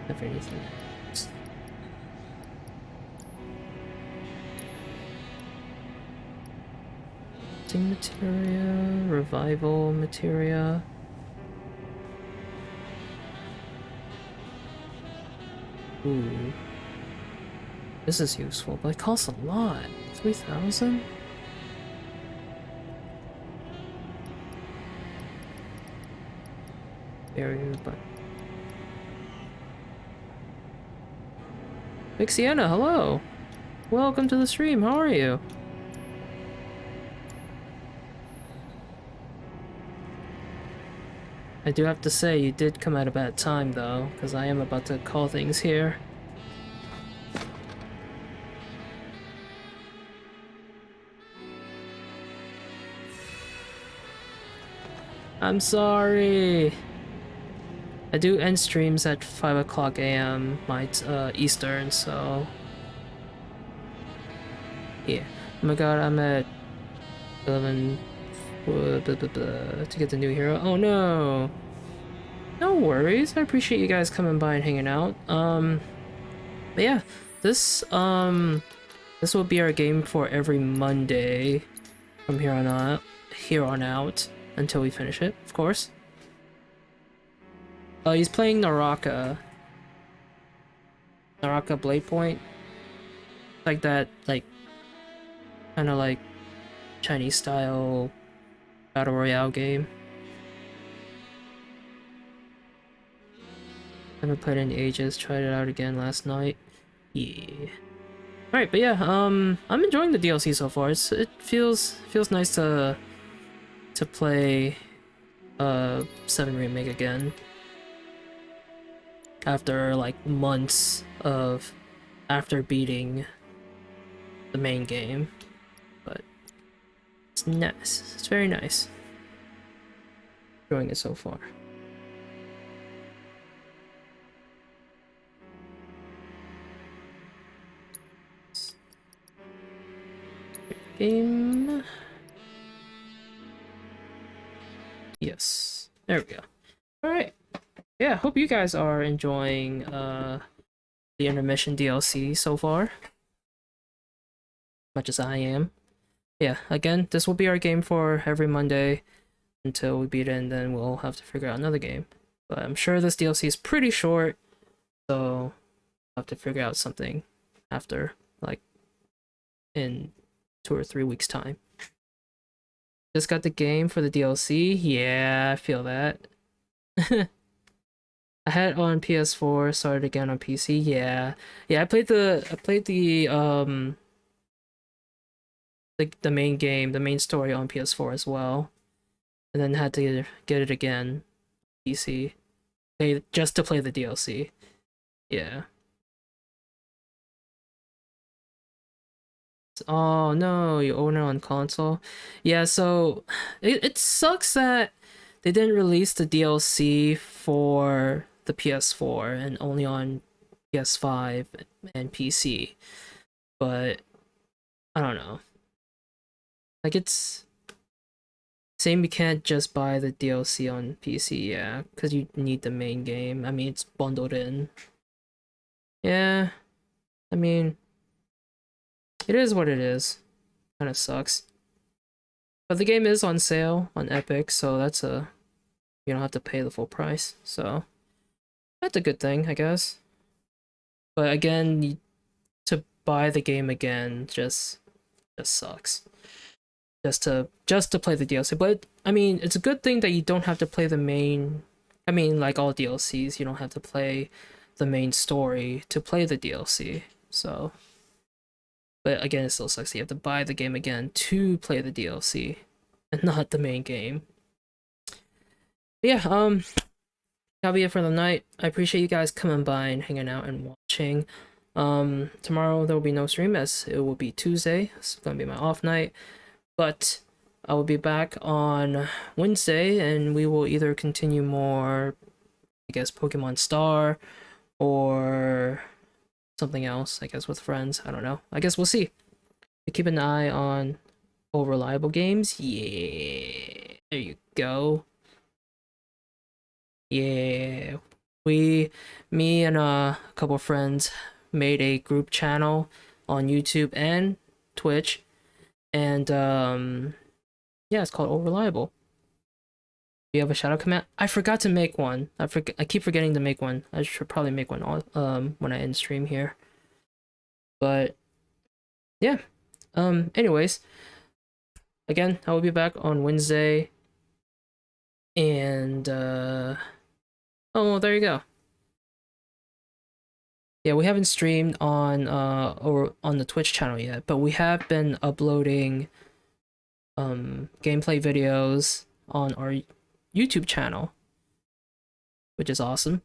have anything else. Materia, revival materia. Ooh. This is useful, but it costs a lot. 3,000? Barrier, but... Big Sienna, hello! Welcome to the stream, how are you? I do have to say, you did come at a bad time though, because I am about to call things here. I'm sorry! I do end streams at 5 o'clock AM, my Eastern, so... Yeah. Oh my god, I'm at 11... to get the new hero. Oh no! No worries, I appreciate you guys coming by and hanging out. But yeah, this will be our game for every Monday from here on out until we finish it, of course. He's playing Naraka Blade Point. Like that, like, kind of like Chinese style Battle Royale game. Haven't played it in ages, tried it out again last night. Yeah. Alright, but yeah, I'm enjoying the DLC so far. It feels nice to play VII Remake again. After like months of after beating the main game. But it's nice. It's very nice. Enjoying it so far. Game. Yes. There we go. Alright. Yeah, hope you guys are enjoying the Intermission DLC so far. Much as I am. Yeah, again, this will be our game for every Monday until we beat it, and then we'll have to figure out another game. But I'm sure this DLC is pretty short, So I'll have to figure out something after, like, in 2 or 3 weeks time. Just got the game for the DLC. Yeah, I feel that. I had it on PS4, started again on PC. Yeah. Yeah, I played the main game, the main story on PS4 as well. And then had to get it again PC. Just to play the DLC. Yeah. Oh no, you own it on console? Yeah, so it sucks that they didn't release the DLC for the PS4 and only on PS5 and PC. But I don't know. Like, it's same, you can't just buy the DLC on PC, yeah, because you need the main game. I mean, it's bundled in. Yeah, I mean, it is what it is. Kind of sucks. But the game is on sale on Epic, so that's you don't have to pay the full price. So that's a good thing, I guess. But again, to buy the game again just sucks. Just to play the DLC. But I mean, it's a good thing that you don't have to play the main. I mean, like all DLCs, you don't have to play the main story to play the DLC. So, but again, it still sucks. You have to buy the game again to play the DLC, and not the main game. But yeah, that'll be it for the night. I appreciate you guys coming by and hanging out and watching. Tomorrow there will be no stream as it will be Tuesday. It's gonna be my off night. But I will be back on Wednesday, and we will either continue more, I guess, Pokemon Star, or something else, I guess, with friends. I don't know. I guess we'll see. Keep an eye on Reliable Games. Yeah, there you go. Yeah, me and a couple friends made a group channel on YouTube and Twitch. And yeah, it's called Reliable. Do you have a shadow command? I forgot to make one. I keep forgetting to make one. I should probably make one when I end stream here. But yeah. Anyways, again, I will be back on Wednesday. And oh, well, there you go. Yeah, we haven't streamed on or on the Twitch channel yet, but we have been uploading gameplay videos on our YouTube channel, which is awesome.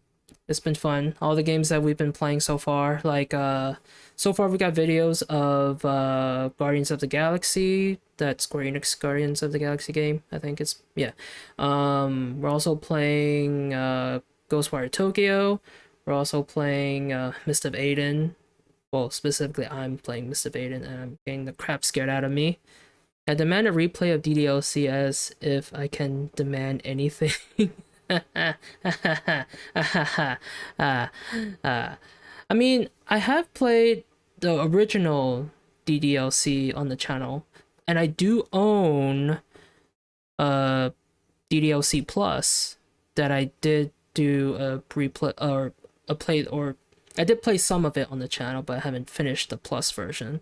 It's been fun. All the games that we've been playing so far, like so far we got videos of Guardians of the Galaxy, that Square Enix Guardians of the Galaxy game, I think it's, yeah. We're also playing Ghostwire Tokyo. We're also playing Mist of Aiden. Well, specifically, I'm playing Mist of Aiden, and I'm getting the crap scared out of me. I demand a replay of DDLC as if I can demand anything. I mean, I have played the original DDLC on the channel, and I do own DDLC Plus that I did do a replay or a play, or I did play some of it on the channel, but I haven't finished the Plus version.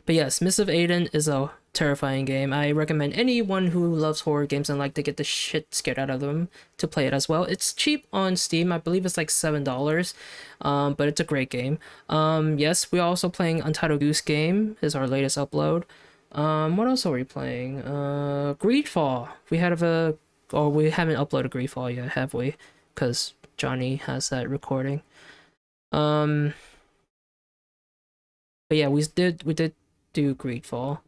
But yes, Mist of Aiden is a terrifying game. I recommend anyone who loves horror games and like to get the shit scared out of them to play it as well. It's cheap on Steam. I believe it's like $7, but it's a great game. Yes, we're also playing Untitled Goose Game is our latest upload. What else are we playing? Greedfall. We haven't uploaded Greedfall yet, have we? Because Johnny has that recording. But yeah, we did do Greedfall.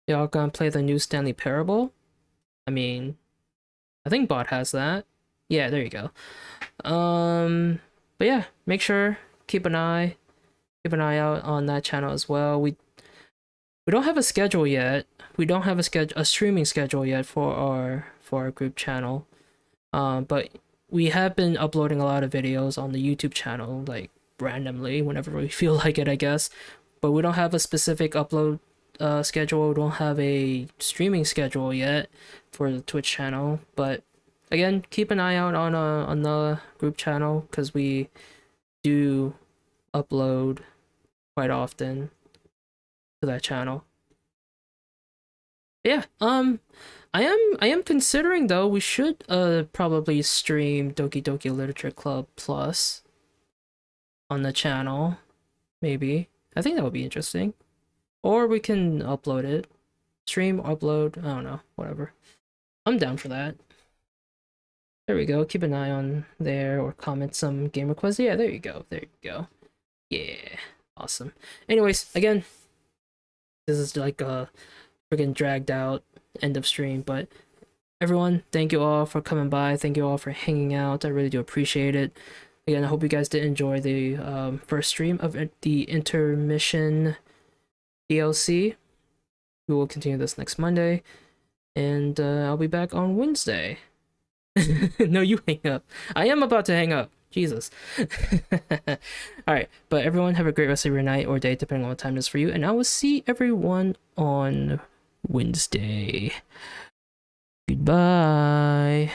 Y'all gonna play the new Stanley Parable? I mean, I think Bot has that. Yeah, there you go. But yeah, make sure keep an eye out on that channel as well. We don't have a schedule yet. We don't have a streaming schedule yet for our group channel. But we have been uploading a lot of videos on the YouTube channel, like randomly whenever we feel like it, I guess. But we don't have a specific upload schedule. We don't have a streaming schedule yet for the Twitch channel, but again, keep an eye out on the group channel because we do upload quite often to that channel. Yeah, I am considering though we should probably stream Doki Doki Literature Club Plus on the channel. Maybe. I think that would be interesting. Or we can upload it. Stream, upload, I don't know, whatever. I'm down for that. There we go. Keep an eye on there or comment some game requests. Yeah, there you go. There you go. Yeah. Awesome. Anyways, again, this is like a freaking dragged out end of stream, but everyone, thank you all for coming by. Thank you all for hanging out. I really do appreciate it. Again, I hope you guys did enjoy the first stream of the Intermission DLC. We will continue this next Monday, and I'll be back on Wednesday. No, you hang up. I am about to hang up. Jesus. Alright, but everyone have a great rest of your night or day, depending on what time it is for you, and I will see everyone on Wednesday. Goodbye.